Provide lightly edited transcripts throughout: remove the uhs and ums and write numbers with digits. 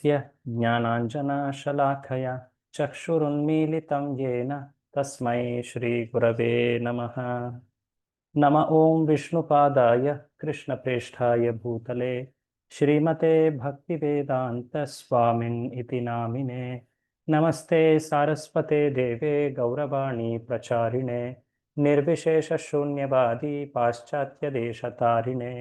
तस्य ज्ञानाञ्जनशलाखया चक्षुरुन्मीलितं येन तस्मै श्रीगुरवे नमः। नम ॐ विष्णुपादाय कृष्णप्रेष्ठाय भूतले श्रीमते भक्तिवेदान्तस्वामिन् इति नामिने। नमस्ते सारस्वते देवे गौरवाणी प्रचारिणे निर्विशेषशून्यवादी पाश्चात्यदेशतारिणे।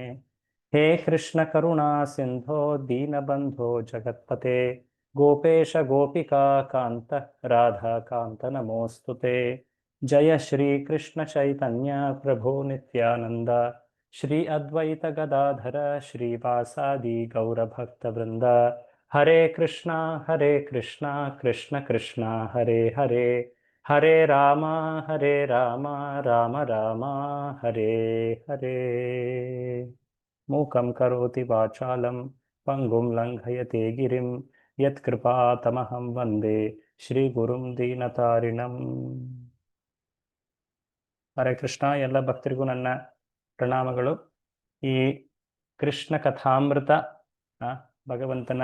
हे कृष्ण करुणा सिंधो दीनबंधो जगत्पते गोपेश गोपिका कांत राधा कांत नमोस्तुते। जय श्री कृष्ण चैतन्य प्रभु नित्यानंद श्री अद्वैत गदाधर श्रीवासादि गौरभक्तवृंद। हरे कृष्णा कृष्ण कृष्ण हरे हरे हरे राम राम राम हरे हरे। मूकं करोति वाचालं पंगुं लंघयते गिरिं यत्कृपातमहं वन्दे श्रीगुरुं दीनतारिणम्। ಹರೇ ಕೃಷ್ಣ. ಎಲ್ಲ ಭಕ್ತರಿಗೂ ನನ್ನ ಪ್ರಣಾಮಗಳು. ಈ ಕೃಷ್ಣ ಕಥಾಮೃತ ಭಗವಂತನ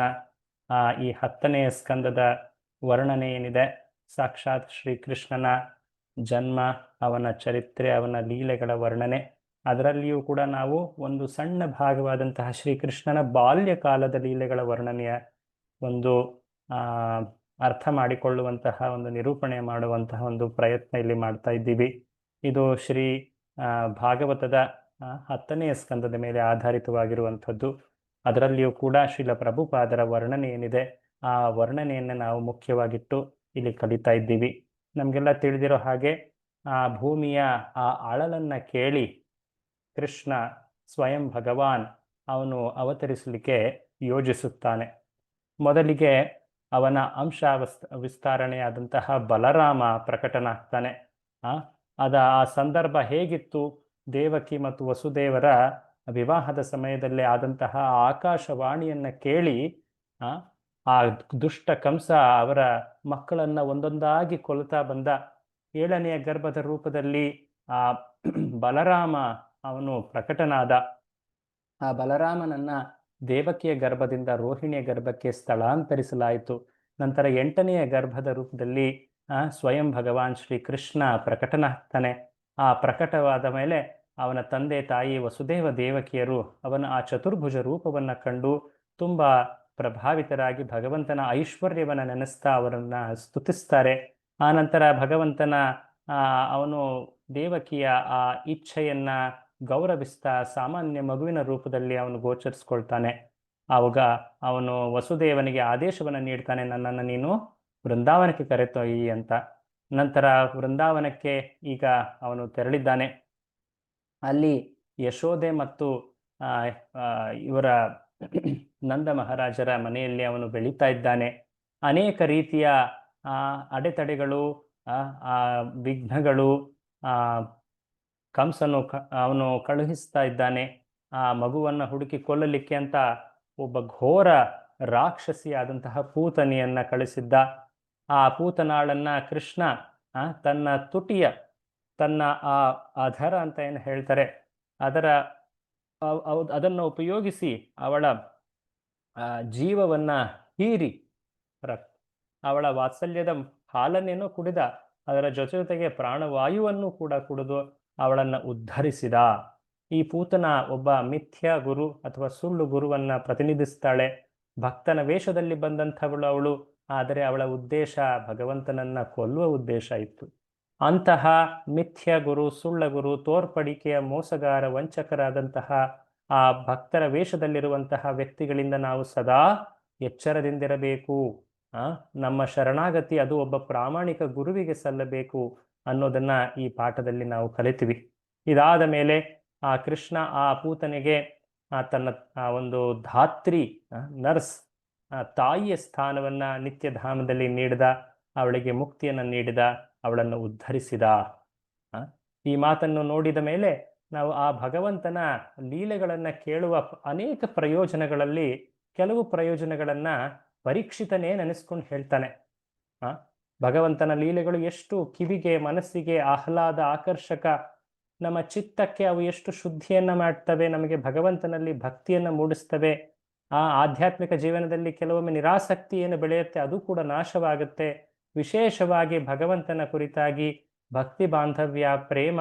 ಈ 10ನೇ ಸ್ಕಂದದ ವರ್ಣನೆ ಏನಿದೆ, ಸಾಕ್ಷಾತ್ ಶ್ರೀಕೃಷ್ಣನ ಜನ್ಮ, ಅವನ ಚರಿತ್ರೆ, ಅವನ ಲೀಲೆಗಳ ವರ್ಣನೆ, ಅದರಲ್ಲಿಯೂ ಕೂಡ ನಾವು ಒಂದು ಸಣ್ಣ ಭಾಗವಾದಂತಹ ಶ್ರೀಕೃಷ್ಣನ ಬಾಲ್ಯಕಾಲದ ಲೀಲೆಗಳ ವರ್ಣನೆಯ ಒಂದು ಅರ್ಥ ಮಾಡಿಕೊಳ್ಳುವಂತಹ ಒಂದು ನಿರೂಪಣೆ ಮಾಡುವಂತಹ ಒಂದು ಪ್ರಯತ್ನ ಇಲ್ಲಿ ಮಾಡ್ತಾ ಇದ್ದೀವಿ. ಇದು ಶ್ರೀ ಭಾಗವತದ 10ನೇ ಸ್ಕಂದದ ಮೇಲೆ ಆಧಾರಿತವಾಗಿರುವಂಥದ್ದು. ಅದರಲ್ಲಿಯೂ ಕೂಡ ಶ್ರೀಲ ಪ್ರಭುಪಾದರ ವರ್ಣನೆ ಏನಿದೆ, ಆ ವರ್ಣನೆಯನ್ನು ನಾವು ಮುಖ್ಯವಾಗಿಟ್ಟು ಇಲ್ಲಿ ಕಲಿತಾ ಇದ್ದೀವಿ. ನಮಗೆಲ್ಲ ತಿಳಿದಿರೋ ಹಾಗೆ ಆ ಭೂಮಿಯ ಆ ಅಳಲನ್ನು ಕೇಳಿ ಕೃಷ್ಣ ಸ್ವಯಂ ಭಗವಾನ್ ಅವನು ಅವತರಿಸಲಿಕ್ಕೆ ಯೋಜಿಸುತ್ತಾನೆ. ಮೊದಲಿಗೆ ಅವನ ಅಂಶ ವಿಸ್ತರಣೆಯಾದಂತಹ ಬಲರಾಮ ಪ್ರಕಟನಾಗ್ತಾನೆ. ಆ ಸಂದರ್ಭ ಹೇಗಿತ್ತು? ದೇವಕಿ ಮತ್ತು ವಸುದೇವರ ವಿವಾಹದ ಸಮಯದಲ್ಲೇ ಆದಂತಹ ಆಕಾಶವಾಣಿಯನ್ನು ಕೇಳಿ ಆ ದುಷ್ಟ ಕಂಸ ಅವರ ಮಕ್ಕಳನ್ನ ಒಂದೊಂದಾಗಿ ಕೊಲ್ತಾ ಬಂದ. 7ನೆಯ ಗರ್ಭದ ರೂಪದಲ್ಲಿ ಆ ಬಲರಾಮ ಅವನು ಪ್ರಕಟನಾದ. ಆ ಬಲರಾಮನನ್ನ ದೇವಕಿಯ ಗರ್ಭದಿಂದ ರೋಹಿಣಿಯ ಗರ್ಭಕ್ಕೆ ಸ್ಥಳಾಂತರಿಸಲಾಯಿತು. ನಂತರ 8ನೆಯ ಗರ್ಭದ ರೂಪದಲ್ಲಿ ಸ್ವಯಂ ಭಗವಾನ್ ಶ್ರೀ ಕೃಷ್ಣ ಪ್ರಕಟನಾಗ್ತಾನೆ. ಆ ಪ್ರಕಟವಾದ ಮೇಲೆ ಅವನ ತಂದೆ ತಾಯಿ ವಸುದೇವ ದೇವಕಿಯರು ಅವನ ಆ ಚತುರ್ಭುಜ ರೂಪವನ್ನು ಕಂಡು ತುಂಬ ಪ್ರಭಾವಿತರಾಗಿ ಭಗವಂತನ ಐಶ್ವರ್ಯವನ್ನು ನೆನೆಸ್ತಾ ಅವರನ್ನ ಸ್ತುತಿಸ್ತಾರೆ. ಆ ನಂತರ ಭಗವಂತನ ಅವನು ದೇವಕಿಯ ಆ ಇಚ್ಛೆಯನ್ನ ಗೌರವಿಸ್ತಾ ಸಾಮಾನ್ಯ ಮಗುವಿನ ರೂಪದಲ್ಲಿ ಅವನು ಗೋಚರಿಸ್ಕೊಳ್ತಾನೆ. ಆವಾಗ ಅವನು ವಸುದೇವನಿಗೆ ಆದೇಶವನ್ನು ನೀಡ್ತಾನೆ, ನನ್ನನ್ನು ನೀನು ವೃಂದಾವನಕ್ಕೆ ಕರೆತೊಯ್ಯಿ ಅಂತ. ನಂತರ ವೃಂದಾವನಕ್ಕೆ ಈಗ ಅವನು ತೆರಳಿದ್ದಾನೆ. ಅಲ್ಲಿ ಯಶೋದೆ ಮತ್ತು ಇವರ ನಂದ ಮಹಾರಾಜರ ಮನೆಯಲ್ಲಿ ಅವನು ಬೆಳೀತಾ ಇದ್ದಾನೆ. ಅನೇಕ ರೀತಿಯ ಅಡೆತಡೆಗಳು, ವಿಘ್ನಗಳು, ಕಂಸನು ಅವನು ಕಳುಹಿಸ್ತಾ ಇದ್ದಾನೆ. ಆ ಮಗುವನ್ನು ಹುಡುಕಿ ಕೊಲ್ಲಲಿಕ್ಕೆ ಅಂತ ಒಬ್ಬ ಘೋರ ರಾಕ್ಷಸಿಯಾದಂತಹ ಪೂತನಿಯನ್ನ ಕಳಿಸಿದ್ದ. ಆ ಪೂತನಾಳನ್ನ ಕೃಷ್ಣ ತನ್ನ ತುಟಿಯ, ತನ್ನ ಆ ಅಧರ ಅಂತ ಏನು ಹೇಳ್ತಾರೆ, ಅದನ್ನು ಉಪಯೋಗಿಸಿ ಅವಳ ಜೀವವನ್ನ ಹೀರಿ ಅವಳ ವಾತ್ಸಲ್ಯದ ಹಾಲನ್ನೇನೋ ಕುಡಿದ, ಅದರ ಜೊತೆಗೆ ಪ್ರಾಣವಾಯುವನ್ನು ಕೂಡ ಕುಡಿದು ಅವಳನ್ನು ಉದ್ಧರಿಸಿದ. ಈ ಪೂತನ ಒಬ್ಬ ಮಿಥ್ಯಾ ಗುರು ಅಥವಾ ಸುಳ್ಳು ಗುರುವನ್ನ ಪ್ರತಿನಿಧಿಸ್ತಾಳೆ. ಭಕ್ತನ ವೇಷದಲ್ಲಿ ಬಂದಂಥವಳು ಅವಳು, ಆದರೆ ಅವಳ ಉದ್ದೇಶ ಭಗವಂತನನ್ನ ಕೊಲ್ಲುವ ಉದ್ದೇಶ ಇತ್ತು. ಅಂತಹ ಮಿಥ್ಯ ಗುರು, ಸುಳ್ಳ ಗುರು, ತೋರ್ಪಡಿಕೆಯ ಮೋಸಗಾರ, ವಂಚಕರಾದಂತಹ ಆ ಭಕ್ತರ ವೇಷದಲ್ಲಿರುವಂತಹ ವ್ಯಕ್ತಿಗಳಿಂದ ನಾವು ಸದಾ ಎಚ್ಚರದಿಂದಿರಬೇಕು. ನಮ್ಮ ಶರಣಾಗತಿ ಅದು ಒಬ್ಬ ಪ್ರಾಮಾಣಿಕ ಗುರುವಿಗೆ ಸಲ್ಲಬೇಕು ಅನ್ನೋದನ್ನ ಈ ಪಾಠದಲ್ಲಿ ನಾವು ಕಲಿತೀವಿ. ಇದಾದ ಮೇಲೆ ಆ ಕೃಷ್ಣ ಆ ಪೂತನಿಗೆ ತನ್ನ ಒಂದು ಧಾತ್ರಿ, ನರ್ಸ್, ತಾಯಿಯ ಸ್ಥಾನವನ್ನ ನಿತ್ಯಧಾಮದಲ್ಲಿ ನೀಡಿದ, ಅವಳಿಗೆ ಮುಕ್ತಿಯನ್ನು ನೀಡಿದ, ಅವಳನ್ನು ಉದ್ಧರಿಸಿದ. ಈ ಮಾತನ್ನು ನೋಡಿದ ಮೇಲೆ ನಾವು ಆ ಭಗವಂತನ ಲೀಲೆಗಳನ್ನ ಕೇಳುವ ಅನೇಕ ಪ್ರಯೋಜನಗಳಲ್ಲಿ ಕೆಲವು ಪ್ರಯೋಜನಗಳನ್ನ ಪರೀಕ್ಷಿತನೇ ನೆನೆಸ್ಕೊಂಡು ಹೇಳ್ತಾನೆ. ಭಗವಂತನ ಲೀಲೆಗಳು ಎಷ್ಟು ಕಿವಿಗೆ, ಮನಸ್ಸಿಗೆ ಆಹ್ಲಾದ, ಆಕರ್ಷಕ, ನಮ್ಮ ಚಿತ್ತಕ್ಕೆ ಅವು ಎಷ್ಟು ಶುದ್ಧಿಯನ್ನ ಮಾಡ್ತವೆ, ನಮಗೆ ಭಗವಂತನಲ್ಲಿ ಭಕ್ತಿಯನ್ನ ಮೂಡಿಸ್ತವೆ. ಆ ಆಧ್ಯಾತ್ಮಿಕ ಜೀವನದಲ್ಲಿ ಕೆಲವೊಮ್ಮೆ ನಿರಾಸಕ್ತಿ ಏನು ಬೆಳೆಯುತ್ತೆ ಅದು ಕೂಡ ನಾಶವಾಗುತ್ತೆ. ವಿಶೇಷವಾಗಿ ಭಗವಂತನ ಕುರಿತಾಗಿ ಭಕ್ತಿ ಬಾಂಧವ್ಯ, ಪ್ರೇಮ,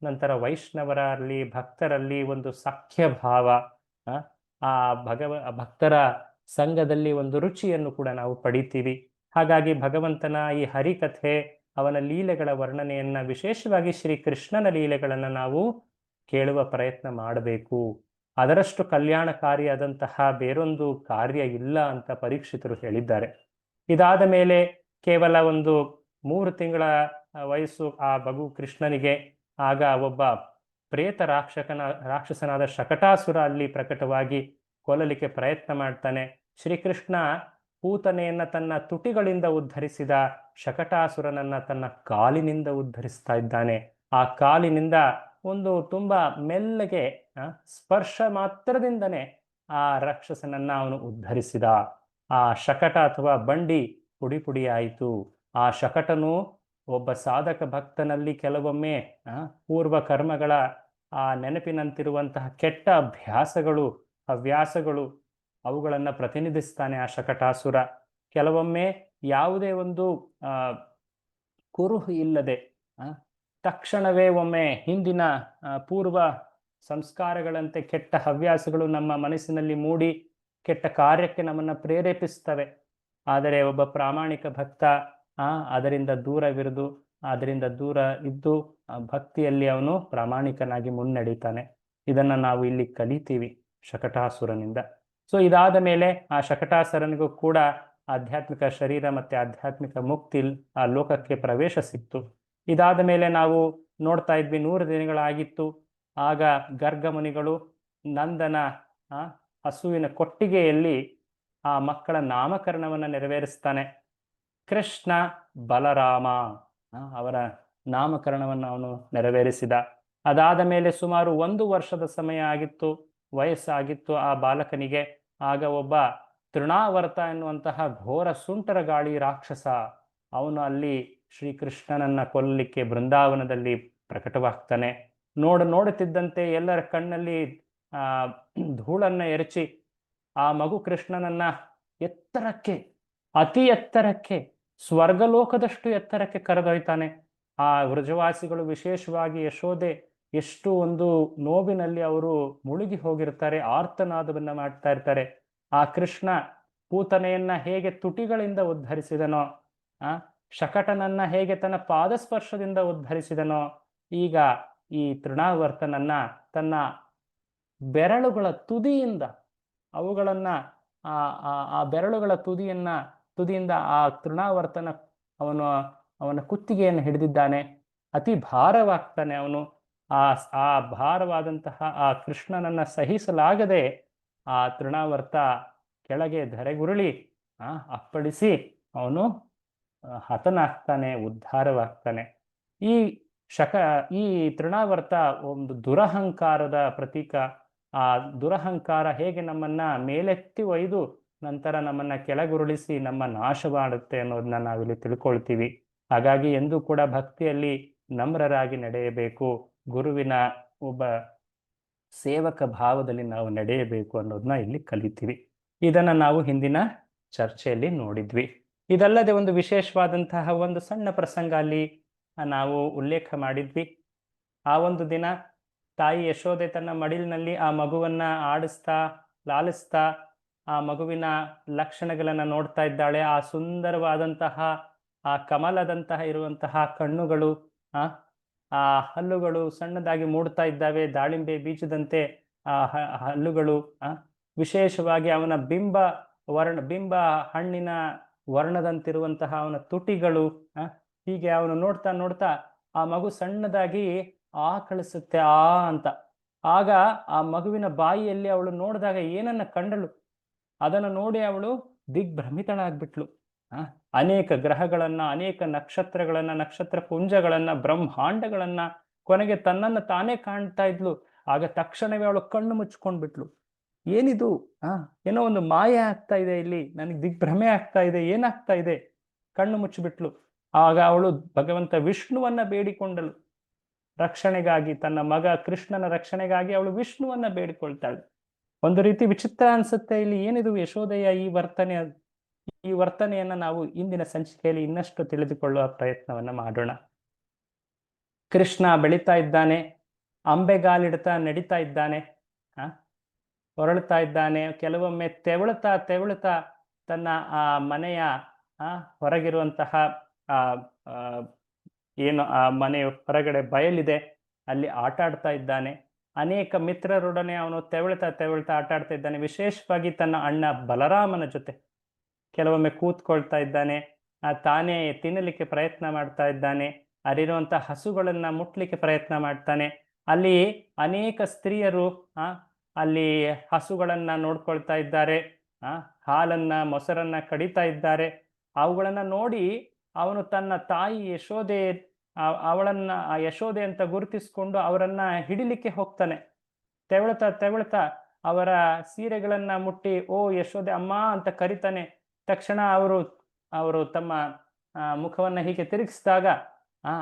ನಂತರ ವೈಷ್ಣವರಲ್ಲಿ ಭಕ್ತರಲ್ಲಿ ಒಂದು ಸಖ್ಯ ಭಾವ, ಆ ಆ ಭಕ್ತರ ಸಂಘದಲ್ಲಿ ಒಂದು ರುಚಿಯನ್ನು ಕೂಡ ನಾವು ಪಡಿತೀವಿ. ಹಾಗಾಗಿ ಭಗವಂತನ ಈ ಹರಿಕಥೆ, ಅವನ ಲೀಲೆಗಳ ವರ್ಣನೆಯನ್ನ, ವಿಶೇಷವಾಗಿ ಶ್ರೀ ಕೃಷ್ಣನ ಲೀಲೆಗಳನ್ನು ನಾವು ಕೇಳುವ ಪ್ರಯತ್ನ ಮಾಡಬೇಕು. ಅದರಷ್ಟು ಕಲ್ಯಾಣಕಾರಿಯಾದಂತಹ ಬೇರೊಂದು ಕಾರ್ಯ ಇಲ್ಲ ಅಂತ ಪರೀಕ್ಷಿತರು ಹೇಳಿದ್ದಾರೆ. ಇದಾದ ಮೇಲೆ ಕೇವಲ ಒಂದು 3 ತಿಂಗಳ ವಯಸ್ಸು ಆ ಮಗು ಕೃಷ್ಣನಿಗೆ. ಆಗ ಒಬ್ಬ ಪ್ರೇತ ರಾಕ್ಷಸನಾದ ಶಕಟಾಸುರ ಅಲ್ಲಿ ಪ್ರಕಟವಾಗಿ ಕೊಲ್ಲಲಿಕ್ಕೆ ಪ್ರಯತ್ನ ಮಾಡ್ತಾನೆ. ಶ್ರೀಕೃಷ್ಣ ಪೂತನೆಯನ್ನ ತನ್ನ ತುಟಿಗಳಿಂದ ಉದ್ಧರಿಸಿದ ಶಕಟಾಸುರನನ್ನ ತನ್ನ ಕಾಲಿನಿಂದ ಉದ್ಧರಿಸ್ತಾ ಇದ್ದಾನೆ. ಆ ಕಾಲಿನಿಂದ ಒಂದು ತುಂಬಾ ಮೆಲ್ಲಗೆ ಸ್ಪರ್ಶ ಮಾತ್ರದಿಂದನೇ ಆ ರಾಕ್ಷಸನನ್ನ ಅವನು ಉದ್ಧರಿಸಿದ. ಆ ಶಕಟ ಅಥವಾ ಬಂಡಿ ಪುಡಿ ಪುಡಿ ಆಯಿತು. ಆ ಶಕಟನು ಒಬ್ಬ ಸಾಧಕ ಭಕ್ತನಲ್ಲಿ ಕೆಲವೊಮ್ಮೆ ಪೂರ್ವ ಕರ್ಮಗಳ ಆ ನೆನಪಿನಂತಿರುವಂತಹ ಕೆಟ್ಟ ಅಭ್ಯಾಸಗಳು, ಹವ್ಯಾಸಗಳು, ಅವುಗಳನ್ನು ಪ್ರತಿನಿಧಿಸ್ತಾನೆ ಆ ಶಕಟಾಸುರ. ಕೆಲವೊಮ್ಮೆ ಯಾವುದೇ ಒಂದು ಕುರುಹು ಇಲ್ಲದೆ ತಕ್ಷಣವೇ ಒಮ್ಮೆ ಹಿಂದಿನ ಪೂರ್ವ ಸಂಸ್ಕಾರಗಳಂತೆ ಕೆಟ್ಟ ಹವ್ಯಾಸಗಳು ನಮ್ಮ ಮನಸ್ಸಿನಲ್ಲಿ ಮೂಡಿ ಕೆಟ್ಟ ಕಾರ್ಯಕ್ಕೆ ನಮ್ಮನ್ನು ಪ್ರೇರೇಪಿಸ್ತವೆ. ಆದರೆ ಒಬ್ಬ ಪ್ರಾಮಾಣಿಕ ಭಕ್ತ ಅದರಿಂದ ದೂರ ಇದ್ದು ಭಕ್ತಿಯಲ್ಲಿ ಅವನು ಪ್ರಾಮಾಣಿಕನಾಗಿ ಮುನ್ನಡೀತಾನೆ. ಇದನ್ನು ನಾವು ಇಲ್ಲಿ ಕಲಿತೀವಿ ಶಕಟಾಸುರನಿಂದ. ಸೊ ಇದಾದ ಮೇಲೆ ಆ ಶಕಟಾಸುರನಿಗೂ ಕೂಡ ಆಧ್ಯಾತ್ಮಿಕ ಶರೀರ ಮತ್ತು ಆಧ್ಯಾತ್ಮಿಕ ಮುಕ್ತಿ, ಆ ಲೋಕಕ್ಕೆ ಪ್ರವೇಶ ಸಿಕ್ತು. ಇದಾದ ಮೇಲೆ ನಾವು ನೋಡ್ತಾ ಇದ್ವಿ 100 ದಿನಗಳಾಗಿತ್ತು. ಆಗ ಗರ್ಗ ಮುನಿಗಳು ನಂದನ ಹಸುವಿನ ಕೊಟ್ಟಿಗೆಯಲ್ಲಿ ಆ ಮಕ್ಕಳ ನಾಮಕರಣವನ್ನು ನೆರವೇರಿಸ್ತಾನೆ. ಕೃಷ್ಣ ಬಲರಾಮ ಅವರ ನಾಮಕರಣವನ್ನು ಅವನು ನೆರವೇರಿಸಿದ. ಅದಾದ ಮೇಲೆ ಸುಮಾರು 1 ವರ್ಷದ ಸಮಯ ಆಗಿತ್ತು, ವಯಸ್ಸಾಗಿತ್ತು ಆ ಬಾಲಕನಿಗೆ. ಆಗ ಒಬ್ಬ ತೃಣಾವರ್ತ ಎನ್ನುವಂತಹ ಘೋರ ಸುಂಟರ ಗಾಳಿ ರಾಕ್ಷಸ ಅವನು ಅಲ್ಲಿ ಶ್ರೀಕೃಷ್ಣನನ್ನ ಕೊಲ್ಲಲಿಕ್ಕೆ ಬೃಂದಾವನದಲ್ಲಿ ಪ್ರಕಟವಾಗ್ತಾನೆ. ನೋಡುತ್ತಿದ್ದಂತೆ ಎಲ್ಲರ ಕಣ್ಣಲ್ಲಿ ಧೂಳನ್ನ ಎರಚಿ ಆ ಮಗು ಕೃಷ್ಣನನ್ನ ಎತ್ತರಕ್ಕೆ, ಅತಿ ಎತ್ತರಕ್ಕೆ, ಸ್ವರ್ಗಲೋಕದಷ್ಟು ಎತ್ತರಕ್ಕೆ ಕರೆದೊಯ್ತಾನೆ. ಆ ವೃಜವಾಸಿಗಳು, ವಿಶೇಷವಾಗಿ ಯಶೋದೆ, ಎಷ್ಟು ಒಂದು ನೋವಿನಲ್ಲಿ ಅವರು ಮುಳುಗಿ ಹೋಗಿರ್ತಾರೆ, ಆರ್ತನಾದವನ್ನ ಮಾಡ್ತಾ ಇರ್ತಾರೆ. ಆ ಕೃಷ್ಣ ಪೂತನೆಯನ್ನ ಹೇಗೆ ತುಟಿಗಳಿಂದ ಉದ್ಧರಿಸಿದನೋ, ಶಕಟನನ್ನ ಹೇಗೆ ತನ್ನ ಪಾದಸ್ಪರ್ಶದಿಂದ ಉದ್ಧರಿಸಿದನೋ, ಈಗ ಈ ತೃಣಾವರ್ತನನ್ನ ತನ್ನ ಬೆರಳುಗಳ ತುದಿಯಿಂದ, ಅವುಗಳನ್ನ ಆ ಬೆರಳುಗಳ ತುದಿಯಿಂದ ಆ ತೃಣಾವರ್ತನ ಅವನ ಕುತ್ತಿಗೆಯನ್ನು ಹಿಡಿದಿದ್ದಾನೆ. ಅತಿ ಭಾರವಾಗ್ತಾನೆ ಅವನು. ಆ ಭಾರವಾದಂತಹ ಆ ಕೃಷ್ಣನನ್ನ ಸಹಿಸಲಾಗದೆ ಆ ತೃಣಾವರ್ತ ಕೆಳಗೆ ಧರೆಗುರುಳಿ ಅಪ್ಪಳಿಸಿ ಅವನು ಹತನಾಗ್ತಾನೆ, ಉದ್ಧಾರವಾಗ್ತಾನೆ. ಈ ತೃಣಾವರ್ತ ಒಂದು ದುರಹಂಕಾರದ ಪ್ರತೀಕ. ಆ ದುರಹಂಕಾರ ಹೇಗೆ ನಮ್ಮನ್ನ ಮೇಲೆತ್ತಿ ಒಯ್ದು ನಂತರ ನಮ್ಮನ್ನ ಕೆಳಗುರುಳಿಸಿ ನಮ್ಮ ನಾಶ ಮಾಡುತ್ತೆ ಅನ್ನೋದನ್ನ ನಾವಿಲ್ಲಿ ತಿಳ್ಕೊಳ್ತೀವಿ. ಹಾಗಾಗಿ ಎಂದೂ ಕೂಡ ಭಕ್ತಿಯಲ್ಲಿ ನಮ್ರರಾಗಿ ನಡೆಯಬೇಕು, ಗುರುವಿನ ಒಬ್ಬ ಸೇವಕ ಭಾವದಲ್ಲಿ ನಾವು ನಡೆಯಬೇಕು ಅನ್ನೋದನ್ನ ಇಲ್ಲಿ ಕಲಿತೀವಿ. ಇದನ್ನ ನಾವು ಹಿಂದಿನ ಚರ್ಚೆಯಲ್ಲಿ ನೋಡಿದ್ವಿ. ಇದಲ್ಲದೆ ಒಂದು ವಿಶೇಷವಾದಂತಹ ಒಂದು ಸಣ್ಣ ಪ್ರಸಂಗ ಅಲ್ಲಿ ನಾವು ಉಲ್ಲೇಖ ಮಾಡಿದ್ವಿ. ಆ ಒಂದು ದಿನ ತಾಯಿ ಯಶೋದೆ ತನ್ನ ಮಡಿಲಿನಲ್ಲಿ ಆ ಮಗುವನ್ನ ಆಡಿಸ್ತಾ, ಲಾಲಿಸ್ತಾ, ಆ ಮಗುವಿನ ಲಕ್ಷಣಗಳನ್ನ ನೋಡ್ತಾ ಇದ್ದಾಳೆ. ಆ ಸುಂದರವಾದಂತಹ, ಆ ಕಮಲದಂತಹ ಇರುವಂತಹ ಕಣ್ಣುಗಳು, ಆ ಹಲ್ಲುಗಳು ಸಣ್ಣದಾಗಿ ಮೂಡ್ತಾ ಇದ್ದಾವೆ, ದಾಳಿಂಬೆ ಬೀಜದಂತೆ ಆ ಹಲ್ಲುಗಳು. ವಿಶೇಷವಾಗಿ ಅವನ ಬಿಂಬ ಹಣ್ಣಿನ ವರ್ಣದಂತಿರುವಂತಹ ಅವನ ತುಟಿಗಳು. ಹೀಗೆ ಅವನು ನೋಡ್ತಾ ನೋಡ್ತಾ ಆ ಮಗು ಸಣ್ಣದಾಗಿ ಆಕಳಿಸುತ್ತೆ ಅಂತ. ಆಗ ಆ ಮಗುವಿನ ಬಾಯಿಯಲ್ಲಿ ಅವಳು ನೋಡಿದಾಗ ಏನನ್ನ ಕಂಡಳು, ಅದನ್ನು ನೋಡಿ ಅವಳು ದಿಗ್ಭ್ರಮಿತಳಾಗ್ಬಿಟ್ಲು. ಅನೇಕ ಗ್ರಹಗಳನ್ನ, ಅನೇಕ ನಕ್ಷತ್ರಗಳನ್ನ, ನಕ್ಷತ್ರ ಪುಂಜಗಳನ್ನ, ಬ್ರಹ್ಮಾಂಡಗಳನ್ನ, ಕೊನೆಗೆ ತನ್ನನ್ನು ತಾನೇ ಕಾಣ್ತಾ ಇದ್ಲು. ಆಗ ತಕ್ಷಣವೇ ಅವಳು ಕಣ್ಣು ಮುಚ್ಕೊಂಡ್ಬಿಟ್ಲು. ಏನಿದು, ಏನೋ ಒಂದು ಮಾಯ ಆಗ್ತಾ ಇದೆ ಇಲ್ಲಿ, ನನಗೆ ದಿಗ್ಭ್ರಮೆ ಆಗ್ತಾ ಇದೆ, ಏನಾಗ್ತಾ ಇದೆ? ಕಣ್ಣು ಮುಚ್ಚಿಬಿಟ್ಲು. ಆಗ ಅವಳು ಭಗವಂತ ವಿಷ್ಣುವನ್ನ ಬೇಡಿಕೊಂಡಳು ರಕ್ಷಣೆಗಾಗಿ. ತನ್ನ ಮಗ ಕೃಷ್ಣನ ರಕ್ಷಣೆಗಾಗಿ ಅವಳು ವಿಷ್ಣುವನ್ನ ಬೇಡಿಕೊಳ್ತಾಳೆ. ಒಂದು ರೀತಿ ವಿಚಿತ್ರ ಅನ್ಸುತ್ತೆ, ಇಲ್ಲಿ ಏನಿದು ಯಶೋದೆಯ ಈ ವರ್ತನೆಯನ್ನ ನಾವು ಇಂದಿನ ಸಂಚಿಕೆಯಲ್ಲಿ ಇನ್ನಷ್ಟು ತಿಳಿದುಕೊಳ್ಳುವ ಪ್ರಯತ್ನವನ್ನ ಮಾಡೋಣ. ಕೃಷ್ಣ ಬೆಳೀತಾ ಇದ್ದಾನೆ, ಅಂಬೆಗಾಲಿಡ್ತಾ ನಡೀತಾ ಇದ್ದಾನೆ, ಹೊರಳ್ತಾ ಇದ್ದಾನೆ. ಕೆಲವೊಮ್ಮೆ ತೆವಳುತ್ತಾ ತೆವಳುತ್ತಾ ತನ್ನ ಆ ಮನೆಯ ಹೊರಗಿರುವಂತಹ ಆ ಏನು ಆ ಮನೆಯ ಹೊರಗಡೆ ಬಯಲಿದೆ, ಅಲ್ಲಿ ಆಟ ಆಡ್ತಾ ಇದ್ದಾನೆ. ಅನೇಕ ಮಿತ್ರರೊಡನೆ ಅವನು ತೆವಳ್ತಾ ತೆವಳ್ತಾ ಆಟ ಆಡ್ತಾ ಇದ್ದಾನೆ. ವಿಶೇಷವಾಗಿ ತನ್ನ ಅಣ್ಣ ಬಲರಾಮನ ಜೊತೆ ಕೆಲವೊಮ್ಮೆ ಕೂತ್ಕೊಳ್ತಾ ಇದ್ದಾನೆ, ತಾನೇ ತಿನ್ನಲಿಕ್ಕೆ ಪ್ರಯತ್ನ ಮಾಡ್ತಾ ಇದ್ದಾನೆ, ಅಲ್ಲಿರುವಂತಹ ಹಸುಗಳನ್ನ ಮುಟ್ಲಿಕ್ಕೆ ಪ್ರಯತ್ನ ಮಾಡ್ತಾನೆ. ಅಲ್ಲಿ ಅನೇಕ ಸ್ತ್ರೀಯರು ಅಲ್ಲಿ ಹಸುಗಳನ್ನ ನೋಡ್ಕೊಳ್ತಾ ಇದ್ದಾರೆ, ಹಾಲನ್ನ ಮೊಸರನ್ನ ಕಡಿತಾ ಇದ್ದಾರೆ. ಅವುಗಳನ್ನ ನೋಡಿ ಅವನು ತನ್ನ ತಾಯಿ ಯಶೋದೆ ಅವಳನ್ನ ಯಶೋದೆ ಅಂತ ಗುರುತಿಸಿಕೊಂಡು ಅವರನ್ನ ಹಿಡಿಲಿಕ್ಕೆ ಹೋಗ್ತಾನೆ. ತೆವಳ್ತಾ ತೆವಳ್ತಾ ಅವರ ಸೀರೆಗಳನ್ನ ಮುಟ್ಟಿ ಓ ಯಶೋದೆ ಅಮ್ಮ ಅಂತ ಕರಿತಾನೆ. ತಕ್ಷಣ ಅವರು ತಮ್ಮ ಮುಖವನ್ನ ಹೀಗೆ ತಿರುಗಿಸಿದಾಗ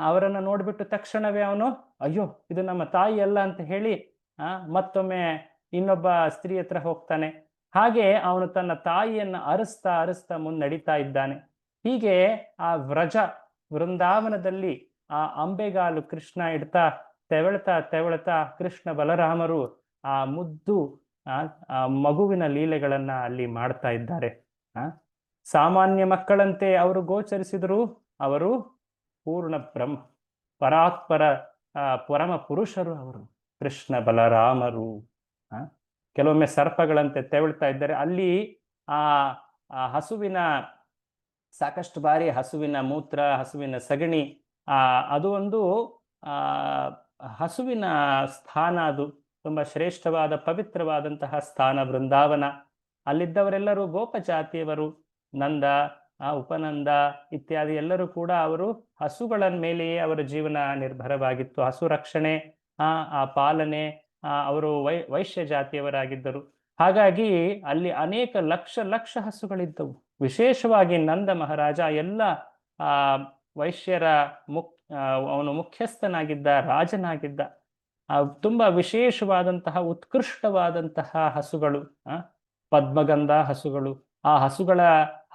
ಅವರನ್ನ ನೋಡ್ಬಿಟ್ಟು ತಕ್ಷಣವೇ ಅವನು ಅಯ್ಯೋ ಇದು ನಮ್ಮ ತಾಯಿ ಅಲ್ಲ ಅಂತ ಹೇಳಿ ಮತ್ತೊಮ್ಮೆ ಇನ್ನೊಬ್ಬ ಸ್ತ್ರೀ ಹತ್ರ ಹೋಗ್ತಾನೆ. ಹಾಗೆ ಅವನು ತನ್ನ ತಾಯಿಯನ್ನ ಅರಸ್ತಾ ಅರಸ್ತಾ ಮುನ್ನಡೀತಾ ಇದ್ದಾನೆ. ಹೀಗೆ ಆ ವೃಂದಾವನದಲ್ಲಿ ಆ ಅಂಬೆಗಾಲು ಕೃಷ್ಣ ಇಡ್ತಾ ತೆವಳ್ತಾ ತೆವಳ್ತಾ ಕೃಷ್ಣ ಬಲರಾಮರು ಆ ಮುದ್ದು ಮಗುವಿನ ಲೀಲೆಗಳನ್ನ ಅಲ್ಲಿ ಮಾಡ್ತಾ ಇದ್ದಾರೆ. ಸಾಮಾನ್ಯ ಮಕ್ಕಳಂತೆ ಅವರು ಗೋಚರಿಸಿದ್ರು, ಅವರು ಪೂರ್ಣ ಪರಾತ್ಪರ ಪರಮ ಪುರುಷರು ಅವರು ಕೃಷ್ಣ ಬಲರಾಮರು. ಕೆಲವೊಮ್ಮೆ ಸರ್ಪಗಳಂತೆ ತೆವಳ್ತಾ ಇದ್ದಾರೆ. ಅಲ್ಲಿ ಆ ಹಸುವಿನ ಸಾಕಷ್ಟು ಬಾರಿ ಹಸುವಿನ ಮೂತ್ರ, ಹಸುವಿನ ಸಗಣಿ, ಅದು ಒಂದು ಹಸುವಿನ ಸ್ಥಾನ, ಅದು ತುಂಬಾ ಶ್ರೇಷ್ಠವಾದ ಪವಿತ್ರವಾದಂತಹ ಸ್ಥಾನ ವೃಂದಾವನ. ಅಲ್ಲಿದ್ದವರೆಲ್ಲರೂ ಗೋಪ ಜಾತಿಯವರು, ನಂದ ಉಪನಂದ ಇತ್ಯಾದಿ ಎಲ್ಲರೂ ಕೂಡ ಅವರು ಹಸುಗಳ ಮೇಲೆಯೇ ಅವರ ಜೀವನ ನಿರ್ಭರವಾಗಿತ್ತು. ಹಸು ರಕ್ಷಣೆ, ಆ ಪಾಲನೆ, ಅವರು ವೈಶ್ಯ ಜಾತಿಯವರಾಗಿದ್ದರು. ಹಾಗಾಗಿ ಅಲ್ಲಿ ಅನೇಕ ಲಕ್ಷ ಲಕ್ಷ ಹಸುಗಳಿದ್ದವು. ವಿಶೇಷವಾಗಿ ನಂದ ಮಹಾರಾಜ ಎಲ್ಲ ವೈಶ್ಯರ ಅವನು ಮುಖ್ಯಸ್ಥನಾಗಿದ್ದ, ರಾಜನಾಗಿದ್ದ. ತುಂಬಾ ವಿಶೇಷವಾದಂತಹ ಉತ್ಕೃಷ್ಟವಾದಂತಹ ಹಸುಗಳು, ಪದ್ಮಗಂಧ ಹಸುಗಳು. ಆ ಹಸುಗಳ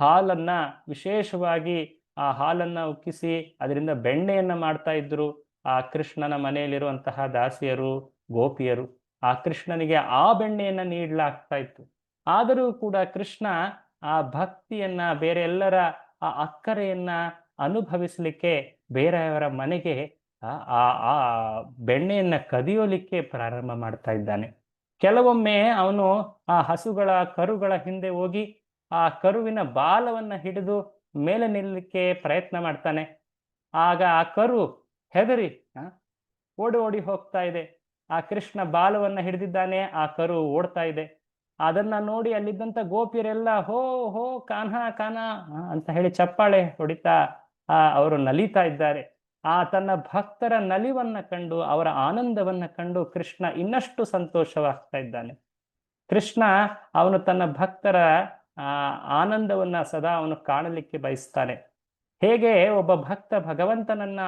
ಹಾಲನ್ನ ವಿಶೇಷವಾಗಿ ಆ ಹಾಲನ್ನ ಉಕ್ಕಿಸಿ ಅದರಿಂದ ಬೆಣ್ಣೆಯನ್ನ ಮಾಡ್ತಾ ಇದ್ರು ಆ ಕೃಷ್ಣನ ಮನೆಯಲ್ಲಿರುವಂತಹ ದಾಸಿಯರು, ಗೋಪಿಯರು. ಆ ಕೃಷ್ಣನಿಗೆ ಆ ಬೆಣ್ಣೆಯನ್ನ ನೀಡಲಾಗ್ತಾ ಇತ್ತು. ಆದರೂ ಕೂಡ ಕೃಷ್ಣ ಆ ಭಕ್ತಿಯನ್ನ, ಬೇರೆ ಎಲ್ಲರ ಆ ಅಕ್ಕರೆಯನ್ನ ಅನುಭವಿಸಲಿಕ್ಕೆ ಬೇರೆಯವರ ಮನೆಗೆ ಆ ಬೆಣ್ಣೆಯನ್ನ ಕದಿಯೋಲಿಕ್ಕೆ ಪ್ರಾರಂಭ ಮಾಡ್ತಾ ಇದ್ದಾನೆ. ಕೆಲವೊಮ್ಮೆ ಅವನು ಆ ಕರುಗಳ ಹಿಂದೆ ಹೋಗಿ ಆ ಕರುವಿನ ಬಾಲವನ್ನ ಹಿಡಿದು ಮೇಲೆ ನಿಲ್ಲಲಿಕ್ಕೆ ಪ್ರಯತ್ನ ಮಾಡ್ತಾನೆ. ಆಗ ಆ ಕರು ಹೆದರಿ ಓಡಿ ಓಡಿ ಹೋಗ್ತಾ ಇದೆ. ಆ ಕೃಷ್ಣ ಬಾಲವನ್ನ ಹಿಡಿದಿದ್ದಾನೆ, ಆ ಕರು ಓಡ್ತಾ ಇದೆ. ಅದನ್ನ ನೋಡಿ ಅಲ್ಲಿದ್ದಂತ ಗೋಪಿಯರೆಲ್ಲ ಹೋ ಹೋ ಕಾನ್ಹ ಕಾನ ಅಂತ ಹೇಳಿ ಚಪ್ಪಾಳೆ ಹೊಡಿತಾ ಅವರು ನಲಿತಾ ಇದ್ದಾರೆ. ತನ್ನ ಭಕ್ತರ ನಲಿವನ್ನ ಕಂಡು, ಅವರ ಆನಂದವನ್ನ ಕಂಡು ಕೃಷ್ಣ ಇನ್ನಷ್ಟು ಸಂತೋಷವಾಗ್ತಾ ಇದ್ದಾನೆ. ಕೃಷ್ಣ ಅವನು ತನ್ನ ಭಕ್ತರ ಆನಂದವನ್ನ ಸದಾ ಅವನು ಕಾಣಲಿಕ್ಕೆ ಬಯಸ್ತಾನೆ. ಹೇಗೆ ಒಬ್ಬ ಭಕ್ತ ಭಗವಂತನನ್ನ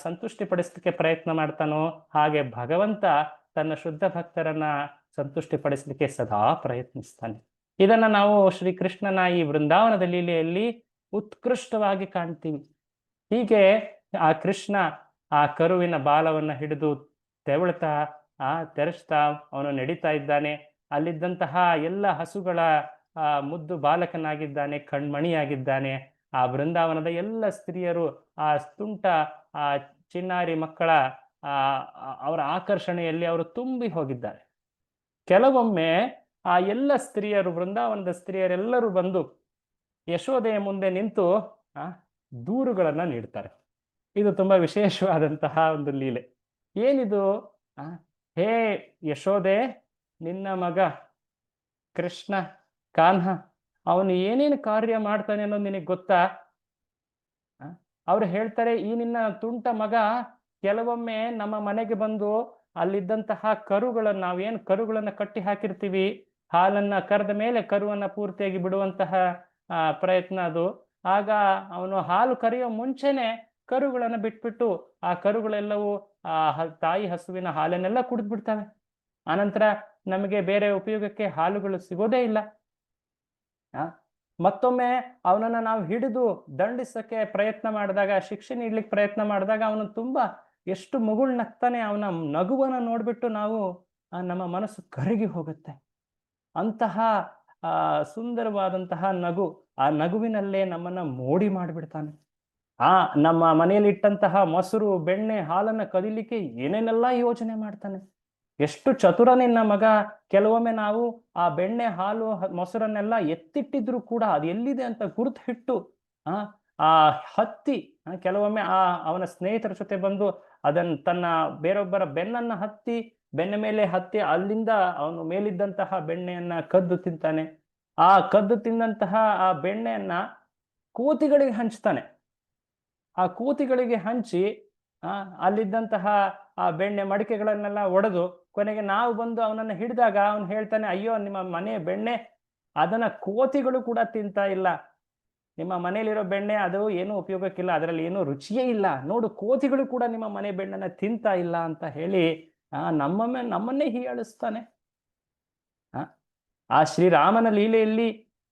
ಸಂತುಷ್ಟಿಪಡಿಸಲಿಕ್ಕೆ ಪ್ರಯತ್ನ ಮಾಡ್ತಾನೋ, ಹಾಗೆ ಭಗವಂತ ತನ್ನ ಶುದ್ಧ ಭಕ್ತರನ್ನ ಸಂತುಷ್ಟಿಪಡಿಸಲಿಕ್ಕೆ ಸದಾ ಪ್ರಯತ್ನಿಸ್ತಾನೆ. ಇದನ್ನ ನಾವು ಶ್ರೀಕೃಷ್ಣನ ಈ ವೃಂದಾವನದ ಲೀಲೆಯಲ್ಲಿ ಉತ್ಕೃಷ್ಟವಾಗಿ ಕಾಣ್ತೀವಿ. ಹೀಗೆ ಆ ಕೃಷ್ಣ ಆ ಕರುವಿನ ಬಾಲವನ್ನ ಹಿಡಿದು ತೆವಳ್ತಾ ತೆರೆಸ್ತಾ ಅವನು ನಡೀತಾ ಇದ್ದಾನೆ. ಅಲ್ಲಿದ್ದಂತಹ ಎಲ್ಲ ಹಸುಗಳ ಮುದ್ದು ಬಾಲಕನಾಗಿದ್ದಾನೆ, ಕಣ್ಮಣಿಯಾಗಿದ್ದಾನೆ. ಆ ವೃಂದಾವನದ ಎಲ್ಲ ಸ್ತ್ರೀಯರು ಆ ತುಂಟ ಆ ಚಿನ್ನಾರಿ ಮಕ್ಕಳ ಅವರ ಆಕರ್ಷಣೆಯಲ್ಲಿ ಅವರು ತುಂಬಿ ಹೋಗಿದ್ದಾರೆ. ಕೆಲವೊಮ್ಮೆ ಆ ಎಲ್ಲ ಸ್ತ್ರೀಯರು, ವೃಂದಾವನದ ಸ್ತ್ರೀಯರೆಲ್ಲರೂ ಬಂದು ಯಶೋದೆಯ ಮುಂದೆ ನಿಂತು ದೂರುಗಳನ್ನ ನೀಡ್ತಾರೆ. ಇದು ತುಂಬಾ ವಿಶೇಷವಾದಂತಹ ಒಂದು ಲೀಲೆ. ಏನಿದು? ಹೇ ಯಶೋದೆ, ನಿನ್ನ ಮಗ ಕೃಷ್ಣ ಕಾನ್ಹ ಅವನು ಏನೇನು ಕಾರ್ಯ ಮಾಡ್ತಾನೆ ಅನ್ನೋದು ನಿನಗೆ ಗೊತ್ತಾ? ಅವ್ರು ಹೇಳ್ತಾರೆ, ಈ ನಿನ್ನ ತುಂಟ ಮಗ ಕೆಲವೊಮ್ಮೆ ನಮ್ಮ ಮನೆಗೆ ಬಂದು ಅಲ್ಲಿದ್ದಂತಹ ಕರುಗಳನ್ನ, ನಾವೇನು ಕರುಗಳನ್ನ ಕಟ್ಟಿ ಹಾಕಿರ್ತೀವಿ, ಹಾಲನ್ನ ಕರೆದ ಮೇಲೆ ಕರುವನ್ನ ಪೂರ್ತಿಯಾಗಿ ಬಿಡುವಂತಹ ಪ್ರಯತ್ನ ಅದು. ಆಗ ಅವನು ಹಾಲು ಕರೆಯೋ ಮುಂಚೆನೆ ಕರುಗಳನ್ನ ಬಿಟ್ಬಿಟ್ಟು ಆ ಕರುಗಳೆಲ್ಲವೂ ತಾಯಿ ಹಸುವಿನ ಹಾಲನ್ನೆಲ್ಲ ಕುಡಿದ್ಬಿಡ್ತವೆ. ಆನಂತರ ನಮಗೆ ಬೇರೆ ಉಪಯೋಗಕ್ಕೆ ಹಾಲುಗಳು ಸಿಗೋದೇ ಇಲ್ಲ. ಮತ್ತೊಮ್ಮೆ ಅವನನ್ನ ನಾವು ಹಿಡಿದು ದಂಡಿಸಕ್ಕೆ ಪ್ರಯತ್ನ ಮಾಡಿದಾಗ, ಶಿಕ್ಷೆ ನೀಡ್ಲಿಕ್ಕೆ ಪ್ರಯತ್ನ ಮಾಡಿದಾಗ ಅವನು ತುಂಬಾ ಎಷ್ಟು ಮುಗುಳ್ನಗ್ತಾನೆ, ಅವನ ನಗುವನ್ನ ನೋಡ್ಬಿಟ್ಟು ನಾವು ನಮ್ಮ ಮನಸ್ಸು ಕರಗಿ ಹೋಗುತ್ತೆ. ಅಂತಹ ಸುಂದರವಾದಂತಹ ನಗು, ಆ ನಗುವಿನಲ್ಲೇ ನಮ್ಮನ್ನ ಮೋಡಿ ಮಾಡಿಬಿಡ್ತಾನೆ. ನಮ್ಮ ಮನೆಯಲ್ಲಿ ಇಟ್ಟಂತಹ ಮೊಸರು, ಬೆಣ್ಣೆ, ಹಾಲನ್ನ ಕದಿಲಿಕ್ಕೆ ಏನೇನೆಲ್ಲ ಯೋಚನೆ ಮಾಡ್ತಾನೆ. ಎಷ್ಟು ಚತುರ ನಿನ್ನ ಮಗ. ಕೆಲವೊಮ್ಮೆ ನಾವು ಆ ಬೆಣ್ಣೆ, ಹಾಲು, ಮೊಸರನ್ನೆಲ್ಲ ಎತ್ತಿಟ್ಟಿದ್ರು ಕೂಡ ಅದು ಎಲ್ಲಿದೆ ಅಂತ ಗುರುತು ಹಿಟ್ಟು ಆ ಹತ್ತಿ, ಕೆಲವೊಮ್ಮೆ ಅವನ ಸ್ನೇಹಿತರ ಜೊತೆ ಬಂದು ತನ್ನ ಬೇರೊಬ್ಬರ ಬೆನ್ನನ್ನ ಹತ್ತಿ, ಬೆನ್ನ ಮೇಲೆ ಹತ್ತಿ ಅಲ್ಲಿಂದ ಅವನು ಮೇಲಿದ್ದಂತಹ ಬೆಣ್ಣೆಯನ್ನ ಕದ್ದು ತಿಂತಾನೆ. ಆ ಕದ್ದು ತಿಂದಂತಹ ಆ ಬೆಣ್ಣೆಯನ್ನ ಕೋತಿಗಳಿಗೆ ಹಂಚ್ತಾನೆ. ಆ ಕೋತಿಗಳಿಗೆ ಹಂಚಿ ಅಲ್ಲಿದ್ದಂತಹ ಆ ಬೆಣ್ಣೆ ಮಡಿಕೆಗಳನ್ನೆಲ್ಲ ಒಡೆದು, ಕೊನೆಗೆ ನಾವು ಬಂದು ಅವನನ್ನ ಹಿಡಿದಾಗ ಅವನು ಹೇಳ್ತಾನೆ, ಅಯ್ಯೋ ನಿಮ್ಮ ಮನೆ ಬೆಣ್ಣೆ ಅದನ್ನ ಕೋತಿಗಳು ಕೂಡ ತಿಂತಾ ಇಲ್ಲ. ನಿಮ್ಮ ಮನೆಯಲ್ಲಿರೋ ಬೆಣ್ಣೆ ಅದು ಏನೂ ಉಪಯೋಗಕ್ಕಿಲ್ಲ, ಅದರಲ್ಲಿ ಏನೂ ರುಚಿಯೇ ಇಲ್ಲ. ನೋಡು, ಕೋತಿಗಳು ಕೂಡ ನಿಮ್ಮ ಮನೆ ಬೆಣ್ಣೆನ ತಿಂತಾ ಇಲ್ಲ ಅಂತ ಹೇಳಿ ನಮ್ಮನ್ನೇ ಹೀಯಾಳಿಸ್ತಾನೆ. ಆ ಶ್ರೀರಾಮನ ಲೀಲೆಯಲ್ಲಿ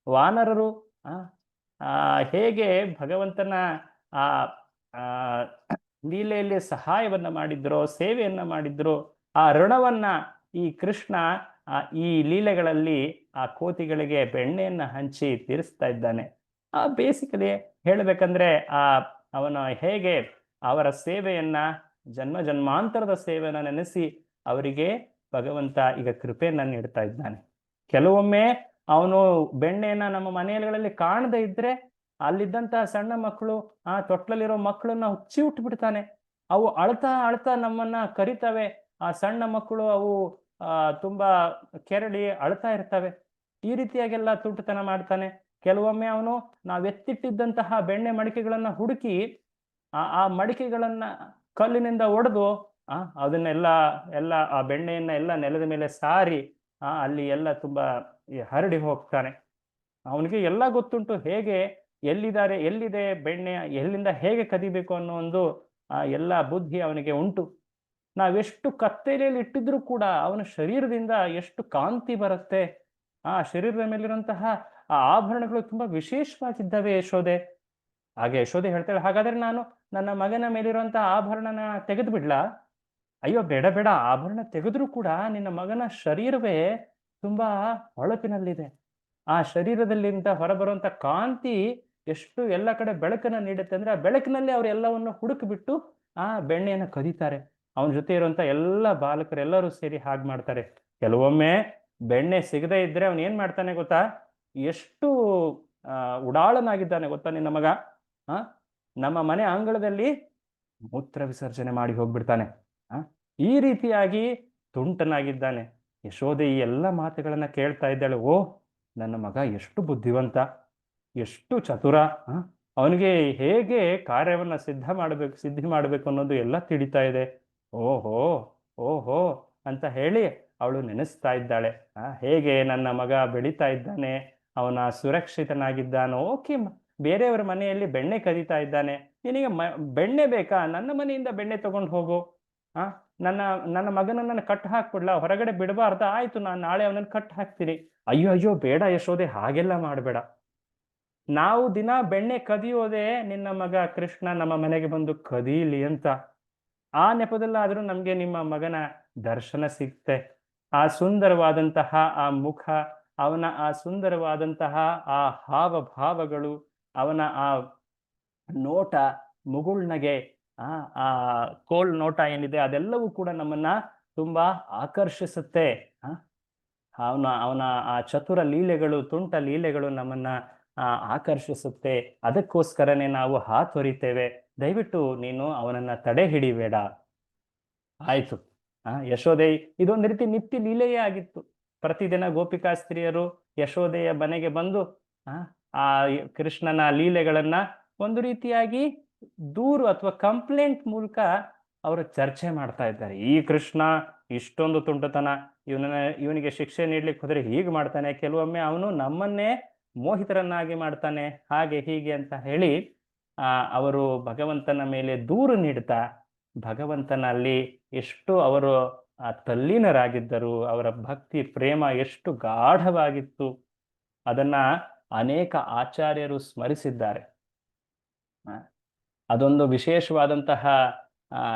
ವಾನರರು ಹೇಗೆ ಭಗವಂತನ ಆ ಲೀಲೆಯಲ್ಲಿ ಸಹಾಯವನ್ನ ಮಾಡಿದ್ರು, ಸೇವೆಯನ್ನ ಮಾಡಿದ್ರು, ಆ ಋಣವನ್ನ ಈ ಕೃಷ್ಣ ಈ ಲೀಲೆಗಳಲ್ಲಿ ಆ ಕೋತಿಗಳಿಗೆ ಬೆಣ್ಣೆಯನ್ನ ಹಂಚಿ ತೀರಿಸ್ತಾ ಇದ್ದಾನೆ. ಬೇಸಿಕಲಿ ಹೇಳ್ಬೇಕಂದ್ರೆ ಅವನ ಹೇಗೆ ಅವರ ಸೇವೆಯನ್ನ, ಜನ್ಮ ಜನ್ಮಾಂತರದ ಸೇವೆಯನ್ನ ನೆನೆಸಿ ಅವರಿಗೆ ಭಗವಂತ ಈಗ ಕೃಪೆಯನ್ನ ನೀಡ್ತಾ ಇದ್ದಾನೆ. ಕೆಲವೊಮ್ಮೆ ಅವನು ಬೆಣ್ಣೆಯನ್ನ ನಮ್ಮ ಮನೆಗಳಲ್ಲಿ ಕಾಣದೇ ಇದ್ರೆ ಅಲ್ಲಿದ್ದಂತಹ ಸಣ್ಣ ಮಕ್ಕಳು, ತೊಟ್ಲಲ್ಲಿರೋ ಮಕ್ಕಳನ್ನ ಹುಚ್ಚಿ ಬಿಡ್ತಾನೆ. ಅವು ಅಳ್ತಾ ಅಳ್ತಾ ನಮ್ಮನ್ನ ಕರಿತವೆ. ಆ ಸಣ್ಣ ಮಕ್ಕಳು ಅವು ತುಂಬಾ ಕೆರಳಿ ಅಳ್ತಾ ಇರ್ತವೆ. ಈ ರೀತಿಯಾಗೆಲ್ಲ ತುಂಟತನ ಮಾಡ್ತಾನೆ. ಕೆಲವೊಮ್ಮೆ ಅವನು ನಾವೆತ್ತಿಟ್ಟಿದ್ದಂತಹ ಬೆಣ್ಣೆ ಮಡಿಕೆಗಳನ್ನ ಹುಡುಕಿ ಆ ಮಡಿಕೆಗಳನ್ನ ಕಲ್ಲಿನಿಂದ ಒಡೆದು ಅದನ್ನೆಲ್ಲ ಆ ಬೆಣ್ಣೆಯನ್ನ ಎಲ್ಲ ನೆಲದ ಮೇಲೆ ಸಾರಿ ಅಲ್ಲಿ ಎಲ್ಲ ತುಂಬಾ ಹರಡಿ ಹೋಗ್ತಾನೆ. ಅವನಿಗೆ ಎಲ್ಲ ಗೊತ್ತುಂಟು, ಹೇಗೆ ಎಲ್ಲಿದೆ ಬೆಣ್ಣೆ, ಎಲ್ಲಿಂದ ಹೇಗೆ ಕದಿಬೇಕು ಅನ್ನೋ ಒಂದು ಎಲ್ಲ ಬುದ್ಧಿ ಅವನಿಗೆ ಉಂಟು. ನಾವೆಷ್ಟು ಕತ್ತಲೆಯಲ್ಲಿ ಇಟ್ಟಿದ್ರು ಕೂಡ ಅವನ ಶರೀರದಿಂದ ಎಷ್ಟು ಕಾಂತಿ ಬರುತ್ತೆ. ಶರೀರದ ಮೇಲಿರುವಂತಹ ಆ ಆಭರಣಗಳು ತುಂಬಾ ವಿಶೇಷವಾಗಿದ್ದಾವೆ ಯಶೋದೆ. ಹಾಗೆ ಯಶೋದೆ ಹೇಳ್ತಾಳೆ, ಹಾಗಾದ್ರೆ ನಾನು ನನ್ನ ಮಗನ ಮೇಲಿರುವಂತಹ ಆಭರಣನ ತೆಗೆದು ಬಿಡ್ಲಾ? ಅಯ್ಯೋ ಬೇಡ ಬೇಡ, ಆಭರಣ ತೆಗೆದ್ರೂ ಕೂಡ ನಿನ್ನ ಮಗನ ಶರೀರವೇ ತುಂಬಾ ಹೊಳಪಿನಲ್ಲಿದೆ. ಆ ಶರೀರದಲ್ಲಿಂದ ಹೊರಬರುವಂತ ಕಾಂತಿ ಎಷ್ಟು ಎಲ್ಲ ಕಡೆ ಬೆಳಕನ್ನ ನೀಡುತ್ತೆ ಅಂದ್ರೆ, ಆ ಬೆಳಕಿನಲ್ಲಿ ಅವರೆಲ್ಲವನ್ನು ಹುಡುಕ್ಬಿಟ್ಟು ಆ ಬೆಣ್ಣೆಯನ್ನ ಕದೀತಾರೆ. ಅವನ ಜೊತೆ ಇರುವಂತ ಎಲ್ಲ ಬಾಲಕರೆಲ್ಲರೂ ಸೇರಿ ಹಾಗೆ ಮಾಡ್ತಾರೆ. ಕೆಲವೊಮ್ಮೆ ಬೆಣ್ಣೆ ಸಿಗದೇ ಇದ್ರೆ ಅವನ್ ಏನ್ ಮಾಡ್ತಾನೆ ಗೊತ್ತಾ? ಎಷ್ಟು ಉಡಾಳನಾಗಿದ್ದಾನೆ ಗೊತ್ತಾ ನಿನ್ನ ಮಗ? ನಮ್ಮ ಮನೆ ಅಂಗಳದಲ್ಲಿ ಮೂತ್ರ ವಿಸರ್ಜನೆ ಮಾಡಿ ಹೋಗ್ಬಿಡ್ತಾನೆ. ಈ ರೀತಿಯಾಗಿ ತುಂಟನಾಗಿದ್ದಾನೆ. ಯಶೋದೆ ಈ ಎಲ್ಲ ಮಾತುಗಳನ್ನ ಕೇಳ್ತಾ ಇದ್ದಾಳೆ. ಓ, ನನ್ನ ಮಗ ಎಷ್ಟು ಬುದ್ಧಿವಂತ, ಎಷ್ಟು ಚತುರ, ಅವನಿಗೆ ಹೇಗೆ ಕಾರ್ಯವನ್ನ ಸಿದ್ಧಿ ಮಾಡಬೇಕು ಅನ್ನೋದು ಎಲ್ಲ ತಿಳಿತಾ ಇದೆ. ಓಹೋ ಓಹೋ ಅಂತ ಹೇಳಿ ಅವಳು ನೆನೆಸ್ತಾ ಇದ್ದಾಳೆ. ಹೇಗೆ ನನ್ನ ಮಗ ಬೆಳೀತಾ ಇದ್ದಾನೆ, ಅವನ ಸುರಕ್ಷಿತನಾಗಿದ್ದಾನೋ. ಓಕೆ, ಬೇರೆಯವರ ಮನೆಯಲ್ಲಿ ಬೆಣ್ಣೆ ಕದೀತಾ ಇದ್ದಾನೆ, ನಿನಗೆ ಬೆಣ್ಣೆ ಬೇಕಾ? ನನ್ನ ಮನೆಯಿಂದ ಬೆಣ್ಣೆ ತಗೊಂಡು ಹೋಗು. ನನ್ನ ಮಗನನ್ನ ಕಟ್ಟು ಹಾಕ್ಬಿಡ್ಲ, ಹೊರಗಡೆ ಬಿಡಬಾರ್ದ? ಆಯ್ತು, ನಾನು ನಾಳೆ ಅವನನ್ನು ಕಟ್ಟು ಹಾಕ್ತೀನಿ. ಅಯ್ಯೋ ಅಯ್ಯೋ ಬೇಡ ಯಶೋದೆ, ಹಾಗೆಲ್ಲ ಮಾಡಬೇಡ. ನಾವು ದಿನ ಬೆಣ್ಣೆ ಕದಿಯೋದೆ ನಿನ್ನ ಮಗ ಕೃಷ್ಣ ನಮ್ಮ ಮನೆಗೆ ಬಂದು ಕದೀಲಿ ಅಂತ. ಆ ನೆಪದಲ್ಲಾದ್ರೂ ನಮ್ಗೆ ನಿಮ್ಮ ಮಗನ ದರ್ಶನ ಸಿಗ್ತೆ. ಆ ಸುಂದರವಾದಂತಹ ಆ ಮುಖ, ಅವನ ಆ ಸುಂದರವಾದಂತಹ ಆ ಹಾವಭಾವಗಳು, ಅವನ ಆ ನೋಟ, ಮುಗುಳ್ನಗೆ, ಆ ಕೋಲ್ ನೋಟ ಏನಿದೆ ಅದೆಲ್ಲವೂ ಕೂಡ ನಮ್ಮನ್ನ ತುಂಬಾ ಆಕರ್ಷಿಸುತ್ತೆ. ಅವನ ಆ ಚತುರ ಲೀಲೆಗಳು, ತುಂಟ ಲೀಲೆಗಳು ನಮ್ಮನ್ನ ಆಕರ್ಷಿಸುತ್ತೆ. ಅದಕ್ಕೋಸ್ಕರನೇ ನಾವು ಹಾತೊರಿತೇವೆ. ದಯವಿಟ್ಟು ನೀನು ಅವನನ್ನ ತಡೆ ಹಿಡಿಬೇಡ. ಆಯ್ತು. ಯಶೋದೆ ಇದೊಂದು ರೀತಿ ನಿತ್ಯ ಲೀಲೆಯೇ ಆಗಿತ್ತು. ಪ್ರತಿದಿನ ಗೋಪಿಕಾಸ್ತ್ರೀಯರು ಯಶೋದೆಯ ಮನೆಗೆ ಬಂದು ಆ ಕೃಷ್ಣನ ಲೀಲೆಗಳನ್ನ ಒಂದು ರೀತಿಯಾಗಿ ದೂರು ಅಥವಾ ಕಂಪ್ಲೇಂಟ್ ಮೂಲಕ ಅವರು ಚರ್ಚೆ ಮಾಡ್ತಾ ಇದ್ದಾರೆ. ಈ ಕೃಷ್ಣ ಇಷ್ಟೊಂದು ತುಂಟತನ, ಇವನಿಗೆ ಶಿಕ್ಷೆ ನೀಡ್ಲಿಕ್ಕೆ ಹೋದ್ರೆ ಹೀಗೆ ಮಾಡ್ತಾನೆ, ಕೆಲವೊಮ್ಮೆ ಅವನು ನಮ್ಮನ್ನೇ ಮೋಹಿತರನ್ನಾಗಿ ಮಾಡ್ತಾನೆ, ಹಾಗೆ ಹೀಗೆ ಅಂತ ಹೇಳಿ ಅವರು ಭಗವಂತನ ಮೇಲೆ ದೂರು ನೀಡ್ತಾ ಭಗವಂತನಲ್ಲಿ ಎಷ್ಟು ಅವರು ತಲ್ಲೀನರಾಗಿದ್ದರು. ಅವರ ಭಕ್ತಿ ಪ್ರೇಮ ಎಷ್ಟು ಗಾಢವಾಗಿತ್ತು ಅದನ್ನ ಅನೇಕ ಆಚಾರ್ಯರು ಸ್ಮರಿಸಿದ್ದಾರೆ. ಅದೊಂದು ವಿಶೇಷವಾದಂತಹ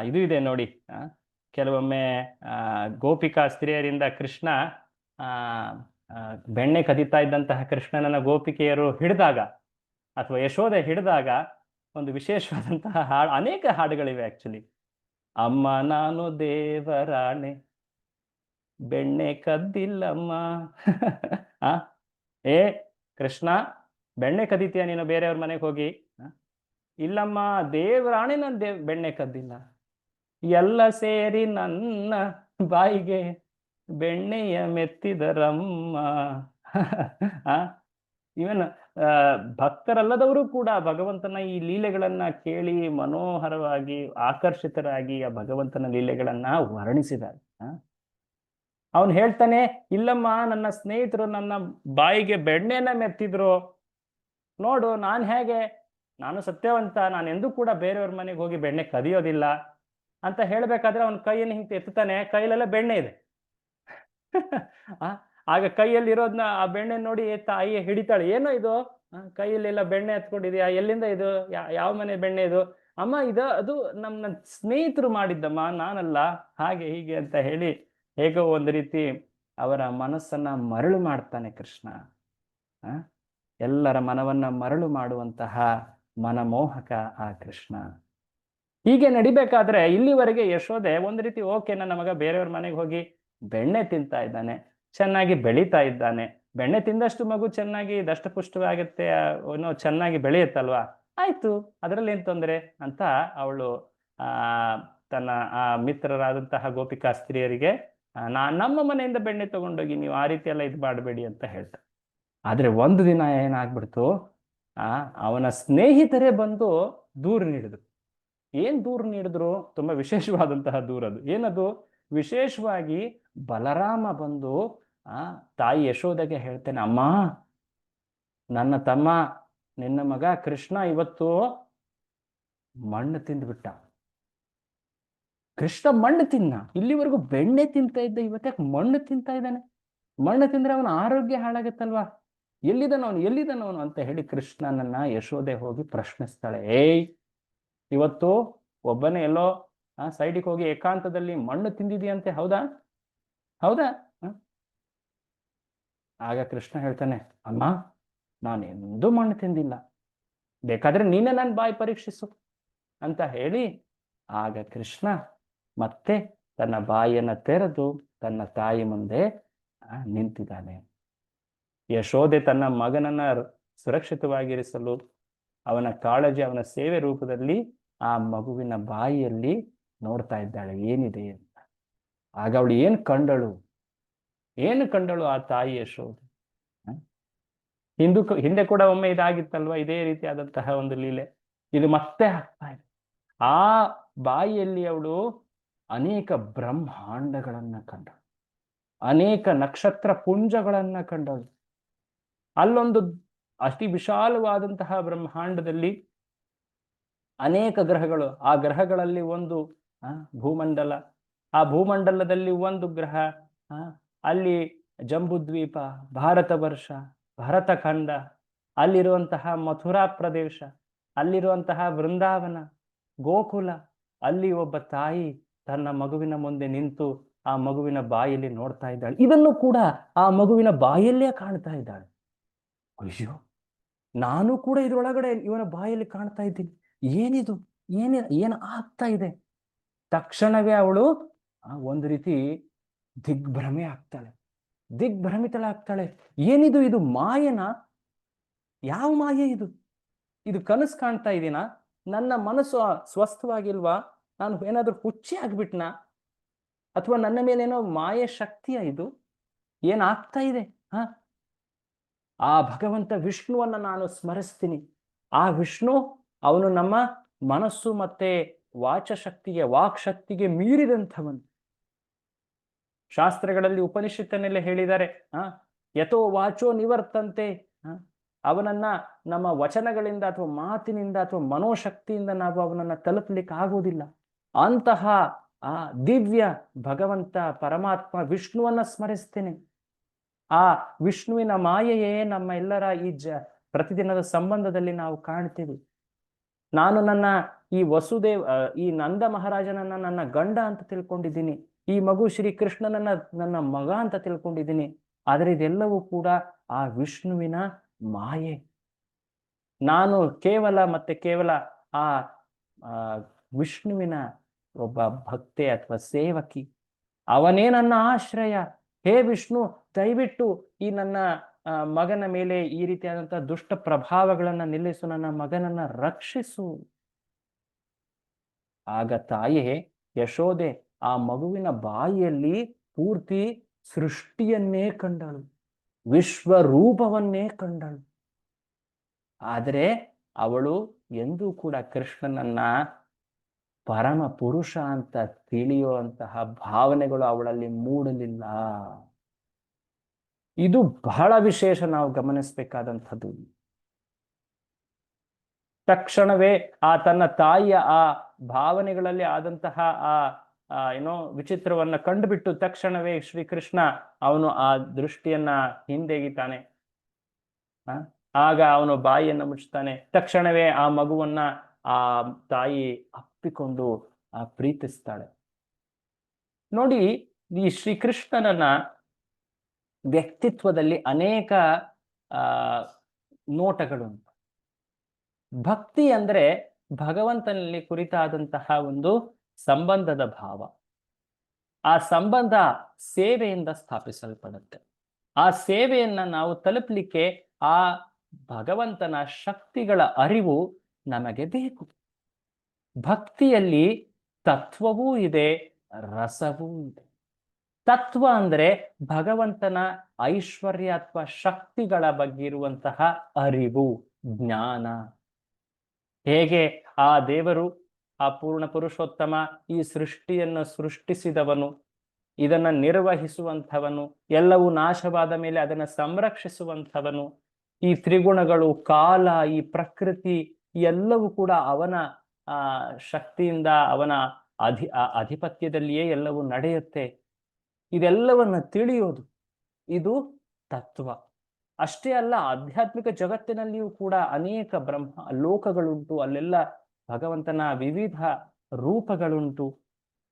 ಇದು ಇದೆ ನೋಡಿ. ಕೆಲವೊಮ್ಮೆ ಗೋಪಿಕಾ ಸ್ತ್ರೀಯರಿಂದ ಕೃಷ್ಣ ಬೆಣ್ಣೆ ಕದೀತಾ ಇದ್ದಂತಹ ಕೃಷ್ಣನನ್ನ ಗೋಪಿಕೆಯರು ಹಿಡಿದಾಗ ಅಥವಾ ಯಶೋದೆ ಹಿಡಿದಾಗ ಒಂದು ವಿಶೇಷವಾದಂತಹ ಹಾಡು, ಅನೇಕ ಹಾಡುಗಳಿವೆ ಆಕ್ಚುಲಿ. ಅಮ್ಮ ನಾನು ದೇವರಾಣೆ ಬೆಣ್ಣೆ ಕದ್ದಿಲ್ಲಮ್ಮ. ಏ ಕೃಷ್ಣ, ಬೆಣ್ಣೆ ಕದೀತೀಯ ನೀನು ಬೇರೆಯವ್ರ ಮನೆಗೆ ಹೋಗಿ? ಇಲ್ಲಮ್ಮ, ದೇವರಾಣೆ ನಾನು ಬೆಣ್ಣೆ ಕದ್ದಿಲ್ಲ. ಎಲ್ಲ ಸೇರಿ ನನ್ನ ಬಾಯಿಗೆ ಬೆಣ್ಣೆಯ ಮೆತ್ತಿದರಮ್ಮ. ಇವನ್ ಭಕ್ತರಲ್ಲದವರು ಕೂಡ ಭಗವಂತನ ಈ ಲೀಲೆಗಳನ್ನ ಕೇಳಿ ಮನೋಹರವಾಗಿ ಆಕರ್ಷಿತರಾಗಿ ಆ ಭಗವಂತನ ಲೀಲೆಗಳನ್ನ ವರ್ಣಿಸಿದ್ದಾರೆ. ಅವನು ಹೇಳ್ತಾನೆ, ಇಲ್ಲಮ್ಮ, ನನ್ನ ಸ್ನೇಹಿತರು ನನ್ನ ಬಾಯಿಗೆ ಬೆಣ್ಣೆನ ಮೆತ್ತಿದ್ರು ನೋಡು, ನಾನು ಸತ್ಯವಂತ, ನಾನು ಎಂದೂ ಕೂಡ ಬೇರೆಯವ್ರ ಮನೆಗೆ ಹೋಗಿ ಬೆಣ್ಣೆ ಕದಿಯೋದಿಲ್ಲ ಅಂತ ಹೇಳ್ಬೇಕಾದ್ರೆ ಅವನ ಕೈಯನ್ನು ಹಿಂಗೆ ಎತ್ತಾನೆ, ಕೈಲೆಲ್ಲ ಬೆಣ್ಣೆ ಇದೆ. ಆಗ ಕೈಯಲ್ಲಿ ಇರೋದನ್ನ ಆ ಬೆಣ್ಣೆ ನೋಡಿ ತಾಯಿ ಹಿಡಿತಾಳೆ, ಏನೋ ಇದು ಕೈಯಲ್ಲೆಲ್ಲ ಬೆಣ್ಣೆ ಹತ್ಕೊಂಡಿದ್ಯಾ, ಎಲ್ಲಿಂದ ಇದು, ಯಾವ ಮನೆ ಬೆಣ್ಣೆ ಇದು? ಅಮ್ಮ, ಅದು ನನ್ನ ಸ್ನೇಹಿತರು ಮಾಡಿದ್ದಮ್ಮ, ನಾನಲ್ಲ, ಹಾಗೆ ಹೀಗೆ ಅಂತ ಹೇಳಿ ಹೇಗೋ ಒಂದು ರೀತಿ ಅವರ ಮನಸ್ಸನ್ನ ಮರಳು ಮಾಡ್ತಾನೆ ಕೃಷ್ಣ. ಎಲ್ಲರ ಮನವನ್ನ ಮರಳು ಮಾಡುವಂತಹ ಮನಮೋಹಕ ಆ ಕೃಷ್ಣ. ಹೀಗೆ ನಡಿಬೇಕಾದ್ರೆ ಇಲ್ಲಿವರೆಗೆ ಯಶೋದೆ ಒಂದು ರೀತಿ ಓಕೆ, ನನ್ನ ಮಗ ಬೇರೆಯವ್ರ ಮನೆಗೆ ಹೋಗಿ ಬೆಣ್ಣೆ ತಿಂತಾ ಇದ್ದಾನೆ, ಚೆನ್ನಾಗಿ ಬೆಳೀತಾ ಇದ್ದಾನೆ, ಬೆಣ್ಣೆ ತಿಂದಷ್ಟು ಮಗು ಚೆನ್ನಾಗಿ ದಷ್ಟಪುಷ್ಟವಾಗುತ್ತೆ, ಏನೋ ಚೆನ್ನಾಗಿ ಬೆಳೆಯುತ್ತಲ್ವಾ, ಆಯ್ತು, ಅದರಲ್ಲಿ ಏನ್ ತೊಂದರೆ ಅಂತ ಅವಳು ತನ್ನ ಮಿತ್ರರಾದಂತಹ ಗೋಪಿಕಾ ಸ್ತ್ರೀಯರಿಗೆ ನಮ್ಮ ಮನೆಯಿಂದ ಬೆಣ್ಣೆ ತಗೊಂಡೋಗಿ ನೀವು ಆ ರೀತಿ ಎಲ್ಲ ಇದು ಮಾಡಬೇಡಿ ಅಂತ ಹೇಳ್ತಾರೆ. ಆದ್ರೆ ಒಂದು ದಿನ ಏನಾಗ್ಬಿಡ್ತು, ಅವನ ಸ್ನೇಹಿತರೇ ಬಂದು ದೂರು ನೀಡಿದ್ರು. ಏನ್ ದೂರು ನೀಡಿದ್ರು? ತುಂಬಾ ವಿಶೇಷವಾದಂತಹ ದೂರದು. ಏನದು? ವಿಶೇಷವಾಗಿ ಬಲರಾಮ ಬಂದು ತಾಯಿ ಯಶೋದೆಗೆ ಹೇಳ್ತೇನೆ, ಅಮ್ಮ, ನನ್ನ ತಮ್ಮ ನಿನ್ನ ಮಗ ಕೃಷ್ಣ ಇವತ್ತು ಮಣ್ಣು ತಿಂದ್ಬಿಟ್ಟ. ಕೃಷ್ಣ ಮಣ್ಣು ತಿನ್ನ, ಇಲ್ಲಿವರೆಗೂ ಬೆಣ್ಣೆ ತಿಂತ ಇದ್ದ, ಇವತ್ತಾಕೆ ಮಣ್ಣು ತಿಂತಾ ಇದ್ದಾನೆ? ಮಣ್ಣು ತಿಂದ್ರೆ ಅವನ ಆರೋಗ್ಯ ಹಾಳಾಗತ್ತಲ್ವಾ, ಎಲ್ಲಿದನವನು ಅಂತ ಹೇಳಿ ಕೃಷ್ಣನನ್ನ ಯಶೋದೆ ಹೋಗಿ ಪ್ರಶ್ನಿಸ್ತಾಳೆ. ಏಯ್, ಇವತ್ತು ಒಬ್ಬನೇ ಎಲ್ಲೋ ಸೈಡಿಗೆ ಹೋಗಿ ಏಕಾಂತದಲ್ಲಿ ಮಣ್ಣು ತಿಂದಿದೆಯಂತೆ, ಹೌದಾ? ಆಗ ಕೃಷ್ಣ ಹೇಳ್ತಾನೆ, ಅಮ್ಮ, ನಾನೆಂದೂ ಮಣ್ಣು ತಿಂದಿಲ್ಲ, ಬೇಕಾದ್ರೆ ನೀನೇ ನನ್ನ ಬಾಯಿ ಪರೀಕ್ಷಿಸು ಅಂತ ಹೇಳಿ ಆಗ ಕೃಷ್ಣ ಮತ್ತೆ ತನ್ನ ಬಾಯಿಯನ್ನ ತೆರೆದು ತನ್ನ ತಾಯಿ ಮುಂದೆ ನಿಂತಿದ್ದಾನೆ. ಯಶೋದೆ ತನ್ನ ಮಗನನ್ನ ಸುರಕ್ಷಿತವಾಗಿರಿಸಲು ಅವನ ಕಾಳಜಿ, ಅವನ ಸೇವೆ ರೂಪದಲ್ಲಿ ಆ ಮಗುವಿನ ಬಾಯಿಯಲ್ಲಿ ನೋಡ್ತಾ ಇದ್ದಾಳೆ ಏನಿದೆ ಅಂತ. ಆಗ ಅವಳು ಏನು ಕಂಡಳು ಆ ತಾಯಿ ಯಶೋದೆ. ಹಿಂದೆ ಕೂಡ ಒಮ್ಮೆ ಇದಾಗಿತ್ತಲ್ವ, ಇದೇ ರೀತಿಯಾದಂತಹ ಒಂದು ಲೀಲೆ ಇದು ಮತ್ತೆ ಆಗ್ತಾ ಇದೆ. ಆ ಬಾಯಿಯಲ್ಲಿ ಅವಳು ಅನೇಕ ಬ್ರಹ್ಮಾಂಡಗಳನ್ನ ಕಂಡಳು, ಅನೇಕ ನಕ್ಷತ್ರ ಪುಂಜಗಳನ್ನ ಕಂಡಳು. ಅಲ್ಲೊಂದು ಅತಿ ವಿಶಾಲವಾದಂತಹ ಬ್ರಹ್ಮಾಂಡದಲ್ಲಿ ಅನೇಕ ಗ್ರಹಗಳು, ಆ ಗ್ರಹಗಳಲ್ಲಿ ಒಂದು ಭೂಮಂಡಲ, ಆ ಭೂಮಂಡಲದಲ್ಲಿ ಒಂದು ಗ್ರಹ, ಅಲ್ಲಿ ಜಂಬುದ್ವೀಪ, ಭಾರತ ವರ್ಷ, ಭರತಖಂಡ, ಅಲ್ಲಿರುವಂತಹ ಮಥುರಾ ಪ್ರದೇಶ, ಅಲ್ಲಿರುವಂತಹ ವೃಂದಾವನ, ಗೋಕುಲ, ಅಲ್ಲಿ ಒಬ್ಬ ತಾಯಿ ತನ್ನ ಮಗುವಿನ ಮುಂದೆ ನಿಂತು ಆ ಮಗುವಿನ ಬಾಯಲ್ಲಿ ನೋಡ್ತಾ ಇದ್ದಾಳೆ. ಇದನ್ನು ಕೂಡ ಆ ಮಗುವಿನ ಬಾಯಲ್ಲೇ ಕಾಣ್ತಾ ಇದ್ದಾಳೆ. ಅಯ್ಯೋ, ನಾನು ಕೂಡ ಇದ್ರೊಳಗಡೆ ಇವನ ಬಾಯಲ್ಲಿ ಕಾಣ್ತಾ ಇದ್ದೀನಿ, ಏನಿದು, ಏನು ಆಗ್ತಾ ಇದೆ? ತಕ್ಷಣವೇ ಅವಳು ಒಂದು ರೀತಿ ದಿಗ್ಭ್ರಮಿತಳಾಗ್ತಾಳೆ. ಏನಿದು, ಇದು ಮಾಯನ? ಯಾವ ಮಾಯೆ ಇದು ಕನಸು ಕಾಣ್ತಾ ಇದ್ದೀನಾ? ನನ್ನ ಮನಸ್ಸು ಸ್ವಸ್ಥವಾಗಿಲ್ವಾ? ನಾನು ಏನಾದ್ರೂ ಹುಚ್ಚಿ ಆಗ್ಬಿಟ್ನಾ? ಅಥವಾ ನನ್ನ ಮೇಲೇನೋ ಮಾಯೆ ಶಕ್ತಿಯ ಇದು? ಏನಾಗ್ತಾ ಇದೆ? ಆ ಭಗವಂತ ವಿಷ್ಣುವನ್ನ ನಾನು ಸ್ಮರಿಸ್ತೀನಿ. ಆ ವಿಷ್ಣು ಅವನು ನಮ್ಮ ಮನಸ್ಸು ಮತ್ತೆ ವಾಕ್ ಶಕ್ತಿಗೆ ಮೀರಿದಂಥವನು. ಶಾಸ್ತ್ರಗಳಲ್ಲಿ ಉಪನಿಷತ್ತನ್ನೆಲ್ಲ ಹೇಳಿದ್ದಾರೆ, ಯಥೋ ವಾಚೋ ನಿವರ್ತಂತೆ. ಅವನನ್ನ ನಮ್ಮ ವಚನಗಳಿಂದ ಅಥವಾ ಮಾತಿನಿಂದ ಅಥವಾ ಮನೋಶಕ್ತಿಯಿಂದ ನಾವು ಅವನನ್ನ ತಲುಪಲಿಕ್ಕೆ ಆಗುವುದಿಲ್ಲ. ಅಂತಹ ಆ ದಿವ್ಯ ಭಗವಂತ ಪರಮಾತ್ಮ ವಿಷ್ಣುವನ್ನ ಸ್ಮರಿಸ್ತೇನೆ. ಆ ವಿಷ್ಣುವಿನ ಮಾಯೆಯೇ ನಮ್ಮ ಎಲ್ಲರ ಈ ಪ್ರತಿದಿನದ ಸಂಬಂಧದಲ್ಲಿ ನಾವು ಕಾಣ್ತೀವಿ. ನಾನು ನನ್ನ ಈ ಈ ನಂದ ಮಹಾರಾಜನನ್ನ ನನ್ನ ಗಂಡ ಅಂತ ತಿಳ್ಕೊಂಡಿದ್ದೀನಿ. ಈ ಮಗು ಶ್ರೀ ಕೃಷ್ಣನನ್ನ ನನ್ನ ಮಗ ಅಂತ ತಿಳ್ಕೊಂಡಿದ್ದೀನಿ. ಆದರೆ ಇದೆಲ್ಲವೂ ಕೂಡ ಆ ವಿಷ್ಣುವಿನ ಮಾಯೆ. ನಾನು ಕೇವಲ ಆ ವಿಷ್ಣುವಿನ ಒಬ್ಬ ಭಕ್ತೆ ಅಥವಾ ಸೇವಕಿ. ಅವನೇ ನನ್ನ ಆಶ್ರಯ. ಹೇ ವಿಷ್ಣು, ದಯವಿಟ್ಟು ಈ ನನ್ನ ಮಗನ ಮೇಲೆ ಈ ರೀತಿಯಾದಂತಹ ದುಷ್ಟ ಪ್ರಭಾವಗಳನ್ನ ನಿಲ್ಲಿಸು, ನನ್ನ ಮಗನನ್ನ ರಕ್ಷಿಸು. ಆಗ ತಾಯೇ ಯಶೋದೆ ಆ ಮಗುವಿನ ಬಾಯಿಯಲ್ಲಿ ಪೂರ್ತಿ ಸೃಷ್ಟಿಯನ್ನೇ ಕಂಡಳು, ವಿಶ್ವರೂಪವನ್ನೇ ಕಂಡಳು. ಆದರೆ ಅವಳು ಎಂದೂ ಕೂಡ ಕೃಷ್ಣನನ್ನ ಪರಮ ಪುರುಷ ಅಂತ ತಿಳಿಯುವಂತಹ ಭಾವನೆಗಳು ಅವಳಲ್ಲಿ ಮೂಡಲಿಲ್ಲ. ಇದು ಬಹಳ ವಿಶೇಷ, ನಾವು ಗಮನಿಸಬೇಕಾದಂಥದ್ದು. ತಕ್ಷಣವೇ ಆ ತನ್ನ ತಾಯಿಯ ಆ ಭಾವನೆಗಳಲ್ಲಿ ಆದಂತಹ ಏನೋ ವಿಚಿತ್ರವನ್ನ ಕಂಡುಬಿಟ್ಟು ತಕ್ಷಣವೇ ಶ್ರೀಕೃಷ್ಣ ಅವನು ಆ ದೃಷ್ಟಿಯನ್ನ ಹಿಂದೆಗಿತಾನೆ. ಆಗ ಅವನು ಬಾಯಿಯನ್ನು ಮುಚ್ಚುತ್ತಾನೆ. ತಕ್ಷಣವೇ ಆ ಮಗುವನ್ನ ಆ ತಾಯಿ ಅಪ್ಪಿಕೊಂಡು ಪ್ರೀತಿಸ್ತಾಳೆ. ನೋಡಿ, ಈ ಶ್ರೀಕೃಷ್ಣನ ವ್ಯಕ್ತಿತ್ವದಲ್ಲಿ ಅನೇಕ ನೋಟಗಳುಂಟು. ಭಕ್ತಿ ಅಂದ್ರೆ ಭಗವಂತನಲ್ಲಿ ಕುರಿತಾದಂತಹ ಒಂದು ಸಂಬಂಧದ ಭಾವ. ಆ ಸಂಬಂಧ ಸೇವೆಯಿಂದ ಸ್ಥಾಪಿಸಲ್ಪಡುತ್ತೆ. ಆ ಸೇವೆಯನ್ನ ನಾವು ತಲುಪಲಿಕ್ಕೆ ಆ ಭಗವಂತನ ಶಕ್ತಿಗಳ ಅರಿವು ನಮಗೆ ಬೇಕು. ಭಕ್ತಿಯಲ್ಲಿ ತತ್ವವೂ ಇದೆ, ರಸವೂ ಇದೆ. ತತ್ವ ಅಂದ್ರೆ ಭಗವಂತನ ಐಶ್ವರ್ಯ ಅಥವಾ ಶಕ್ತಿಗಳ ಬಗ್ಗೆ ಇರುವಂತಹ ಅರಿವು, ಜ್ಞಾನ. ಹೇಗೆ ಆ ದೇವರು, ಆ ಪೂರ್ಣ ಪುರುಷೋತ್ತಮ, ಈ ಸೃಷ್ಟಿಯನ್ನು ಸೃಷ್ಟಿಸಿದವನು, ಇದನ್ನ ನಿರ್ವಹಿಸುವಂಥವನು, ಎಲ್ಲವೂ ನಾಶವಾದ ಮೇಲೆ ಅದನ್ನ ಸಂರಕ್ಷಿಸುವಂಥವನು, ಈ ತ್ರಿಗುಣಗಳು, ಕಾಲ, ಈ ಪ್ರಕೃತಿ ಎಲ್ಲವೂ ಕೂಡ ಅವನ ಶಕ್ತಿಯಿಂದ, ಅವನ ಅಧಿಪತ್ಯದಲ್ಲಿಯೇ ಎಲ್ಲವೂ ನಡೆಯುತ್ತೆ. ಇದೆಲ್ಲವನ್ನ ತಿಳಿಯೋದು ಇದು ತತ್ವ. ಅಷ್ಟೇ ಅಲ್ಲ, ಆಧ್ಯಾತ್ಮಿಕ ಜಗತ್ತಿನಲ್ಲಿಯೂ ಕೂಡ ಅನೇಕ ಬ್ರಹ್ಮ ಲೋಕಗಳುಂಟು. ಅಲ್ಲೆಲ್ಲ ಭಗವಂತನ ವಿವಿಧ ರೂಪಗಳುಂಟು.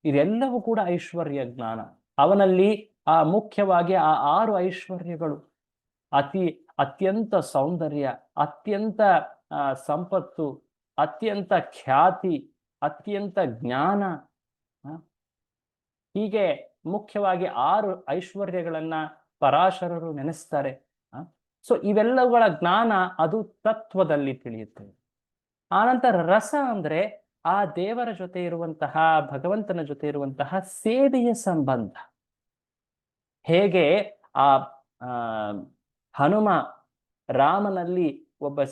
ಇದೆಲ್ಲವೂ ಕೂಡ ಐಶ್ವರ್ಯ ಜ್ಞಾನ. ಅವನಲ್ಲಿ ಮುಖ್ಯವಾಗಿ ಆ 6 ಐಶ್ವರ್ಯಗಳು, ಅತ್ಯಂತ ಸೌಂದರ್ಯ, ಅತ್ಯಂತ ಸಂಪತ್ತು, ಅತ್ಯಂತ ಖ್ಯಾತಿ, ಅತ್ಯಂತ ಜ್ಞಾನ, ಹೀಗೆ ಮುಖ್ಯವಾಗಿ 6 ಐಶ್ವರ್ಯಗಳನ್ನ ಪರಾಶರರು ನೆನೆಸ್ತಾರೆ. ಸೊ ಇವೆಲ್ಲವುಗಳ ಜ್ಞಾನ ಅದು ತತ್ವದಲ್ಲಿ ತಿಳಿಯುತ್ತದೆ. ಆನಂತರ ರಸ ಅಂದ್ರೆ ಆ ದೇವರ ಜೊತೆ ಇರುವಂತಹ, ಭಗವಂತನ ಜೊತೆ ಇರುವಂತಹ ಸೇವೆಯ ಸಂಬಂಧ. ಹೇಗೆ ಆ ಹನುಮ ರಾಮನಲ್ಲಿ ಒಬ್ಬ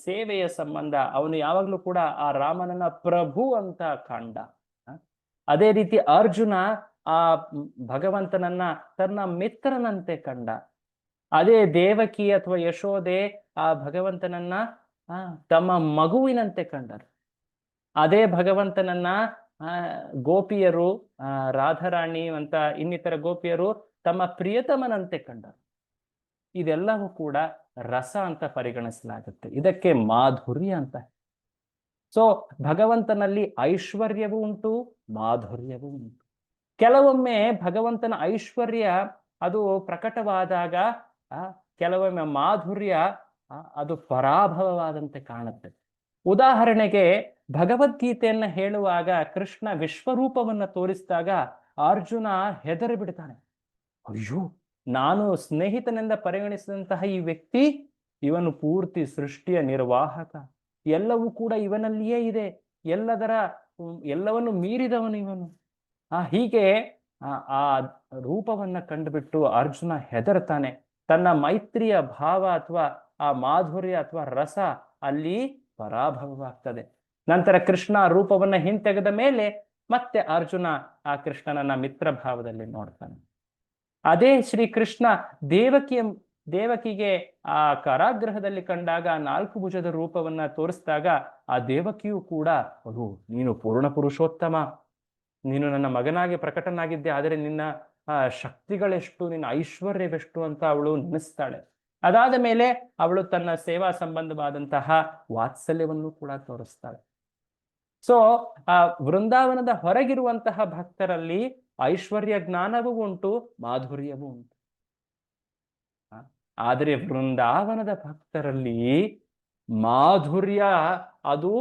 ಸೇವೆಯ ಸಂಬಂಧ, ಅವನು ಯಾವಾಗ್ಲೂ ಕೂಡ ಆ ರಾಮನನ್ನ ಪ್ರಭು ಅಂತ ಕಂಡ. ಅದೇ ರೀತಿ ಅರ್ಜುನ ಆ ಭಗವಂತನನ್ನ ತನ್ನ ಮಿತ್ರನಂತೆ ಕಂಡ. ಅದೇ ದೇವಕಿ ಅಥವಾ ಯಶೋದೆ ಆ ಭಗವಂತನನ್ನ ತಮ್ಮ ಮಗುವಿನಂತೆ ಕಂಡರು. ಅದೇ ಭಗವಂತನನ್ನ ಗೋಪಿಯರು, ರಾಧಾರಾಣಿ ಅಂತ ಇನ್ನಿತರ ಗೋಪಿಯರು ತಮ್ಮ ಪ್ರಿಯತಮನಂತೆ ಕಂಡರು. ಇದೆಲ್ಲವೂ ಕೂಡ ರಸ ಅಂತ ಪರಿಗಣಿಸಲಾಗುತ್ತೆ. ಇದಕ್ಕೆ ಮಾಧುರ್ಯ ಅಂತ. ಸೊ ಭಗವಂತನಲ್ಲಿ ಐಶ್ವರ್ಯವೂ ಉಂಟು, ಮಾಧುರ್ಯವೂ ಉಂಟು. ಕೆಲವೊಮ್ಮೆ ಭಗವಂತನ ಐಶ್ವರ್ಯ ಅದು ಪ್ರಕಟವಾದಾಗ ಕೆಲವೊಮ್ಮೆ ಮಾಧುರ್ಯ ಅದು ಪರಾಭವವಾದಂತೆ ಕಾಣುತ್ತೆ. ಉದಾಹರಣೆಗೆ ಭಗವದ್ಗೀತೆಯನ್ನ ಹೇಳುವಾಗ ಕೃಷ್ಣ ವಿಶ್ವರೂಪವನ್ನ ತೋರಿಸಿದಾಗ ಅರ್ಜುನ ಹೆದರಿ ಬಿಡ್ತಾನೆ. ಅಯ್ಯೋ, ನಾನು ಸ್ನೇಹಿತನಿಂದ ಪರಿಗಣಿಸಿದಂತಹ ಈ ವ್ಯಕ್ತಿ, ಇವನು ಪೂರ್ತಿ ಸೃಷ್ಟಿಯ ನಿರ್ವಾಹಕ, ಎಲ್ಲವೂ ಕೂಡ ಇವನಲ್ಲಿಯೇ ಇದೆ, ಎಲ್ಲವನ್ನು ಮೀರಿದವನು ಇವನು. ಹೀಗೆ ಆ ರೂಪವನ್ನ ಕಂಡುಬಿಟ್ಟು ಅರ್ಜುನ ಹೆದರ್ತಾನೆ. ತನ್ನ ಮೈತ್ರಿಯ ಭಾವ ಅಥವಾ ಆ ಮಾಧುರ್ಯ ಅಥವಾ ರಸ ಅಲ್ಲಿ ಪರಾಭವವಾಗ್ತದೆ. ನಂತರ ಕೃಷ್ಣ ರೂಪವನ್ನ ಹಿಂತೆಗೆದ ಮೇಲೆ ಮತ್ತೆ ಅರ್ಜುನ ಆ ಕೃಷ್ಣನನ್ನ ಮಿತ್ರ ಭಾವದಲ್ಲಿ ನೋಡ್ತಾನೆ. ಅದೇ ಶ್ರೀ ಕೃಷ್ಣ ದೇವಕಿಗೆ ಆ ಕಾರಾಗೃಹದಲ್ಲಿ ಕಂಡಾಗ 4 ಭುಜದ ರೂಪವನ್ನ ತೋರಿಸಿದಾಗ ಆ ದೇವಕಿಯು ಕೂಡ, ನೀನು ಪೂರ್ಣ ಪುರುಷೋತ್ತಮ, ನೀನು ನನ್ನ ಮಗನಾಗಿ ಪ್ರಕಟನಾಗಿದ್ದೆ, ಆದರೆ ನಿನ್ನ ಶಕ್ತಿಗಳೆಷ್ಟು, ನಿನ್ನ ಐಶ್ವರ್ಯವೆಷ್ಟು ಅಂತ ಅವಳು ನೆನೆಸ್ತಾಳೆ. ಅದಾದ ಮೇಲೆ ಅವಳು ತನ್ನ ಸೇವಾ ಸಂಬಂಧವಾದಂತಹ ವಾತ್ಸಲ್ಯವನ್ನು ಕೂಡ ತೋರಿಸ್ತಾಳೆ. ಸೊ ಆ ವೃಂದಾವನದ ಹೊರಗಿರುವಂತಹ ಭಕ್ತರಲ್ಲಿ ಐಶ್ವರ್ಯ ಜ್ಞಾನವೂ ಉಂಟು, ಮಾಧುರ್ಯವೂ ಉಂಟು. ಆದರೆ ವೃಂದಾವನದ ಭಕ್ತರಲ್ಲಿ ಮಾಧುರ್ಯ ಅದು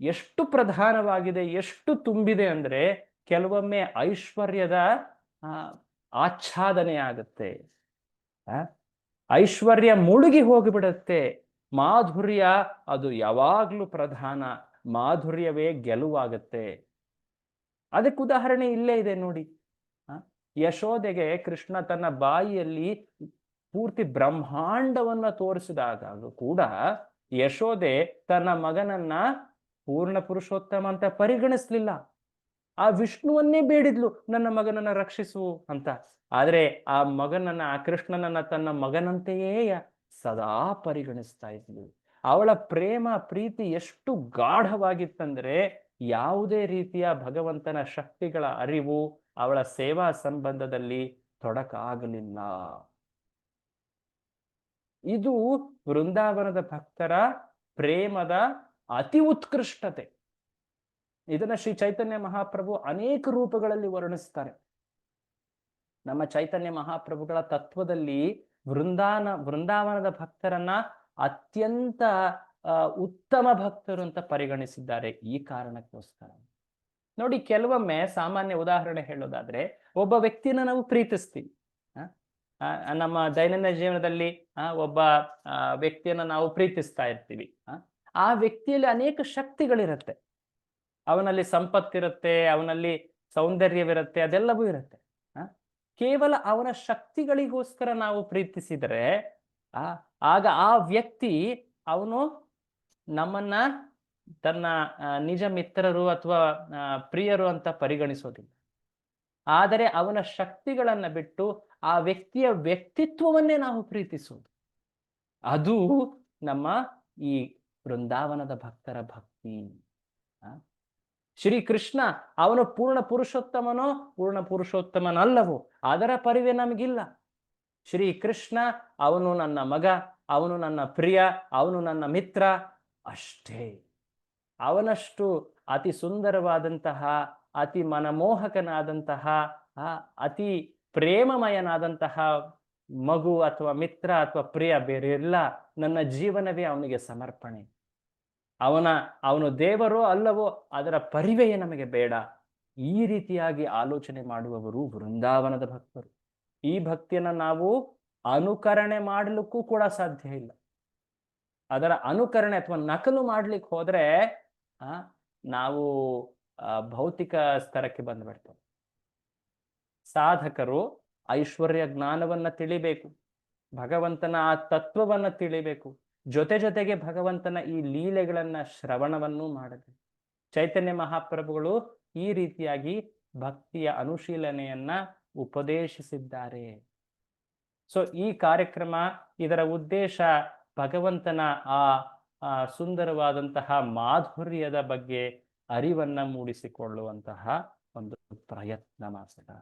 ಎಷ್ಟು ಪ್ರಧಾನವಾಗಿದೆ, ಎಷ್ಟು ತುಂಬಿದೆ ಅಂದ್ರೆ ಕೆಲವೊಮ್ಮೆ ಐಶ್ವರ್ಯದ ಆಚ್ಛಾದನೆ ಆಗುತ್ತೆ, ಐಶ್ವರ್ಯ ಮುಳುಗಿ ಹೋಗಿಬಿಡುತ್ತೆ. ಮಾಧುರ್ಯ ಅದು ಯಾವಾಗ್ಲೂ ಪ್ರಧಾನ, ಮಾಧುರ್ಯವೇ ಗೆಲುವಾಗುತ್ತೆ. ಅದಕ್ಕೆ ಉದಾಹರಣೆ ಇಲ್ಲೇ ಇದೆ ನೋಡಿ. ಯಶೋದೆಗೆ ಕೃಷ್ಣ ತನ್ನ ಬಾಯಿಯಲ್ಲಿ ಪೂರ್ತಿ ಬ್ರಹ್ಮಾಂಡವನ್ನ ತೋರಿಸಿದಾಗ ಕೂಡ ಯಶೋದೆ ತನ್ನ ಮಗನನ್ನ ಪೂರ್ಣ ಪುರುಷೋತ್ತಮ ಅಂತ ಪರಿಗಣಿಸ್ಲಿಲ್ಲ. ಆ ವಿಷ್ಣುವನ್ನೇ ಬೇಡಿದ್ಲು, ನನ್ನ ಮಗನನ್ನ ರಕ್ಷಿಸು ಅಂತ. ಆದ್ರೆ ಆ ಮಗನನ್ನ, ಆ ಕೃಷ್ಣನನ್ನ ತನ್ನ ಮಗನಂತೆಯೇ ಸದಾ ಪರಿಗಣಿಸ್ತಾ ಇದ್ಲು. ಅವಳ ಪ್ರೇಮ ಪ್ರೀತಿ ಎಷ್ಟು ಗಾಢವಾಗಿತ್ತಂದ್ರೆ ಯಾವುದೇ ರೀತಿಯ ಭಗವಂತನ ಶಕ್ತಿಗಳ ಅರಿವು ಅವಳ ಸೇವಾ ಸಂಬಂಧದಲ್ಲಿ ತೊಡಕಾಗಲಿಲ್ಲ. ಇದು ವೃಂದಾವನದ ಭಕ್ತರ ಪ್ರೇಮದ ಅತಿ ಉತ್ಕೃಷ್ಟತೆ. ಇದನ್ನ ಶ್ರೀ ಚೈತನ್ಯ ಮಹಾಪ್ರಭು ಅನೇಕ ರೂಪಗಳಲ್ಲಿ ವರ್ಣಿಸ್ತಾರೆ. ನಮ್ಮ ಚೈತನ್ಯ ಮಹಾಪ್ರಭುಗಳ ತತ್ವದಲ್ಲಿ ವೃಂದಾವನದ ಭಕ್ತರನ್ನ ಅತ್ಯಂತ ಉತ್ತಮ ಭಕ್ತರು ಅಂತ ಪರಿಗಣಿಸಿದ್ದಾರೆ. ಈ ಕಾರಣಕ್ಕೋಸ್ಕರ ನೋಡಿ, ಕೆಲವೊಮ್ಮೆ ಸಾಮಾನ್ಯ ಉದಾಹರಣೆ ಹೇಳೋದಾದ್ರೆ, ಒಬ್ಬ ವ್ಯಕ್ತಿನ ನಾವು ಪ್ರೀತಿಸ್ತೀವಿ. ನಮ್ಮ ದೈನಂದಿನ ಜೀವನದಲ್ಲಿ ಒಬ್ಬ ವ್ಯಕ್ತಿಯನ್ನ ನಾವು ಪ್ರೀತಿಸ್ತಾ ಇರ್ತೀವಿ. ಆ ವ್ಯಕ್ತಿಯಲ್ಲಿ ಅನೇಕ ಶಕ್ತಿಗಳಿರುತ್ತೆ, ಅವನಲ್ಲಿ ಸಂಪತ್ತಿರುತ್ತೆ, ಅವನಲ್ಲಿ ಸೌಂದರ್ಯವಿರುತ್ತೆ, ಅದೆಲ್ಲವೂ ಇರುತ್ತೆ. ಕೇವಲ ಅವನ ಶಕ್ತಿಗಳಿಗೋಸ್ಕರ ನಾವು ಪ್ರೀತಿಸಿದರೆ ಆಗ ಆ ವ್ಯಕ್ತಿ ಅವನು ನಮ್ಮನ್ನ ತನ್ನ ನಿಜ ಮಿತ್ರರು ಅಥವಾ ಪ್ರಿಯರು ಅಂತ ಪರಿಗಣಿಸೋದಿಲ್ಲ. ಆದರೆ ಅವನ ಶಕ್ತಿಗಳನ್ನ ಬಿಟ್ಟು ಆ ವ್ಯಕ್ತಿಯ ವ್ಯಕ್ತಿತ್ವವನ್ನೇ ನಾವು ಪ್ರೀತಿಸೋದು. ಅದು ನಮ್ಮ ಈ ವೃಂದಾವನದ ಭಕ್ತರ ಭಕ್ತಿ. ಶ್ರೀಕೃಷ್ಣ ಅವನು ಪೂರ್ಣ ಪುರುಷೋತ್ತಮನೋ ಪೂರ್ಣ ಪುರುಷೋತ್ತಮನಲ್ಲವೋ ಅದರ ಪರಿವೆ ನಮಗಿಲ್ಲ. ಶ್ರೀಕೃಷ್ಣ ಅವನು ನನ್ನ ಮಗ, ಅವನು ನನ್ನ ಪ್ರಿಯ, ಅವನು ನನ್ನ ಮಿತ್ರ ಅಷ್ಟೇ. ಅವನಷ್ಟು ಅತಿ ಸುಂದರವಾದಂತಹ, ಅತಿ ಮನಮೋಹಕನಾದಂತಹ, ಅತಿ ಪ್ರೇಮಮಯನಾದಂತಹ ಮಗು ಅಥವಾ ಮಿತ್ರ ಅಥವಾ ಪ್ರಿಯ ಬೇರೆ ಇಲ್ಲ. ನನ್ನ ಜೀವನವೇ ಅವನಿಗೆ ಸಮರ್ಪಣೆ. ಅವನು ದೇವರೋ ಅಲ್ಲವೋ ಅದರ ಪರಿವೆಯೇ ನಮಗೆ ಬೇಡ. ಈ ರೀತಿಯಾಗಿ ಆಲೋಚನೆ ಮಾಡುವವರು ವೃಂದಾವನದ ಭಕ್ತರು. ಈ ಭಕ್ತಿಯನ್ನ ನಾವು ಅನುಕರಣೆ ಮಾಡಲಿಕ್ಕೂ ಕೂಡ ಸಾಧ್ಯ ಇಲ್ಲ. ಅದರ ಅನುಕರಣೆ ಅಥವಾ ನಕಲು ಮಾಡ್ಲಿಕ್ಕೆ ಹೋದ್ರೆ ನಾವು ಭೌತಿಕ ಸ್ತರಕ್ಕೆ ಬಂದ್ಬಿಡ್ತೇವೆ. ಸಾಧಕರು ಐಶ್ವರ್ಯ ಜ್ಞಾನವನ್ನ ತಿಳಿಬೇಕು, ಭಗವಂತನ ಆ ತತ್ವವನ್ನ ತಿಳಿಬೇಕು, ಜೊತೆಗೆ ಭಗವಂತನ ಈ ಲೀಲೆಗಳನ್ನ ಶ್ರವಣವನ್ನು ಮಾಡಬೇಕು. ಚೈತನ್ಯ ಮಹಾಪ್ರಭುಗಳು ಈ ರೀತಿಯಾಗಿ ಭಕ್ತಿಯ ಅನುಶೀಲನೆಯನ್ನ ಉಪದೇಶಿಸಿದ್ದಾರೆ. ಸೊ ಈ ಕಾರ್ಯಕ್ರಮ, ಇದರ ಉದ್ದೇಶ ಭಗವಂತನ ಆ ಸುಂದರವಾದಂತಹ ಮಾಧುರ್ಯದ ಬಗ್ಗೆ ಅರಿವನ್ನ ಮೂಡಿಸಿಕೊಳ್ಳುವಂತಹ ಒಂದು ಪ್ರಯತ್ನ ಮಾತ್ರ.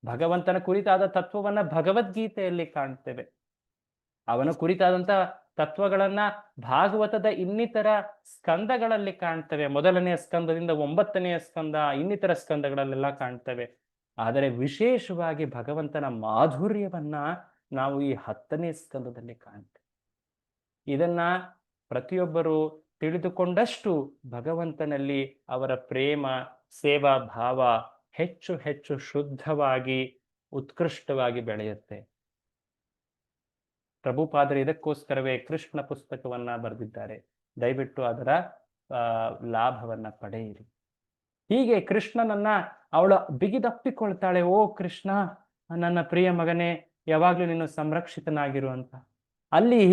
ಭಗವಂತನ ಕುರಿತಾದ ತತ್ವವನ್ನ ಭಗವದ್ಗೀತೆಯಲ್ಲಿ ಕಾಣ್ತೇವೆ. ಅವನ ಕುರಿತಾದಂತಹ ತತ್ವಗಳನ್ನ ಭಾಗವತದ ಇನ್ನಿತರ ಸ್ಕಂದಗಳಲ್ಲಿ ಕಾಣ್ತೇವೆ. ಮೊದಲನೆಯ ಸ್ಕಂದದಿಂದ 9ನೇ ಸ್ಕಂದ, ಇನ್ನಿತರ ಸ್ಕಂದಗಳಲ್ಲೆಲ್ಲ ಕಾಣ್ತೇವೆ. ಆದರೆ ವಿಶೇಷವಾಗಿ ಭಗವಂತನ ಮಾಧುರ್ಯವನ್ನ ನಾವು ಈ 10ನೇ ಸ್ಕಂದದಲ್ಲಿ ಕಾಣ್ತೇವೆ. ಇದನ್ನ ಪ್ರತಿಯೊಬ್ಬರು ತಿಳಿದುಕೊಂಡಷ್ಟು ಭಗವಂತನಲ್ಲಿ ಅವರ ಪ್ರೇಮ, ಸೇವಾ ಭಾವ ಹೆಚ್ಚು ಹೆಚ್ಚು ಶುದ್ಧವಾಗಿ ಉತ್ಕೃಷ್ಟವಾಗಿ ಬೆಳೆಯುತ್ತೆ. ಪ್ರಭುಪಾದರು ಇದಕ್ಕೋಸ್ಕರವೇ ಕೃಷ್ಣ ಪುಸ್ತಕವನ್ನ ಬರೆದಿದ್ದಾರೆ. ದಯವಿಟ್ಟು ಅದರ ಲಾಭವನ್ನ ಪಡೆಯಿರಿ. ಹೀಗೆ ಕೃಷ್ಣನನ್ನ ಅವಳು ಬಿಗಿದಪ್ಪಿಕೊಳ್ತಾಳೆ. ಓ ಕೃಷ್ಣ, ನನ್ನ ಪ್ರಿಯ ಮಗನೇ, ಯಾವಾಗ್ಲೂ ನೀನು ಸಂರಕ್ಷಿತನಾಗಿರು ಅಂತ. ಅಲ್ಲಿ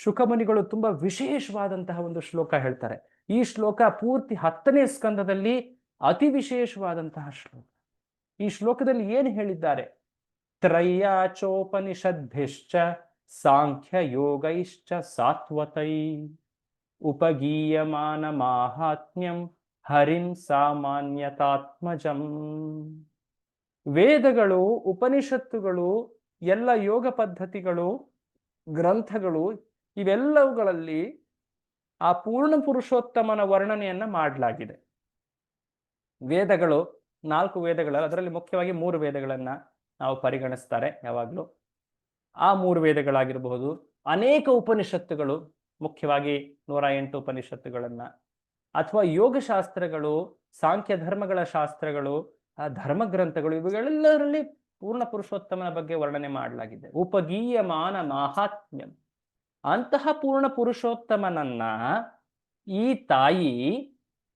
ಶುಕಮುನಿಗಳು ತುಂಬಾ ವಿಶೇಷವಾದಂತಹ ಒಂದು ಶ್ಲೋಕ ಹೇಳ್ತಾರೆ. ಈ ಶ್ಲೋಕ ಪೂರ್ತಿ 10ನೇ ಸ್ಕಂದದಲ್ಲಿ ಅತಿ ವಿಶೇಷವಾದಂತಹ ಶ್ಲೋಕ. ಈ ಶ್ಲೋಕದಲ್ಲಿ ಏನು ಹೇಳಿದ್ದಾರೆ? ತ್ರಯ್ಯಾಚೋಪನಿಷದ್ಭಿಶ್ಚ ಸಾಂಖ್ಯ ಯೋಗೈಶ್ಚ ಸಾತ್ವತೈ ಉಪಗೀಯಮಾನ ಮಾಹಾತ್ಮ್ಯಂ ಹರಿಂ ಸಾಮಾನ್ಯತಾತ್ಮಜಂ. ವೇದಗಳು, ಉಪನಿಷತ್ತುಗಳು, ಎಲ್ಲ ಯೋಗ ಪದ್ಧತಿಗಳು, ಗ್ರಂಥಗಳು, ಇವೆಲ್ಲವುಗಳಲ್ಲಿ ಆ ಪೂರ್ಣ ಪುರುಷೋತ್ತಮನ ವರ್ಣನೆಯನ್ನ ಮಾಡಲಾಗಿದೆ. ವೇದಗಳು 4 ವೇದಗಳು, ಅದರಲ್ಲಿ ಮುಖ್ಯವಾಗಿ 3 ವೇದಗಳನ್ನ ನಾವು ಪರಿಗಣಿಸ್ತಾರೆ ಯಾವಾಗಲೂ. ಆ 3 ವೇದಗಳಾಗಿರಬಹುದು, ಅನೇಕ ಉಪನಿಷತ್ತುಗಳು, ಮುಖ್ಯವಾಗಿ 108 ಉಪನಿಷತ್ತುಗಳನ್ನ, ಅಥವಾ ಯೋಗಶಾಸ್ತ್ರಗಳು, ಸಾಂಖ್ಯ ಧರ್ಮಗಳ ಶಾಸ್ತ್ರಗಳು, ಆ ಧರ್ಮಗ್ರಂಥಗಳು, ಇವುಗಳೆಲ್ಲರಲ್ಲಿ ಪೂರ್ಣ ಪುರುಷೋತ್ತಮನ ಬಗ್ಗೆ ವರ್ಣನೆ ಮಾಡಲಾಗಿದೆ. ಉಪಗೀಯಮಾನ ಮಾಹಾತ್ಮ್ಯಂ. ಅಂತಹ ಪೂರ್ಣ ಪುರುಷೋತ್ತಮನನ್ನ ಈ ತಾಯಿ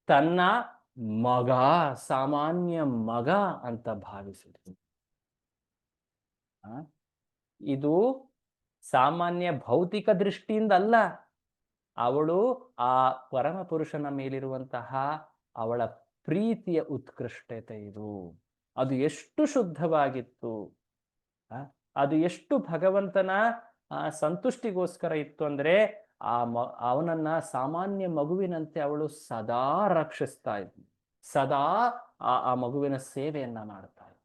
ತನ್ನ ಮಗ, ಸಾಮಾನ್ಯ ಮಗ ಅಂತ ಭಾವಿಸಿದ್ರು. ಇದು ಸಾಮಾನ್ಯ ಭೌತಿಕ ದೃಷ್ಟಿಯಿಂದ ಅಲ್ಲ, ಅವಳು ಆ ಪರಮ ಪುರುಷನ ಮೇಲಿರುವಂತಹ ಅವಳ ಪ್ರೀತಿಯ ಉತ್ಕೃಷ್ಟತೆ ಇದು. ಅದು ಎಷ್ಟು ಶುದ್ಧವಾಗಿತ್ತು, ಅದು ಎಷ್ಟು ಭಗವಂತನ ಸಂತುಷ್ಟಿಗೋಸ್ಕರ ಇತ್ತು ಅಂದ್ರೆ ಅವನನ್ನ ಸಾಮಾನ್ಯ ಮಗುವಿನಂತೆ ಅವಳು ಸದಾ ರಕ್ಷಿಸ್ತಾ ಇದ್ಲು, ಸದಾ ಆ ಮಗುವಿನ ಸೇವೆಯನ್ನ ಮಾಡ್ತಾ ಇದ್ಲು.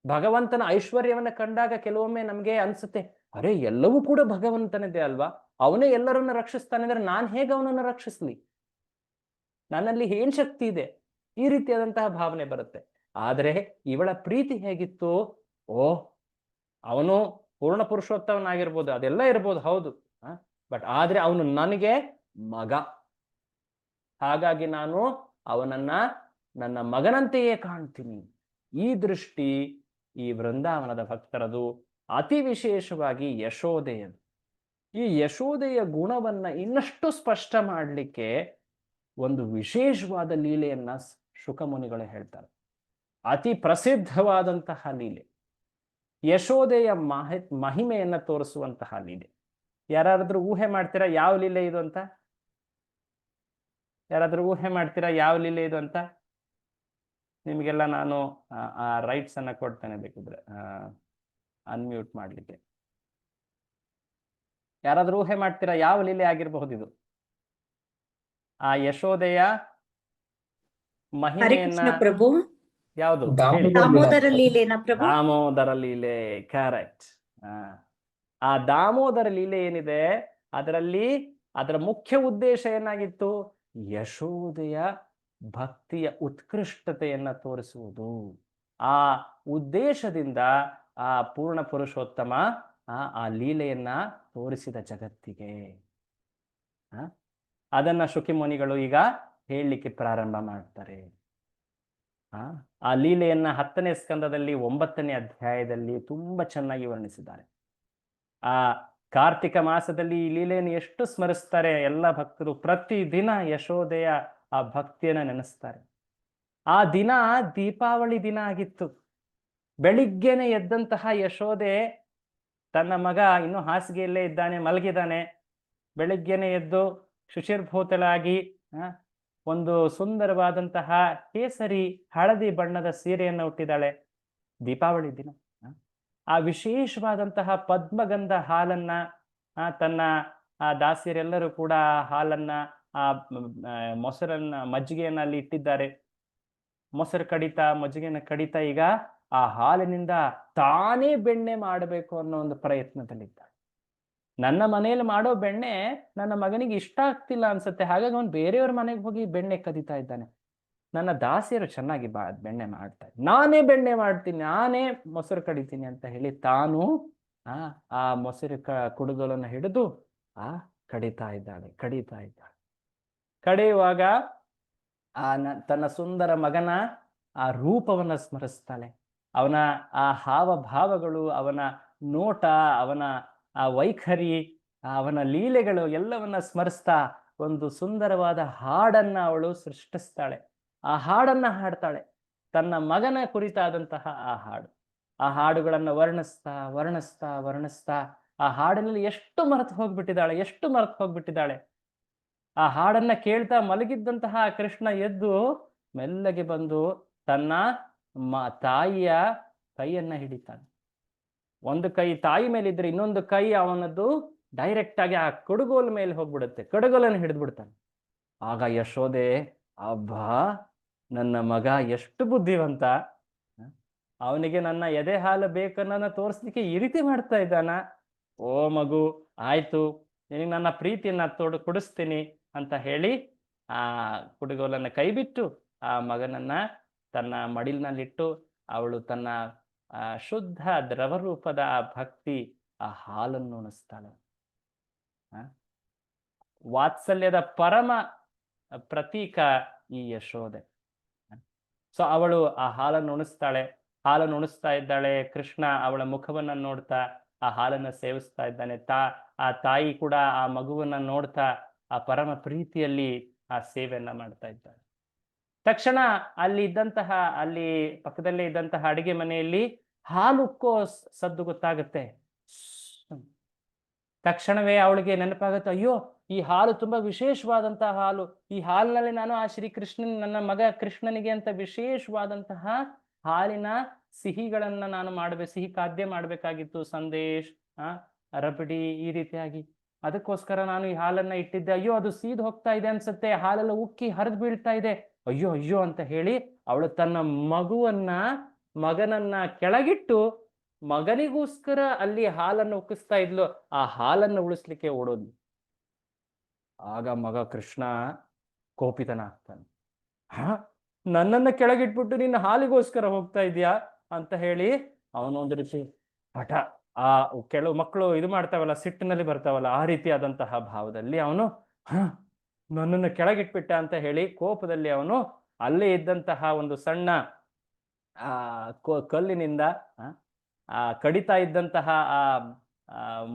ಭಗವಂತನ ಐಶ್ವರ್ಯವನ್ನ ಕಂಡಾಗ ಕೆಲವೊಮ್ಮೆ ನಮ್ಗೆ ಅನ್ಸುತ್ತೆ, ಅರೆ ಎಲ್ಲವೂ ಕೂಡ ಭಗವಂತನದೇ ಅಲ್ವಾ, ಅವನೇ ಎಲ್ಲರನ್ನ ರಕ್ಷಿಸ್ತಾನೆ ಅಂದ್ರೆ ನಾನು ಹೇಗೆ ಅವನನ್ನು ರಕ್ಷಿಸ್ಲಿ, ನನ್ನಲ್ಲಿ ಏನ್ ಶಕ್ತಿ ಇದೆ, ಈ ರೀತಿಯಾದಂತಹ ಭಾವನೆ ಬರುತ್ತೆ. ಆದರೆ ಇವಳ ಪ್ರೀತಿ ಹೇಗಿತ್ತು, ಅವನು ಪೂರ್ಣ ಪುರುಷೋತ್ತಮನಾಗಿರ್ಬೋದು, ಅದೆಲ್ಲ ಇರ್ಬೋದು, ಹೌದು, ಬಟ್ ಆದ್ರೆ ಅವನು ನನಗೆ ಮಗ, ಹಾಗಾಗಿ ನಾನು ಅವನನ್ನ ನನ್ನ ಮಗನಂತೆಯೇ ಕಾಣ್ತೀನಿ. ಈ ದೃಷ್ಟಿ ಈ ವೃಂದಾವನದ ಭಕ್ತರದು, ಅತಿ ವಿಶೇಷವಾಗಿ ಯಶೋದೆಯದು. ಈ ಯಶೋದೆಯ ಗುಣವನ್ನ ಇನ್ನಷ್ಟು ಸ್ಪಷ್ಟ ಮಾಡಲಿಕ್ಕೆ ಒಂದು ವಿಶೇಷವಾದ ಲೀಲೆಯನ್ನ ಶುಕಮುನಿಗಳು ಹೇಳ್ತಾರೆ. ಅತಿ ಪ್ರಸಿದ್ಧವಾದಂತಹ ಲೀಲೆ, ಯಶೋದೆಯ ಮಹಿಮೆಯನ್ನ ತೋರಿಸುವಂತಹ ಲೀಲೆ. ಯಾರಾದ್ರೂ ಊಹೆ ಮಾಡ್ತೀರಾ ಯಾವ ಲೀಲೆ ಇದು ಅಂತ? ಯಾರಾದ್ರೂ ಊಹೆ ಮಾಡ್ತೀರಾ ಯಾವ ಲೀಲೆ ಇದು ಅಂತ? ನಿಮ್ಗೆಲ್ಲ ನಾನು ಆ ರೈಟ್ಸ್ ಅನ್ನ ಕೊಡ್ತೇನೆ, ಬೇಕಿದ್ರೆ ಅನ್ಮ್ಯೂಟ್ ಮಾಡ್ಲಿಕ್ಕೆ. ಯಾರಾದ್ರೂ ಊಹೆ ಮಾಡ್ತೀರಾ ಯಾವ ಲೀಲೆ ಆಗಿರಬಹುದು ಇದು? ಆ ಯಶೋದೆಯ ಮಹಿಮೆಯನ್ನ ಪ್ರಭು ಯಾವುದು? ದಾಮೋದರ ಲೀಲೆನಾ ಪ್ರಭು? ದಾಮೋದರ ಲೀಲೆ, ಕರೆಕ್ಟ್. ಆ ದಾಮೋದರ ಲೀಲೆ ಏನಿದೆ ಅದರಲ್ಲಿ ಅದರ ಮುಖ್ಯ ಉದ್ದೇಶ ಏನಾಗಿತ್ತು? ಯಶೋದೆಯ ಭಕ್ತಿಯ ಉತ್ಕೃಷ್ಟತೆಯನ್ನ ತೋರಿಸುವುದು. ಆ ಉದ್ದೇಶದಿಂದ ಆ ಪೂರ್ಣ ಪುರುಷೋತ್ತಮ ಆ ಲೀಲೆಯನ್ನ ತೋರಿಸಿದ ಜಗತ್ತಿಗೆ. ಅದನ್ನ ಶುಕಿಮುನಿಗಳು ಈಗ ಹೇಳಲಿಕ್ಕೆ ಪ್ರಾರಂಭ ಮಾಡ್ತಾರೆ. ಆ ಲೀಲೆಯನ್ನ 10ನೇ ಸ್ಕಂದದಲ್ಲಿ 9ನೇ ಅಧ್ಯಾಯದಲ್ಲಿ ತುಂಬಾ ಚೆನ್ನಾಗಿ ವರ್ಣಿಸಿದ್ದಾರೆ. ಆ ಕಾರ್ತಿಕ ಮಾಸದಲ್ಲಿ ಈ ಲೀಲೆಯನ್ನು ಎಷ್ಟು ಸ್ಮರಿಸ್ತಾರೆ ಎಲ್ಲ ಭಕ್ತರು, ಪ್ರತಿ ದಿನ ಯಶೋದೆಯ ಆ ಭಕ್ತಿಯನ್ನ ನೆನೆಸ್ತಾರೆ. ಆ ದಿನ ದೀಪಾವಳಿ ದಿನ ಆಗಿತ್ತು. ಬೆಳಿಗ್ಗೆನೆ ಎದ್ದಂತಹ ಯಶೋದೆ ತನ್ನ ಮಗ ಇನ್ನೂ ಹಾಸಿಗೆಯಲ್ಲೇ ಇದ್ದಾನೆ, ಮಲಗಿದ್ದಾನೆ. ಬೆಳಿಗ್ಗೆನೆ ಎದ್ದು ಶುಚಿರ್ಭೂತಳಾಗಿ ಒಂದು ಸುಂದರವಾದಂತಹ ಕೇಸರಿ ಹಳದಿ ಬಣ್ಣದ ಸೀರೆಯನ್ನು ಹುಟ್ಟಿದ್ದಾಳೆ. ದೀಪಾವಳಿ ದಿನ ಆ ವಿಶೇಷವಾದಂತಹ ಪದ್ಮಗಂಧ ಹಾಲನ್ನ ತನ್ನ ದಾಸಿಯರೆಲ್ಲರೂ ಕೂಡ ಹಾಲನ್ನ ಮೊಸರನ್ನ ಮಜ್ಜಿಗೆಯನ್ನ ಅಲ್ಲಿ ಇಟ್ಟಿದ್ದಾರೆ. ಮೊಸರು ಕಡಿತಾ ಮಜ್ಜಿಗೆನ ಕಡಿತಾ ಈಗ ಆ ಹಾಲಿನಿಂದ ತಾನೇ ಬೆಣ್ಣೆ ಮಾಡಬೇಕು ಅನ್ನೋ ಒಂದು ಪ್ರಯತ್ನದಲ್ಲಿದ್ದಾರೆ. ನನ್ನ ಮನೆಯಲ್ಲಿ ಮಾಡೋ ಬೆಣ್ಣೆ ನನ್ನ ಮಗನಿಗೆ ಇಷ್ಟ ಆಗ್ತಿಲ್ಲ ಅನ್ಸುತ್ತೆ, ಹಾಗಾಗಿ ಅವನು ಬೇರೆಯವ್ರ ಮನೆಗೆ ಹೋಗಿ ಬೆಣ್ಣೆ ಕದೀತಾ ಇದ್ದಾನೆ. ನನ್ನ ದಾಸಿಯರು ಚೆನ್ನಾಗಿ ಬೆಣ್ಣೆ ಮಾಡ್ತಾರೆ, ನಾನೇ ಬೆಣ್ಣೆ ಮಾಡ್ತೀನಿ, ನಾನೇ ಮೊಸರು ಕಡಿತೀನಿ ಅಂತ ಹೇಳಿ ತಾನು ಆ ಮೊಸರು ಕುಡುಗೋಲನ್ನು ಹಿಡಿದು ಕಡಿತಾ ಇದ್ದಾಳೆ. ಕಡಿಯುವಾಗ ತನ್ನ ಸುಂದರ ಮಗನ ಆ ರೂಪವನ್ನ ಸ್ಮರಿಸ್ತಾಳೆ. ಅವನ ಆ ಹಾವಭಾವಗಳು, ಅವನ ನೋಟ, ಅವನ ಆ ವೈಖರಿ, ಅವನ ಲೀಲೆಗಳು ಎಲ್ಲವನ್ನ ಸ್ಮರಿಸ್ತಾ ಒಂದು ಸುಂದರವಾದ ಹಾಡನ್ನ ಅವಳು ಸೃಷ್ಟಿಸ್ತಾಳೆ. ಆ ಹಾಡನ್ನ ಹಾಡ್ತಾಳೆ, ತನ್ನ ಮಗನ ಕುರಿತಾದಂತಹ ಆ ಹಾಡುಗಳನ್ನ ವರ್ಣಿಸ್ತಾ ಆ ಹಾಡಿನಲ್ಲಿ ಎಷ್ಟು ಮರೆತು ಹೋಗ್ಬಿಟ್ಟಿದ್ದಾಳೆ. ಆ ಹಾಡನ್ನ ಕೇಳ್ತಾ ಮಲಗಿದ್ದಂತಹ ಕೃಷ್ಣ ಎದ್ದು ಮೆಲ್ಲಗೆ ಬಂದು ತನ್ನ ತಾಯಿಯ ಕೈಯನ್ನ ಹಿಡಿತಾನೆ. ಒಂದು ಕೈ ತಾಯಿ ಮೇಲಿದ್ರೆ ಇನ್ನೊಂದು ಕೈ ಅವನದ್ದು ಡೈರೆಕ್ಟ್ ಆಗಿ ಆ ಕಡುಗೋಲ ಮೇಲೆ ಹೋಗ್ಬಿಡುತ್ತೆ. ಕಡುಗೋಲನ್ನು ಹಿಡಿದ್ಬಿಡ್ತಾನೆ. ಆಗ ಯಶೋದೆ, ಅಬ್ಬಾ, ನನ್ನ ಮಗ ಎಷ್ಟು ಬುದ್ಧಿವಂತ, ಅವನಿಗೆ ನನ್ನ ಎದೆ ಹಾಲು ಬೇಕನ್ನ ತೋರಿಸ್ಲಿಕ್ಕೆ ಈ ರೀತಿ ಮಾಡ್ತಾ ಇದ್ದಾನ. ಓ ಮಗು, ಆಯ್ತು, ನಿನಗೆ ನನ್ನ ಪ್ರೀತಿಯನ್ನ ಕೊಡಿಸ್ತೀನಿ ಅಂತ ಹೇಳಿ ಆ ಕುಡುಗೋಲನ್ನ ಕೈ ಬಿಟ್ಟು ಆ ಮಗನನ್ನ ತನ್ನ ಮಡಿಲಿನಲ್ಲಿಟ್ಟು ಅವಳು ತನ್ನ ಶುದ್ಧ ದ್ರವರೂಪದ ಆ ಭಕ್ತಿ ಆ ಹಾಲನ್ನು ಉಣಿಸ್ತಾಳೆ. ವಾತ್ಸಲ್ಯದ ಪರಮ ಪ್ರತೀಕ ಈ ಯಶೋದೆ. ಸೊ ಅವಳು ಆ ಹಾಲನ್ನು ಉಣಿಸ್ತಾಳೆ. ಹಾಲನ್ನು ಉಣಿಸ್ತಾ ಇದ್ದಾಳೆ. ಕೃಷ್ಣ ಅವಳ ಮುಖವನ್ನ ನೋಡ್ತಾ ಆ ಹಾಲನ್ನು ಸೇವಿಸ್ತಾ ಇದ್ದಾನೆ. ಆ ತಾಯಿ ಕೂಡ ಆ ಮಗುವನ್ನ ನೋಡ್ತಾ ಆ ಪರಮ ಪ್ರೀತಿಯಲ್ಲಿ ಆ ಸೇವೆಯನ್ನ ಮಾಡ್ತಾ ಇದ್ದಾಳೆ. ತಕ್ಷಣ ಅಲ್ಲಿ ಪಕ್ಕದಲ್ಲೇ ಇದ್ದಂತಹ ಅಡಿಗೆ ಮನೆಯಲ್ಲಿ ಹಾಲು ಉಕ್ಕೋ ಸದ್ದು ಗೊತ್ತಾಗುತ್ತೆ. ತಕ್ಷಣವೇ ಅವಳಿಗೆ ನೆನಪಾಗುತ್ತೆ, ಅಯ್ಯೋ, ಈ ಹಾಲು ತುಂಬಾ ವಿಶೇಷವಾದಂತಹ ಹಾಲು. ಈ ಹಾಲಿನಲ್ಲಿ ನಾನು ಆ ನನ್ನ ಮಗ ಕೃಷ್ಣನಿಗೆ ಅಂತ ವಿಶೇಷವಾದಂತಹ ಹಾಲಿನ ಸಿಹಿಗಳನ್ನ ನಾನು ಸಿಹಿ ಖಾದ್ಯ ಮಾಡ್ಬೇಕಾಗಿತ್ತು. ಸಂದೇಶ್, ರಬಡಿ, ಈ ರೀತಿಯಾಗಿ. ಅದಕ್ಕೋಸ್ಕರ ನಾನು ಈ ಹಾಲನ್ನ ಇಟ್ಟಿದ್ದೆ. ಅಯ್ಯೋ, ಅದು ಸೀದ್ ಹೋಗ್ತಾ ಇದೆ ಅನ್ಸುತ್ತೆ, ಹಾಲೆಲ್ಲ ಉಕ್ಕಿ ಹರಿದು ಬೀಳ್ತಾ ಇದೆ, ಅಯ್ಯೋ ಅಯ್ಯೋ ಅಂತ ಹೇಳಿ ಅವಳು ತನ್ನ ಮಗನನ್ನ ಕೆಳಗಿಟ್ಟು ಮಗನಿಗೋಸ್ಕರ ಅಲ್ಲಿ ಹಾಲನ್ನು ಉಕ್ಕಿಸ್ತಾ ಇದ್ಲು. ಆ ಹಾಲನ್ನು ಉಳಿಸ್ಲಿಕ್ಕೆ ಓಡೋದ್ಲು. ಆಗ ಮಗ ಕೃಷ್ಣ ಕೋಪಿತನಾಗ್ತಾನೆ. ನನ್ನನ್ನ ಕೆಳಗಿಟ್ಬಿಟ್ಟು ನಿನ್ನ ಹಾಲಿಗೋಸ್ಕರ ಹೋಗ್ತಾ ಇದೀಯಾ ಅಂತ ಹೇಳಿ ಅವನು ಒಂದು ರೀತಿ ಹಠ, ಆ ಕೆಲವು ಮಕ್ಕಳು ಇದು ಮಾಡ್ತಾವಲ್ಲ, ಸಿಟ್ಟಿನಲ್ಲಿ ಬರ್ತಾವಲ್ಲ, ಆ ರೀತಿಯಾದಂತಹ ಭಾವದಲ್ಲಿ ಅವನು ನನ್ನನ್ನು ಕೆಳಗಿಟ್ಬಿಟ್ಟ ಅಂತ ಹೇಳಿ ಕೋಪದಲ್ಲಿ ಅವನು ಅಲ್ಲೇ ಇದ್ದಂತಹ ಒಂದು ಸಣ್ಣ ಕಲ್ಲಿನಿಂದ ಕಡಿತಾ ಇದ್ದಂತಹ ಆ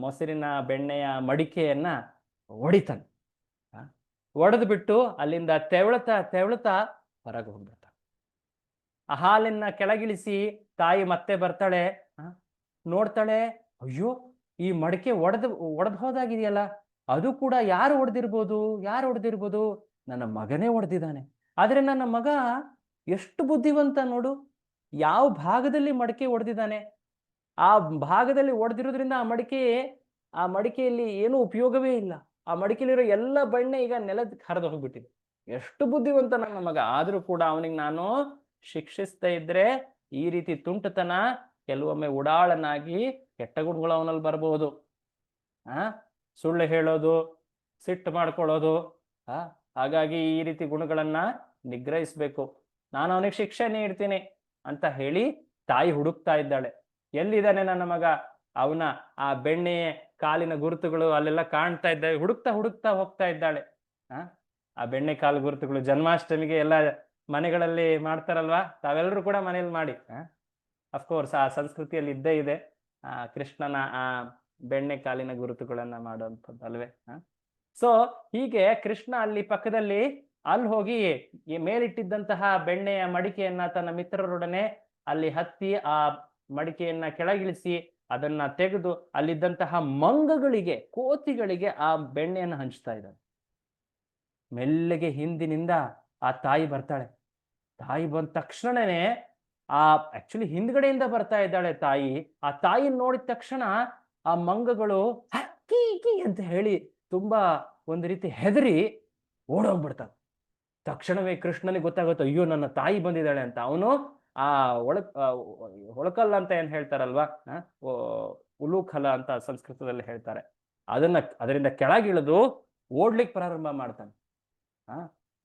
ಮೊಸರಿನ ಬೆಣ್ಣೆಯ ಮಡಿಕೆಯನ್ನ ಹೊಡಿತಾನೆ. ಒಡೆದು ಬಿಟ್ಟು ಅಲ್ಲಿಂದ ತೆವಳ್ತಾ ಹೊರಗೆ ಹೋಗ್ಬಿಡ್ತಾನೆ. ಆ ಹಾಲನ್ನ ಕೆಳಗಿಳಿಸಿ ತಾಯಿ ಮತ್ತೆ ಬರ್ತಾಳೆ, ನೋಡ್ತಾಳೆ, ಅಯ್ಯೋ, ಈ ಮಡಿಕೆ ಒಡೆದು ಹೋದಾಗಿದೆಯಲ್ಲ, ಅದು ಕೂಡ ಯಾರು ಹೊಡೆದಿರ್ಬೋದು? ನನ್ನ ಮಗನೇ ಹೊಡೆದಿದ್ದಾನೆ. ಆದ್ರೆ ನನ್ನ ಮಗ ಎಷ್ಟು ಬುದ್ಧಿವಂತ ನೋಡು, ಯಾವ ಭಾಗದಲ್ಲಿ ಮಡಿಕೆ ಹೊಡೆದಿದ್ದಾನೆ, ಆ ಭಾಗದಲ್ಲಿ ಹೊಡೆದಿರೋದ್ರಿಂದ ಆ ಮಡಿಕೆಯಲ್ಲಿ ಏನೂ ಉಪಯೋಗವೇ ಇಲ್ಲ. ಆ ಮಡಿಕೆಯಲ್ಲಿರೋ ಎಲ್ಲ ಬೆಣ್ಣೆ ಈಗ ನೆಲದ ಹರಿದು ಹೋಗ್ಬಿಟ್ಟಿದೆ. ಎಷ್ಟು ಬುದ್ಧಿವಂತ ನನ್ನ ಮಗ. ಆದ್ರೂ ಕೂಡ ಅವನಿಗೆ ನಾನು ಶಿಕ್ಷಿಸ್ತಾ ಇದ್ರೆ ಈ ರೀತಿ ತುಂಟತನ, ಕೆಲವೊಮ್ಮೆ ಉಡಾಳನಾಗಿ ಕೆಟ್ಟ ಗುಣಗಳು ಅವನಲ್ಲಿ ಬರಬಹುದು. ಸುಳ್ಳು ಹೇಳೋದು, ಸಿಟ್ಟು ಮಾಡ್ಕೊಳ್ಳೋದು. ಹಾಗಾಗಿ ಈ ರೀತಿ ಗುಣಗಳನ್ನ ನಿಗ್ರಹಿಸ್ಬೇಕು. ನಾನು ಅವನಿಗೆ ಶಿಕ್ಷೆ ನೀಡ್ತೀನಿ ಅಂತ ಹೇಳಿ ತಾಯಿ ಹುಡುಕ್ತಾ ಇದ್ದಾಳೆ. ಎಲ್ಲಿದ್ದಾನೆ ನನ್ನ ಮಗ? ಅವನ ಆ ಬೆಣ್ಣೆ ಕಾಲಿನ ಗುರುತುಗಳು ಅಲ್ಲೆಲ್ಲ ಕಾಣ್ತಾ ಇದ್ದಾವೆ. ಹುಡುಕ್ತಾ ಹೋಗ್ತಾ ಇದ್ದಾಳೆ. ಆ ಬೆಣ್ಣೆ ಕಾಲು ಗುರುತುಗಳು ಜನ್ಮಾಷ್ಟಮಿಗೆ ಎಲ್ಲ ಮನೆಗಳಲ್ಲಿ ಮಾಡ್ತಾರಲ್ವಾ, ತಾವೆಲ್ಲರೂ ಕೂಡ ಮನೇಲಿ ಮಾಡಿ. ಅಫ್ಕೋರ್ಸ್ ಆ ಸಂಸ್ಕೃತಿಯಲ್ಲಿ ಇದ್ದೇ ಇದೆ ಕೃಷ್ಣನ ಆ ಬೆಣ್ಣೆ ಕಾಲಿನ ಗುರುತುಗಳನ್ನ ಮಾಡುವಂಥದ್ದು ಅಲ್ವೇ. ಸೊ ಹೀಗೆ ಕೃಷ್ಣ ಅಲ್ಲಿ ಪಕ್ಕದಲ್ಲಿ ಅಲ್ಲಿ ಹೋಗಿ ಮೇಲಿಟ್ಟಿದ್ದಂತಹ ಬೆಣ್ಣೆಯ ಮಡಿಕೆಯನ್ನ ತನ್ನ ಮಿತ್ರರೊಡನೆ ಅಲ್ಲಿ ಹತ್ತಿ ಆ ಮಡಿಕೆಯನ್ನ ಕೆಳಗಿಳಿಸಿ ಅದನ್ನ ತೆಗೆದು ಅಲ್ಲಿದ್ದಂತಹ ಮಂಗಗಳಿಗೆ, ಕೋತಿಗಳಿಗೆ ಆ ಬೆಣ್ಣೆಯನ್ನು ಹಂಚ್ತಾ ಇದ್ದಾನೆ. ಮೆಲ್ಲಗೆ ಹಿಂದಿನಿಂದ ಆ ತಾಯಿ ಬರ್ತಾಳೆ. ತಾಯಿ ಬಂದ ತಕ್ಷಣನೇ ಆಕ್ಚುಲಿ ಹಿಂದ್ಗಡೆಯಿಂದ ಬರ್ತಾ ಇದ್ದಾಳೆ ತಾಯಿ. ಆ ತಾಯಿ ನೋಡಿದ ತಕ್ಷಣ ಆ ಮಂಗಗಳು ಕೀ ಅಂತ ಹೇಳಿ ತುಂಬಾ ಒಂದು ರೀತಿ ಹೆದರಿ ಓಡೋಗ್ಬಿಡ್ತಾವೆ. ತಕ್ಷಣವೇ ಕೃಷ್ಣನಿಗೆ ಗೊತ್ತಾಗುತ್ತೆ, ಅಯ್ಯೋ ನನ್ನ ತಾಯಿ ಬಂದಿದ್ದಾಳೆ ಅಂತ. ಅವನು ಆ ಒಳಕಲ್ಲ ಅಂತ ಏನ್ ಹೇಳ್ತಾರಲ್ವಾ, ಉಲೂಖಲ ಅಂತ ಸಂಸ್ಕೃತದಲ್ಲಿ ಹೇಳ್ತಾರೆ, ಅದರಿಂದ ಕೆಳಗಿಳಿದು ಓಡ್ಲಿಕ್ಕೆ ಪ್ರಾರಂಭ ಮಾಡ್ತಾನೆ.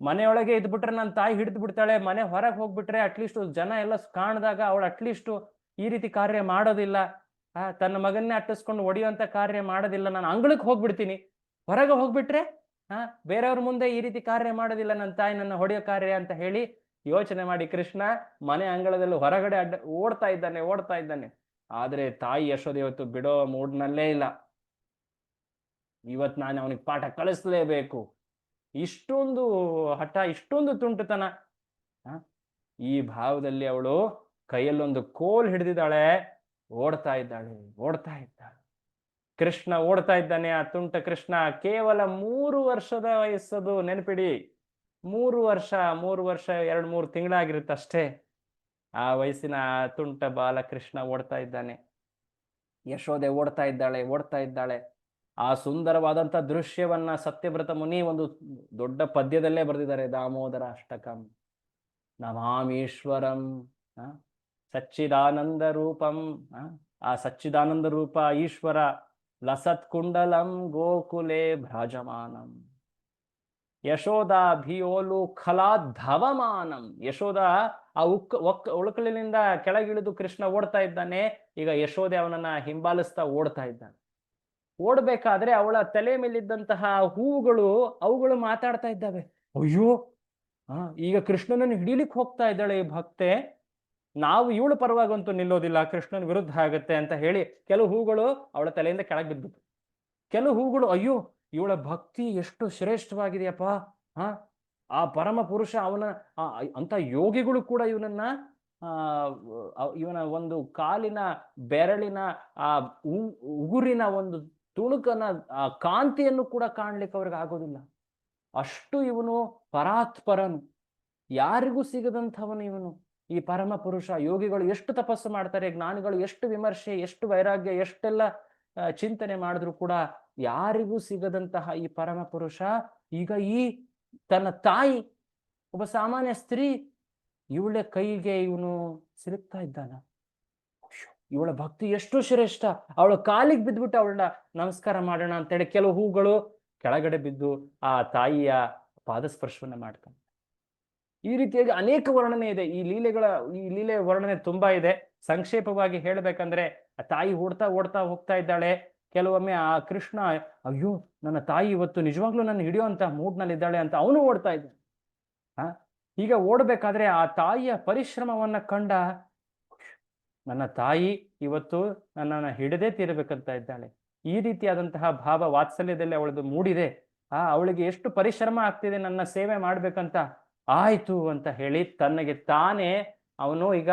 ಮನೆಯೊಳಗೆ ಇದ್ಬಿಟ್ರೆ ನನ್ನ ತಾಯಿ ಹಿಡಿದು ಬಿಡ್ತಾಳೆ, ಮನೆ ಹೊರಗೆ ಹೋಗ್ಬಿಟ್ರೆ ಅಟ್ಲೀಸ್ಟ್ ಜನ ಎಲ್ಲ ಕಾಣಿದಾಗ ಅವಳು ಅಟ್ಲೀಸ್ಟ್ ಈ ರೀತಿ ಕಾರ್ಯ ಮಾಡೋದಿಲ್ಲ, ತನ್ನ ಮಗನ್ನೇ ಅಟ್ಟಿಸ್ಕೊಂಡು ಹೊಡೆಯುವಂತ ಕಾರ್ಯ ಮಾಡೋದಿಲ್ಲ. ನಾನು ಅಂಗಳಕ್ಕೆ ಹೋಗ್ಬಿಡ್ತೀನಿ, ಹೊರಗೆ ಹೋಗ್ಬಿಟ್ರೆ ಬೇರೆಯವ್ರ ಮುಂದೆ ಈ ರೀತಿ ಕಾರ್ಯ ಮಾಡೋದಿಲ್ಲ, ನನ್ನ ತಾಯಿ ನನ್ನ ಹೊಡೆಯೋ ಕಾರ್ಯ ಅಂತ ಹೇಳಿ ಯೋಚನೆ ಮಾಡಿ ಕೃಷ್ಣ ಮನೆ ಅಂಗಳದಲ್ಲಿ ಹೊರಗಡೆ ಓಡ್ತಾ ಇದ್ದಾನೆ. ಆದ್ರೆ ತಾಯಿ ಯಶೋದೆ ಇವತ್ತು ಬಿಡೋ ಮೂಡ್ನಲ್ಲೇ ಇಲ್ಲ. ಇವತ್ತು ನಾನು ಅವನಿಗೆ ಪಾಠ ಕಲಿಸ್ಲೇಬೇಕು. ಇಷ್ಟೊಂದು ಹಠ, ಇಷ್ಟೊಂದು ತುಂಟತನ. ಈ ಭಾವದಲ್ಲಿ ಅವಳು ಕೈಯಲ್ಲೊಂದು ಕೋಲ್ ಹಿಡಿದಿದ್ದಾಳೆ, ಓಡ್ತಾ ಇದ್ದಾಳೆ. ಕೃಷ್ಣ ಓಡ್ತಾ ಇದ್ದಾನೆ. ಆ ತುಂಟ ಕೃಷ್ಣ ಕೇವಲ 3 ವರ್ಷದ ವಯಸ್ಸದು, ನೆನಪಿಡಿ. 3 ವರ್ಷ 2-3 ತಿಂಗಳಾಗಿರುತ್ತೆ ಅಷ್ಟೇ. ಆ ವಯಸ್ಸಿನ ತುಂಟ ಬಾಲ ಕೃಷ್ಣ ಓಡ್ತಾ ಇದ್ದಾನೆ. ಯಶೋದೆ ಓಡ್ತಾ ಇದ್ದಾಳೆ. ಆ ಸುಂದರವಾದಂಥ ದೃಶ್ಯವನ್ನ ಸತ್ಯವ್ರತ ಮುನಿ ಒಂದು ದೊಡ್ಡ ಪದ್ಯದಲ್ಲೇ ಬರೆದಿದ್ದಾರೆ. ದಾಮೋದರ ಅಷ್ಟಕಂ ನಮಾಮೀಶ್ವರಂ ಸಚ್ಚಿದಾನಂದ ರೂಪಂ. ಆ ಸಚ್ಚಿದಾನಂದ ರೂಪ ಈಶ್ವರ ಲಸತ್ ಕುಂಡಲಂ ಗೋಕುಲೆ ಭ್ರಾಜಮಾನಂ ಯಶೋದಾ ಭಿಯೋಲು ಖಲಾಧವಮಾನಂ. ಯಶೋದ ಆ ಒಳಕಲಿನಿಂದ ಕೆಳಗಿಳಿದು ಕೃಷ್ಣ ಓಡ್ತಾ ಇದ್ದಾನೆ. ಈಗ ಯಶೋದೆ ಅವನನ್ನ ಹಿಂಬಾಲಿಸ್ತಾ ಓಡ್ತಾ ಇದ್ದಾನೆ. ಓಡ್ಬೇಕಾದ್ರೆ ಅವಳ ತಲೆ ಮೇಲಿದ್ದಂತಹ ಹೂವುಗಳು ಅವುಗಳು ಮಾತಾಡ್ತಾ ಇದ್ದಾವೆ. ಅಯ್ಯೋ, ಈಗ ಕೃಷ್ಣನನ್ನು ಹಿಡೀಲಿಕ್ಕೆ ಹೋಗ್ತಾ ಇದ್ದಾಳೆ ಈ ಭಕ್ತೆ, ನಾವು ಇವಳು ಪರವಾಗಂತೂ ನಿಲ್ಲೋದಿಲ್ಲ, ಕೃಷ್ಣನ ವಿರುದ್ಧ ಆಗತ್ತೆ ಅಂತ ಹೇಳಿ ಕೆಲವು ಹೂಗಳು ಅವಳ ತಲೆಯಿಂದ ಕೆಳಗೆ ಬಿದ್ಬಿಟ್ಟು, ಕೆಲವು ಹೂಗಳು ಅಯ್ಯೋ ಇವಳ ಭಕ್ತಿ ಎಷ್ಟು ಶ್ರೇಷ್ಠವಾಗಿದೆಯಪ್ಪ, ಆ ಪರಮ ಪುರುಷ ಅವನ ಅಂತ ಯೋಗಿಗಳು ಕೂಡ ಇವನನ್ನ ಇವನ ಒಂದು ಕಾಲಿನ ಬೆರಳಿನ ಆ ಉಗುರಿನ ಒಂದು ತುಣುಕನ ಆ ಕಾಂತಿಯನ್ನು ಕೂಡ ಕಾಣ್ಲಿಕ್ಕೆ ಅವ್ರಿಗೆ ಆಗೋದಿಲ್ಲ. ಅಷ್ಟು ಇವನು ಪರಾತ್ಪರನು, ಯಾರಿಗೂ ಸಿಗದಂಥವನು ಇವನು, ಈ ಪರಮ ಪುರುಷ. ಯೋಗಿಗಳು ಎಷ್ಟು ತಪಸ್ಸು ಮಾಡ್ತಾರೆ, ಜ್ಞಾನಿಗಳು ಎಷ್ಟು ವಿಮರ್ಶೆ, ಎಷ್ಟು ವೈರಾಗ್ಯ, ಎಷ್ಟೆಲ್ಲ ಚಿಂತನೆ ಮಾಡಿದ್ರು ಕೂಡ ಯಾರಿಗೂ ಸಿಗದಂತಹ ಈ ಪರಮ ಪುರುಷ ಈಗ ಈ ತನ್ನ ತಾಯಿ, ಒಬ್ಬ ಸಾಮಾನ್ಯ ಸ್ತ್ರೀ, ಇವಳ ಕೈಗೆ ಇವನು ಸಿಲುಕ್ತಾ ಇದ್ದಾನ. ಇವಳ ಭಕ್ತಿ ಎಷ್ಟು ಶ್ರೇಷ್ಠ, ಅವಳ ಕಾಲಿಗೆ ಬಿದ್ದುಬಿಟ್ಟು ಅವಳನ್ನ ನಮಸ್ಕಾರ ಮಾಡೋಣ ಅಂತೇಳಿ ಕೆಲವು ಹೂಗಳು ಕೆಳಗಡೆ ಬಿದ್ದು ಆ ತಾಯಿಯ ಪಾದಸ್ಪರ್ಶವನ್ನ ಮಾಡ್ತಾನೆ. ಈ ರೀತಿಯಾಗಿ ಅನೇಕ ವರ್ಣನೆ ಇದೆ. ಈ ಲೀಲೆ ವರ್ಣನೆ ತುಂಬಾ ಇದೆ. ಸಂಕ್ಷೇಪವಾಗಿ ಹೇಳ್ಬೇಕಂದ್ರೆ ಆ ತಾಯಿ ಓಡ್ತಾ ಹೋಗ್ತಾ ಇದ್ದಾಳೆ. ಕೆಲವೊಮ್ಮೆ ಆ ಕೃಷ್ಣ ಅಯ್ಯೋ ನನ್ನ ತಾಯಿ ಇವತ್ತು ನಿಜವಾಗ್ಲೂ ನನ್ನ ಹಿಡಿಯುವಂತ ಮೂಡ್ನಲ್ಲಿದ್ದಾಳೆ ಅಂತ ಅವನು ಓಡ್ತಾ ಇದ್ದಾನೆ. ಈಗ ಓಡ್ಬೇಕಾದ್ರೆ ಆ ತಾಯಿಯ ಪರಿಶ್ರಮವನ್ನ ಕಂಡ, ನನ್ನ ತಾಯಿ ಇವತ್ತು ನನ್ನನ್ನು ಹಿಡದೇ ತೀರಬೇಕಂತ ಇದ್ದಾಳೆ. ಈ ರೀತಿಯಾದಂತಹ ಭಾವ ವಾತ್ಸಲ್ಯದಲ್ಲಿ ಅವಳದು ಮೂಡಿದೆ. ಅವಳಿಗೆ ಎಷ್ಟು ಪರಿಶ್ರಮ ಆಗ್ತಿದೆ ನನ್ನ ಸೇವೆ ಮಾಡ್ಬೇಕಂತ. ಆಯ್ತು ಅಂತ ಹೇಳಿ ತನ್ನಗೆ ತಾನೇ ಅವನು ಈಗ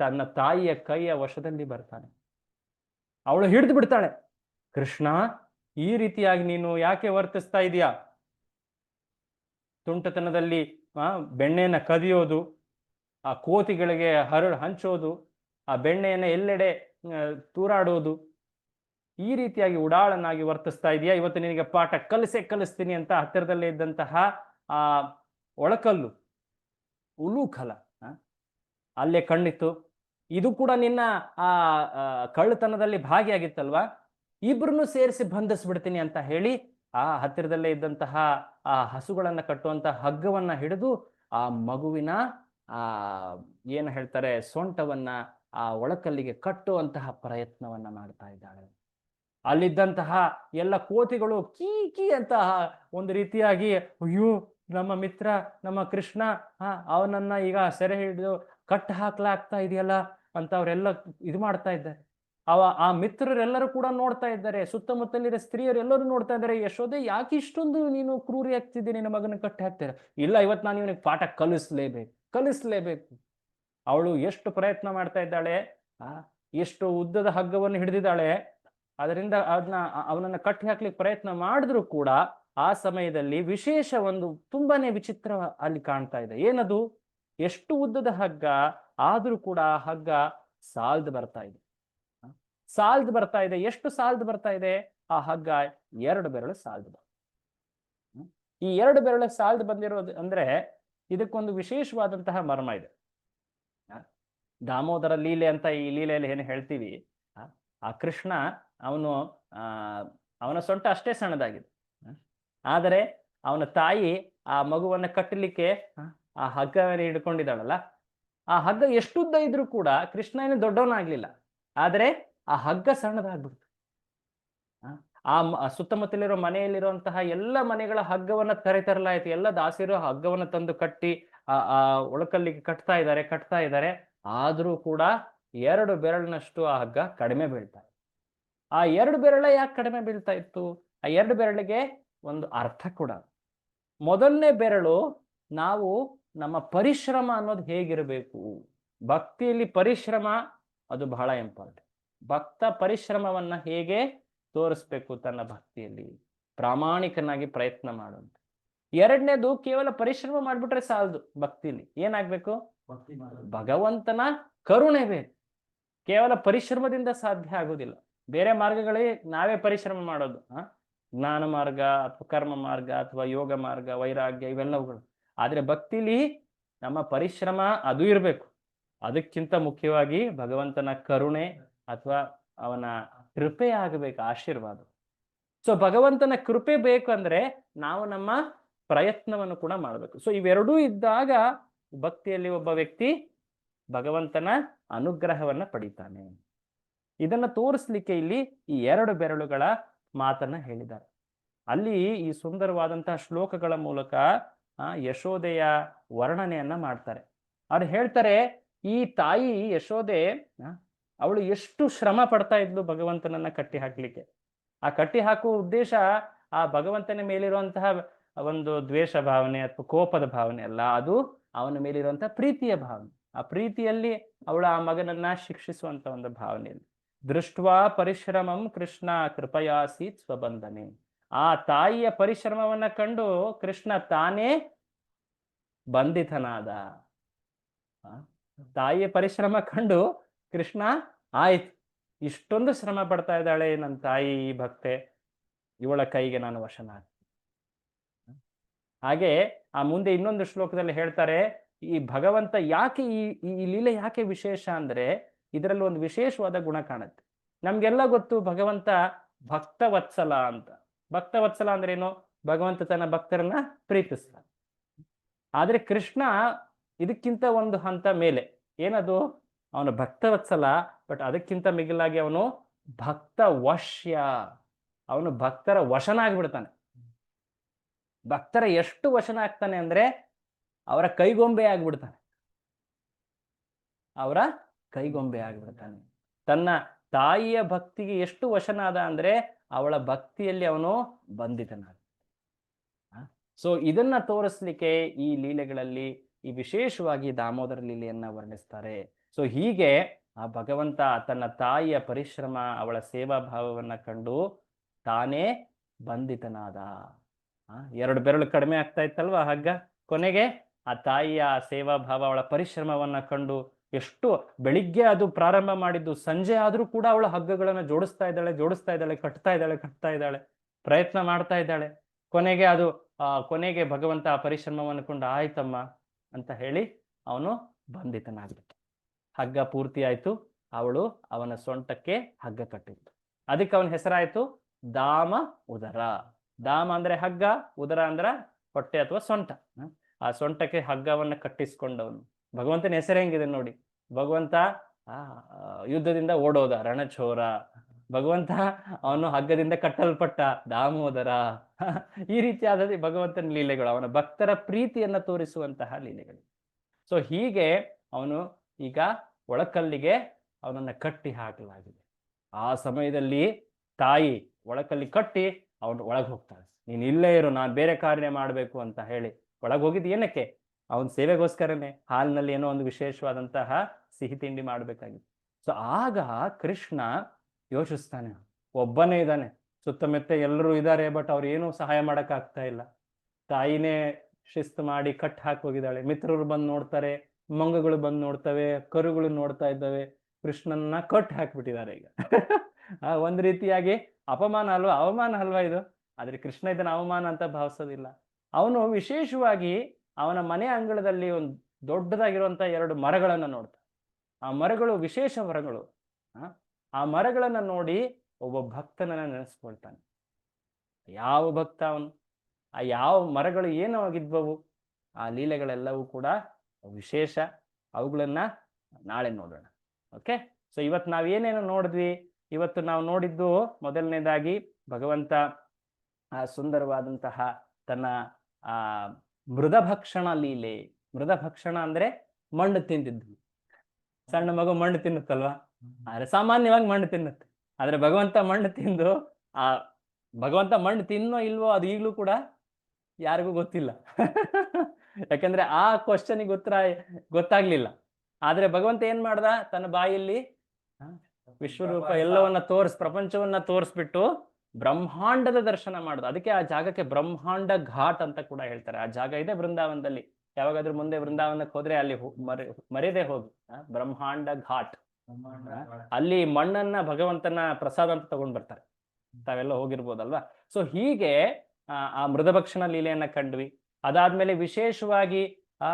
ತನ್ನ ತಾಯಿಯ ಕೈಯ ವಶದಲ್ಲಿ ಬರ್ತಾನೆ. ಅವಳು ಹಿಡಿದು ಬಿಡ್ತಾಳೆ. ಕೃಷ್ಣ, ಈ ರೀತಿಯಾಗಿ ನೀನು ಯಾಕೆ ವರ್ತಿಸ್ತಾ ಇದೀಯಾ? ತುಂಟತನದಲ್ಲಿ ಬೆಣ್ಣೆಯನ್ನ ಕದಿಯೋದು, ಆ ಕೋತಿಗಳಿಗೆ ಹಂಚೋದು, ಆ ಬೆಣ್ಣೆಯನ್ನ ಎಲ್ಲೆಡೆ ತೂರಾಡೋದು, ಈ ರೀತಿಯಾಗಿ ಉಡಾಳನಾಗಿ ವರ್ತಿಸ್ತಾ ಇದೆಯಾ? ಇವತ್ತು ನಿನಗೆ ಪಾಠ ಕಲಿಸ್ತೀನಿ ಅಂತ ಹತ್ತಿರದಲ್ಲೇ ಇದ್ದಂತಹ ಆ ಒಳಕಲ್ಲು ಉಲೂಖಲ ಅಲ್ಲೇ ಕಣ್ಣಿತ್ತು. ಇದು ಕೂಡ ನಿನ್ನ ಆ ಕಳ್ಳತನದಲ್ಲಿ ಭಾಗಿಯಾಗಿತ್ತಲ್ವಾ? ಇಬ್ರನ್ನು ಸೇರಿಸಿ ಬಂಧಿಸ್ಬಿಡ್ತೀನಿ ಅಂತ ಹೇಳಿ ಆ ಹತ್ತಿರದಲ್ಲೇ ಇದ್ದಂತಹ ಆ ಹಸುಗಳನ್ನ ಕಟ್ಟುವಂತ ಹಗ್ಗವನ್ನ ಹಿಡಿದು ಆ ಮಗುವಿನ ಆ ಏನು ಹೇಳ್ತಾರೆ ಸೊಂಟವನ್ನ ಆ ಒಳಕಲ್ಲಿಗೆ ಕಟ್ಟುವಂತಹ ಪ್ರಯತ್ನವನ್ನ ಮಾಡ್ತಾ ಇದ್ದಾಳೆ. ಅಲ್ಲಿದ್ದಂತಹ ಎಲ್ಲ ಕೋತಿಗಳು ಕೀ ಕೀ ಅಂತ ಒಂದು ರೀತಿಯಾಗಿ ಅಯ್ಯೋ ನಮ್ಮ ಮಿತ್ರ ನಮ್ಮ ಕೃಷ್ಣ ಅವನನ್ನ ಈಗ ಸೆರೆ ಹಿಡಿದು ಕಟ್ಟು ಹಾಕ್ಲಾಗ್ತಾ ಇದೆಯಲ್ಲ ಅಂತ ಅವರೆಲ್ಲ ಇದು ಮಾಡ್ತಾ ಇದ್ದಾರೆ. ಆ ಮಿತ್ರರೆಲ್ಲರೂ ಕೂಡ ನೋಡ್ತಾ ಇದ್ದಾರೆ, ಸುತ್ತಮುತ್ತಲಿರೋ ಸ್ತ್ರೀಯರು ಎಲ್ಲರೂ ನೋಡ್ತಾ ಇದ್ದಾರೆ. ಯಶೋದೆ, ಯಾಕೆ ಇಷ್ಟೊಂದು ನೀನು ಕ್ರೂರಿ ಆಗ್ತಿದ್ದೆ, ನಿನ್ನ ಮಗನ ಕಟ್ಟಿ ಹಾಕ್ತೀರ? ಇಲ್ಲ, ಇವತ್ತು ನಾನು ಇವನಿಗೆ ಪಾಠ ಕಲಿಸ್ಲೇಬೇಕು. ಅವಳು ಎಷ್ಟು ಪ್ರಯತ್ನ ಮಾಡ್ತಾ ಇದ್ದಾಳೆ, ಎಷ್ಟು ಉದ್ದದ ಹಗ್ಗವನ್ನು ಹಿಡಿದಿದ್ದಾಳೆ. ಅದರಿಂದ ಅವನನ್ನ ಕಟ್ಟಿ ಹಾಕ್ಲಿಕ್ಕೆ ಪ್ರಯತ್ನ ಮಾಡಿದ್ರು ಕೂಡ ಆ ಸಮಯದಲ್ಲಿ ವಿಶೇಷ ಒಂದು ತುಂಬಾನೇ ವಿಚಿತ್ರ ಅಲ್ಲಿ ಕಾಣ್ತಾ ಇದೆ. ಏನದು? ಎಷ್ಟು ಉದ್ದದ ಹಗ್ಗ ಆದ್ರೂ ಕೂಡ ಆ ಹಗ್ಗ ಸಾಲ್ದು ಬರ್ತಾ ಇದೆ. ಎಷ್ಟು ಸಾಲ್ದು ಬರ್ತಾ ಇದೆ? ಆ ಹಗ್ಗ 2 ಬೆರಳು ಸಾಲ್ದು ಬರ್ತದೆ. ಈ 2 ಬೆರಳು ಸಾಲ್ದು ಬಂದಿರೋದು ಅಂದ್ರೆ ಇದಕ್ಕೊಂದು ವಿಶೇಷವಾದಂತಹ ಮರ್ಮ ಇದೆ. ದಾಮೋದರ ಲೀಲೆ ಅಂತ ಈ ಲೀಲೆಯಲ್ಲಿ ಏನು ಹೇಳ್ತೀವಿ, ಆ ಕೃಷ್ಣ ಅವನ ಸೊಂಟ ಅಷ್ಟೇ ಸಣ್ಣದಾಗಿದೆ, ಆದರೆ ಅವನ ತಾಯಿ ಆ ಮಗುವನ್ನ ಕಟ್ಟಲಿಕ್ಕೆ ಆ ಹಗ್ಗವನ್ನು ಹಿಡ್ಕೊಂಡಿದ್ದಾಳಲ್ಲ, ಆ ಹಗ್ಗ ಎಷ್ಟುದ್ದ ಇದ್ರೂ ಕೂಡ ಕೃಷ್ಣ ಏನು ದೊಡ್ಡವನಾಗ್ಲಿಲ್ಲ, ಆದರೆ ಆ ಹಗ್ಗ ಸಣ್ಣದಾಗ್ಬಿಡ್ತು. ಆ ಸುತ್ತಮುತ್ತಲಿರೋ ಮನೆಯಲ್ಲಿರುವಂತಹ ಎಲ್ಲ ಮನೆಗಳ ಹಗ್ಗವನ್ನ ತರಲಾಯ್ತು. ಎಲ್ಲ ದಾಸಿರೋ ಹಗ್ಗವನ್ನ ತಂದು ಕಟ್ಟಿ ಆ ಒಳಕಲ್ಲಿಗೆ ಕಟ್ತಾ ಇದ್ದಾರೆ. ಆದ್ರೂ ಕೂಡ 2 ಬೆರಳಿನಷ್ಟು ಆ ಹಗ್ಗ ಕಡಿಮೆ ಬೀಳ್ತಾ ಇತ್ತು. ಆ 2 ಬೆರಳ ಯಾಕೆ ಕಡಿಮೆ ಬೀಳ್ತಾ ಇತ್ತು? ಆ 2 ಬೆರಳಿಗೆ ಒಂದು ಅರ್ಥ ಕೂಡ. ಮೊದಲನೇ ಬೆರಳು, ನಾವು ನಮ್ಮ ಪರಿಶ್ರಮ ಅನ್ನೋದು ಹೇಗಿರಬೇಕು, ಭಕ್ತಿಯಲ್ಲಿ ಪರಿಶ್ರಮ ಅದು ಬಹಳ ಇಂಪಾರ್ಟೆಂಟ್. ಭಕ್ತ ಪರಿಶ್ರಮವನ್ನ ಹೇಗೆ ತೋರಿಸ್ಬೇಕು, ತನ್ನ ಭಕ್ತಿಯಲ್ಲಿ ಪ್ರಾಮಾಣಿಕನಾಗಿ ಪ್ರಯತ್ನ ಮಾಡುವಂತ. 2ನೇದು, ಕೇವಲ ಪರಿಶ್ರಮ ಮಾಡ್ಬಿಟ್ರೆ ಸಾಲದು. ಭಕ್ತಿಲಿ ಏನಾಗ್ಬೇಕು? ಭಗವಂತನ ಕರುಣೆ ಬೇಕು. ಕೇವಲ ಪರಿಶ್ರಮದಿಂದ ಸಾಧ್ಯ ಆಗುದಿಲ್ಲ. ಬೇರೆ ಮಾರ್ಗಗಳಿಗೆ ನಾವೇ ಪರಿಶ್ರಮ ಮಾಡೋದು, ಜ್ಞಾನ ಮಾರ್ಗ ಅಥವಾ ಕರ್ಮ ಮಾರ್ಗ ಅಥವಾ ಯೋಗ ಮಾರ್ಗ, ವೈರಾಗ್ಯ, ಇವೆಲ್ಲವುಗಳು. ಆದ್ರೆ ಭಕ್ತಿಲಿ ನಮ್ಮ ಪರಿಶ್ರಮ ಅದು ಇರಬೇಕು. ಅದಕ್ಕಿಂತ ಮುಖ್ಯವಾಗಿ ಭಗವಂತನ ಕರುಣೆ ಅಥವಾ ಅವನ ಕೃಪೆ ಆಗಬೇಕು, ಆಶೀರ್ವಾದ. ಸೊ ಭಗವಂತನ ಕೃಪೆ ಬೇಕು ಅಂದ್ರೆ ನಾವು ನಮ್ಮ ಪ್ರಯತ್ನವನ್ನು ಕೂಡ ಮಾಡಬೇಕು. ಸೊ ಇವೆರಡೂ ಇದ್ದಾಗ ಭಕ್ತಿಯಲ್ಲಿ ಒಬ್ಬ ವ್ಯಕ್ತಿ ಭಗವಂತನ ಅನುಗ್ರಹವನ್ನ ಪಡಿತಾನೆ. ಇದನ್ನ ತೋರಿಸ್ಲಿಕ್ಕೆ ಇಲ್ಲಿ ಈ 2 ಬೆರಳುಗಳ ಮಾತನ್ನ ಹೇಳಿದ್ದಾರೆ. ಅಲ್ಲಿ ಈ ಸುಂದರವಾದಂತಹ ಶ್ಲೋಕಗಳ ಮೂಲಕ ಯಶೋದೆಯ ವರ್ಣನೆಯನ್ನ ಮಾಡ್ತಾರೆ. ಅವ್ರು ಹೇಳ್ತಾರೆ, ಈ ತಾಯಿ ಯಶೋದೆ ಅವಳು ಎಷ್ಟು ಶ್ರಮ ಪಡ್ತಾ ಇದ್ಲು ಭಗವಂತನನ್ನ ಕಟ್ಟಿ ಹಾಕ್ಲಿಕ್ಕೆ. ಆ ಕಟ್ಟಿ ಹಾಕುವ ಉದ್ದೇಶ ಆ ಭಗವಂತನ ಮೇಲಿರುವಂತಹ ಒಂದು ದ್ವೇಷ ಭಾವನೆ ಅಥವಾ ಕೋಪದ ಭಾವನೆ ಅಲ್ಲ, ಅದು ಅವನ ಮೇಲಿರುವಂತಹ ಪ್ರೀತಿಯ ಭಾವನೆ. ಆ ಪ್ರೀತಿಯಲ್ಲಿ ಅವಳು ಆ ಮಗನನ್ನ ಶಿಕ್ಷಿಸುವಂತ ಒಂದು ಭಾವನೆಯಲ್ಲಿ ದೃಷ್ಟ್ವಾ ಪರಿಶ್ರಮಂ ಕೃಷ್ಣ ಕೃಪಯಾಸೀತ್ ಸ್ವಬಂಧನೆ. ಆ ತಾಯಿಯ ಪರಿಶ್ರಮವನ್ನ ಕಂಡು ಕೃಷ್ಣ ತಾನೇ ಬಂಧಿತನಾದ. ತಾಯಿಯ ಪರಿಶ್ರಮ ಕಂಡು ಕೃಷ್ಣ ಆಯ್ತು, ಇಷ್ಟೊಂದು ಶ್ರಮ ಪಡ್ತಾ ಇದ್ದಾಳೆ ನನ್ನ ತಾಯಿ ಈ ಭಕ್ತೆ, ಇವಳ ಕೈಗೆ ನಾನು ವಶನಾಗ್ತೀನಿ. ಹಾಗೆ ಆ ಮುಂದೆ ಇನ್ನೊಂದು ಶ್ಲೋಕದಲ್ಲಿ ಹೇಳ್ತಾರೆ, ಈ ಭಗವಂತ ಯಾಕೆ ಈ ಲೀಲೆ ಯಾಕೆ ವಿಶೇಷ ಅಂದ್ರೆ ಇದರಲ್ಲಿ ಒಂದು ವಿಶೇಷವಾದ ಗುಣ ಕಾಣುತ್ತೆ. ನಮ್ಗೆಲ್ಲ ಗೊತ್ತು ಭಗವಂತ ಭಕ್ತವತ್ಸಲ ಅಂತ. ಭಕ್ತವತ್ಸಲ ಅಂದ್ರೆ ಏನು? ಭಗವಂತ ತನ್ನ ಭಕ್ತರನ್ನ ಪ್ರೀತಿಸ್ತಾನೆ. ಆದ್ರೆ ಕೃಷ್ಣ ಇದಕ್ಕಿಂತ ಒಂದು ಹಂತ ಮೇಲೆ. ಏನದು? ಅವನು ಭಕ್ತವತ್ಸಲ, ಬಟ್ ಅದಕ್ಕಿಂತ ಮಿಗಿಲಾಗಿ ಅವನು ಭಕ್ತ ವಶ್ಯ. ಅವನು ಭಕ್ತರ ವಶನಾಗ್ಬಿಡ್ತಾನೆ. ಭಕ್ತರ ಎಷ್ಟು ವಶನಾಗ್ತಾನೆ ಅಂದ್ರೆ ಅವರ ಕೈಗೊಂಬೆ ಆಗ್ಬಿಡ್ತಾನೆ. ಅವರ ಕೈಗೊಂಬೆ ಆಗ್ಬಿಡ್ತಾನೆ. ತನ್ನ ತಾಯಿಯ ಭಕ್ತಿಗೆ ಎಷ್ಟು ವಶನಾದ ಅಂದ್ರೆ ಅವಳ ಭಕ್ತಿಯಲ್ಲಿ ಅವನು ಬಂಧಿತನಾದ. ಸೊ ಇದನ್ನ ತೋರಿಸ್ಲಿಕ್ಕೆ ಈ ಲೀಲೆಗಳಲ್ಲಿ ಈ ವಿಶೇಷವಾಗಿ ದಾಮೋದರ ಲೀಲೆಯನ್ನ ವರ್ಣಿಸ್ತಾರೆ. ಸೊ ಹೀಗೆ ಆ ಭಗವಂತ ತನ್ನ ತಾಯಿಯ ಪರಿಶ್ರಮ, ಅವಳ ಸೇವಾ ಭಾವವನ್ನ ಕಂಡು ತಾನೇ ಬಂಧಿತನಾದ. 2 ಬೆರಳು ಕಡಿಮೆ ಆಗ್ತಾ ಇತ್ತಲ್ವಾ ಹಗ್ಗ, ಕೊನೆಗೆ ಆ ತಾಯಿಯ ಸೇವಾ ಭಾವ, ಅವಳ ಪರಿಶ್ರಮವನ್ನ ಕಂಡು ಎಷ್ಟು ಬೆಳಿಗ್ಗೆ ಅದು ಪ್ರಾರಂಭ ಮಾಡಿದ್ದು, ಸಂಜೆ ಆದ್ರೂ ಕೂಡ ಅವಳ ಹಗ್ಗಗಳನ್ನ ಜೋಡಿಸ್ತಾ ಇದ್ದಾಳೆ, ಕಟ್ತಾ ಇದ್ದಾಳೆ, ಪ್ರಯತ್ನ ಮಾಡ್ತಾ ಇದ್ದಾಳೆ. ಕೊನೆಗೆ ಭಗವಂತ ಆ ಪರಿಶ್ರಮವನ್ನು ಕೊಂಡು ಆಯ್ತಮ್ಮ ಅಂತ ಹೇಳಿ ಅವನು ಬಂಧಿತನಾಗ್ಬಿಟ್ಟ. ಹಗ್ಗ ಪೂರ್ತಿ ಆಯ್ತು. ಅವಳು ಅವನ ಸೊಂಟಕ್ಕೆ ಹಗ್ಗ ಕಟ್ಟಿತ್ತು. ಅದಕ್ಕೆ ಅವನ ಹೆಸರಾಯ್ತು ದಾಮ ಉದರ. ದಾಮ ಅಂದ್ರೆ ಹಗ್ಗ, ಉದರ ಅಂದ್ರ ಹೊಟ್ಟೆ ಅಥವಾ ಸೊಂಟ. ಆ ಸೊಂಟಕ್ಕೆ ಹಗ್ಗವನ್ನ ಕಟ್ಟಿಸ್ಕೊಂಡವನು. ಭಗವಂತನ ಹೆಸರು ಹೆಂಗಿದೆ ನೋಡಿ. ಭಗವಂತ ಯುದ್ಧದಿಂದ ಓಡೋದ ರಣಚೋರ. ಭಗವಂತ ಅವನು ಹಗ್ಗದಿಂದ ಕಟ್ಟಲ್ಪಟ್ಟ ದಾಮೋದರ. ಈ ರೀತಿಯಾದ ಭಗವಂತನ ಲೀಲೆಗಳು, ಅವನ ಭಕ್ತರ ಪ್ರೀತಿಯನ್ನ ತೋರಿಸುವಂತಹ ಲೀಲೆಗಳು. ಸೊ ಹೀಗೆ ಅವನು ಈಗ ಒಳಕಲ್ಲಿಗೆ ಅವನನ್ನ ಕಟ್ಟಿ ಹಾಕಲಾಗಿದೆ. ಆ ಸಮಯದಲ್ಲಿ ತಾಯಿ ಒಳಕಲ್ಲಿ ಕಟ್ಟಿ ಅವನು ಒಳಗೆ ಹೋಗ್ತಾಳೆ. ನೀನ್ ಇಲ್ಲೇ ಇರು, ನಾನು ಬೇರೆ ಕಾರ್ಯ ಮಾಡ್ಬೇಕು ಅಂತ ಹೇಳಿ ಒಳಗೆ ಹೋಗಿದ್ದು ಏನಕ್ಕೆ? ಅವನ ಸೇವೆಗೋಸ್ಕರನೇ. ಹಾಲಿನಲ್ಲಿ ಏನೋ ಒಂದು ವಿಶೇಷವಾದಂತಹ ಸಿಹಿ ತಿಂಡಿ ಮಾಡ್ಬೇಕಾಗಿತ್ತು. ಸೊ ಆಗ ಕೃಷ್ಣ ಯೋಚಿಸ್ತಾನೆ, ಒಬ್ಬನೇ ಇದ್ದಾನೆ, ಸುತ್ತಮುತ್ತ ಎಲ್ಲರೂ ಇದ್ದಾರೆ, ಬಟ್ ಅವ್ರು ಏನೂ ಸಹಾಯ ಮಾಡಕ್ ಆಗ್ತಾ ಇಲ್ಲ. ತಾಯಿನೇ ಶಿಸ್ತು ಮಾಡಿ ಕಟ್ ಹಾಕಿ ಹೋಗಿದ್ದಾಳೆ. ಮಿತ್ರರು ಬಂದು ನೋಡ್ತಾರೆ, ಮಂಗಗಳು ಬಂದು ನೋಡ್ತವೆ, ಕರುಗಳು ನೋಡ್ತಾ ಇದ್ದಾವೆ, ಕೃಷ್ಣನ್ನ ಕಟ್ ಹಾಕ್ಬಿಟ್ಟಿದ್ದಾರೆ ಈಗ. ಒಂದ್ ರೀತಿಯಾಗಿ ಅವಮಾನ ಅಲ್ವಾ ಇದು? ಆದ್ರೆ ಕೃಷ್ಣ ಇದನ್ನ ಅವಮಾನ ಅಂತ ಭಾವಿಸೋದಿಲ್ಲ. ಅವನು ವಿಶೇಷವಾಗಿ ಅವನ ಮನೆ ಅಂಗಳದಲ್ಲಿ ಒಂದು ದೊಡ್ಡದಾಗಿರುವಂತ 2 ಮರಗಳನ್ನ ನೋಡ್ತಾನೆ. ಆ ಮರಗಳು ವಿಶೇಷ ಮರಗಳು. ಆ ಮರಗಳನ್ನ ನೋಡಿ ಒಬ್ಬ ಭಕ್ತನನ್ನ ನೆನೆಸ್ಕೊಳ್ತಾನೆ. ಯಾವ ಭಕ್ತ ಅವನು? ಆ ಯಾವ ಮರಗಳು ಏನು ಆಗಿದ್ವವು? ಆ ಲೀಲೆಗಳೆಲ್ಲವೂ ಕೂಡ ವಿಶೇಷ. ಅವುಗಳನ್ನ ನಾಳೆ ನೋಡೋಣ. ಓಕೆ. ಸೊ ಇವತ್ತು ನಾವೇನೇನು ನೋಡಿದ್ವಿ? ಇವತ್ತು ನಾವು ನೋಡಿದ್ದು ಮೊದಲನೇದಾಗಿ ಭಗವಂತ ಸುಂದರವಾದಂತಹ ತನ್ನ ಮೃದಭಕ್ಷಣ ಲೀಲೆ. ಮೃದಭಕ್ಷಣ ಅಂದ್ರೆ ಮಣ್ಣು ತಿಂದಿದ್ದು. ಸಣ್ಣ ಮಗು ಮಣ್ಣು ತಿನ್ನುತ್ತಲ್ವಾ? ಆದ್ರೆ ಸಾಮಾನ್ಯವಾಗಿ ಮಣ್ಣು ತಿನ್ನುತ್ತೆ. ಆದ್ರೆ ಭಗವಂತ ಮಣ್ಣು ತಿಂದು ಭಗವಂತ ಮಣ್ಣು ತಿನ್ನೋ ಇಲ್ವೋ ಅದು ಈಗಲೂ ಕೂಡ ಯಾರಿಗೂ ಗೊತ್ತಿಲ್ಲ. ಯಾಕಂದ್ರೆ ಆ ಕ್ವಶನಿಗೆ ಉತ್ತರ ಗೊತ್ತಾಗ್ಲಿಲ್ಲ. ಆದ್ರೆ ಭಗವಂತ ಏನ್ ಮಾಡ್ದ? ತನ್ನ ಬಾಯಲ್ಲಿ ವಿಶ್ವರೂಪ ಎಲ್ಲವನ್ನ ಪ್ರಪಂಚವನ್ನ ತೋರಿಸ್ಬಿಟ್ಟು ಬ್ರಹ್ಮಾಂಡದ ದರ್ಶನ ಮಾಡುದು. ಅದಕ್ಕೆ ಆ ಜಾಗಕ್ಕೆ ಬ್ರಹ್ಮಾಂಡ ಘಾಟ್ ಅಂತ ಕೂಡ ಹೇಳ್ತಾರೆ. ಆ ಜಾಗ ಇದೆ ಬೃಂದಾವನದಲ್ಲಿ. ಯಾವಾಗಾದ್ರೂ ಮುಂದೆ ಬೃಂದಾವನಕ್ಕೆ ಹೋದ್ರೆ ಅಲ್ಲಿ ಮರೆಯದೆ ಹೋಗಿ ಬ್ರಹ್ಮಾಂಡ ಘಾಟ್ ಅಲ್ಲಿ ಮಣ್ಣನ್ನ ಭಗವಂತನ ಪ್ರಸಾದ ಅಂತ ತಗೊಂಡ್ ಬರ್ತಾರೆ. ತಾವೆಲ್ಲ ಹೋಗಿರ್ಬೋದಲ್ವಾ? ಸೊ ಹೀಗೆ ಆ ಮೃದಭಕ್ಷಣ ಲೀಲೆಯನ್ನ ಕಂಡ್ವಿ. ಅದಾದ್ಮೇಲೆ ವಿಶೇಷವಾಗಿ ಆ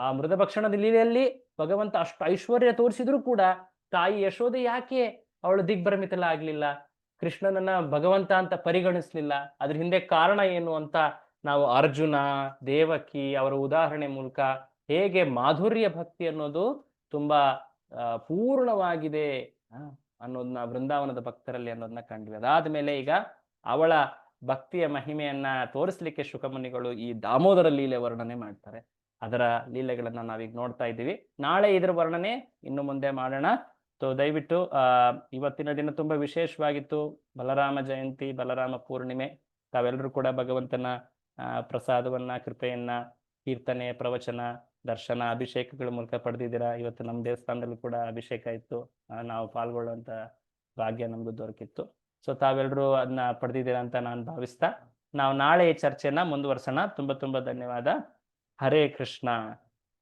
ಆ ಮೃದಭಕ್ಷಣದ ಲೀಲೆಯಲ್ಲಿ ಭಗವಂತ ಅಷ್ಟು ಐಶ್ವರ್ಯ ತೋರಿಸಿದ್ರು ಕೂಡ ತಾಯಿ ಯಶೋದೆ ಯಾಕೆ ಅವಳು ದಿಗ್ಭ್ರಮಿತಲಾಗ್ಲಿಲ್ಲ, ಕೃಷ್ಣನನ್ನ ಭಗವಂತ ಅಂತ ಪರಿಗಣಿಸ್ಲಿಲ್ಲ? ಅದ್ರ ಹಿಂದೆ ಕಾರಣ ಏನು ಅಂತ ನಾವು ಅರ್ಜುನ, ದೇವಕಿ ಅವರ ಉದಾಹರಣೆ ಮೂಲಕ ಹೇಗೆ ಮಾಧುರ್ಯ ಭಕ್ತಿ ಅನ್ನೋದು ತುಂಬಾ ಪೂರ್ಣವಾಗಿದೆ ಅನ್ನೋದನ್ನ ವೃಂದಾವನದ ಭಕ್ತರಲ್ಲಿ ಅನ್ನೋದನ್ನ ಕಂಡ್ವಿ. ಅದಾದ್ಮೇಲೆ ಈಗ ಅವಳ ಭಕ್ತಿಯ ಮಹಿಮೆಯನ್ನ ತೋರಿಸ್ಲಿಕ್ಕೆ ಶುಕಮುನಿಗಳು ಈ ದಾಮೋದರ ಲೀಲೆ ವರ್ಣನೆ ಮಾಡ್ತಾರೆ. ಅದರ ಲೀಲೆಗಳನ್ನ ನಾವೀಗ ನೋಡ್ತಾ ಇದ್ದೀವಿ. ನಾಳೆ ಇದ್ರ ವರ್ಣನೆ ಇನ್ನು ಮುಂದೆ ಮಾಡೋಣ. ದಯವಿಟ್ಟು ಇವತ್ತಿನ ದಿನ ತುಂಬಾ ವಿಶೇಷವಾಗಿತ್ತು. ಬಲರಾಮ ಜಯಂತಿ, ಬಲರಾಮ ಪೂರ್ಣಿಮೆ. ತಾವೆಲ್ಲರೂ ಕೂಡ ಭಗವಂತನ ಪ್ರಸಾದವನ್ನ, ಕೃಪೆಯನ್ನ, ಕೀರ್ತನೆ, ಪ್ರವಚನ, ದರ್ಶನ, ಅಭಿಷೇಕಗಳ ಮೂಲಕ ಪಡೆದಿದ್ದೀರಾ. ಇವತ್ತು ನಮ್ಮ ದೇವಸ್ಥಾನದಲ್ಲೂ ಕೂಡ ಅಭಿಷೇಕ ಇತ್ತು, ನಾವು ಪಾಲ್ಗೊಳ್ಳುವಂತ ಭಾಗ್ಯ ನಮ್ಗೂ ದೊರಕಿತ್ತು. ಸೊ ತಾವೆಲ್ಲರೂ ಅದನ್ನ ಪಡೆದಿದ್ದೀರಾ ಅಂತ ನಾನು ಭಾವಿಸ್ತಾ ನಾವು ನಾಳೆ ಈ ಚರ್ಚೆನ ಮುಂದುವರ್ಸೋಣ. ತುಂಬಾ ತುಂಬಾ ಧನ್ಯವಾದ. ಹರೇ ಕೃಷ್ಣ.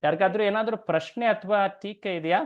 ಯಾರಿಗಾದ್ರೂ ಏನಾದ್ರೂ ಪ್ರಶ್ನೆ ಅಥವಾ ಟೀಕೆ ಇದೆಯಾ?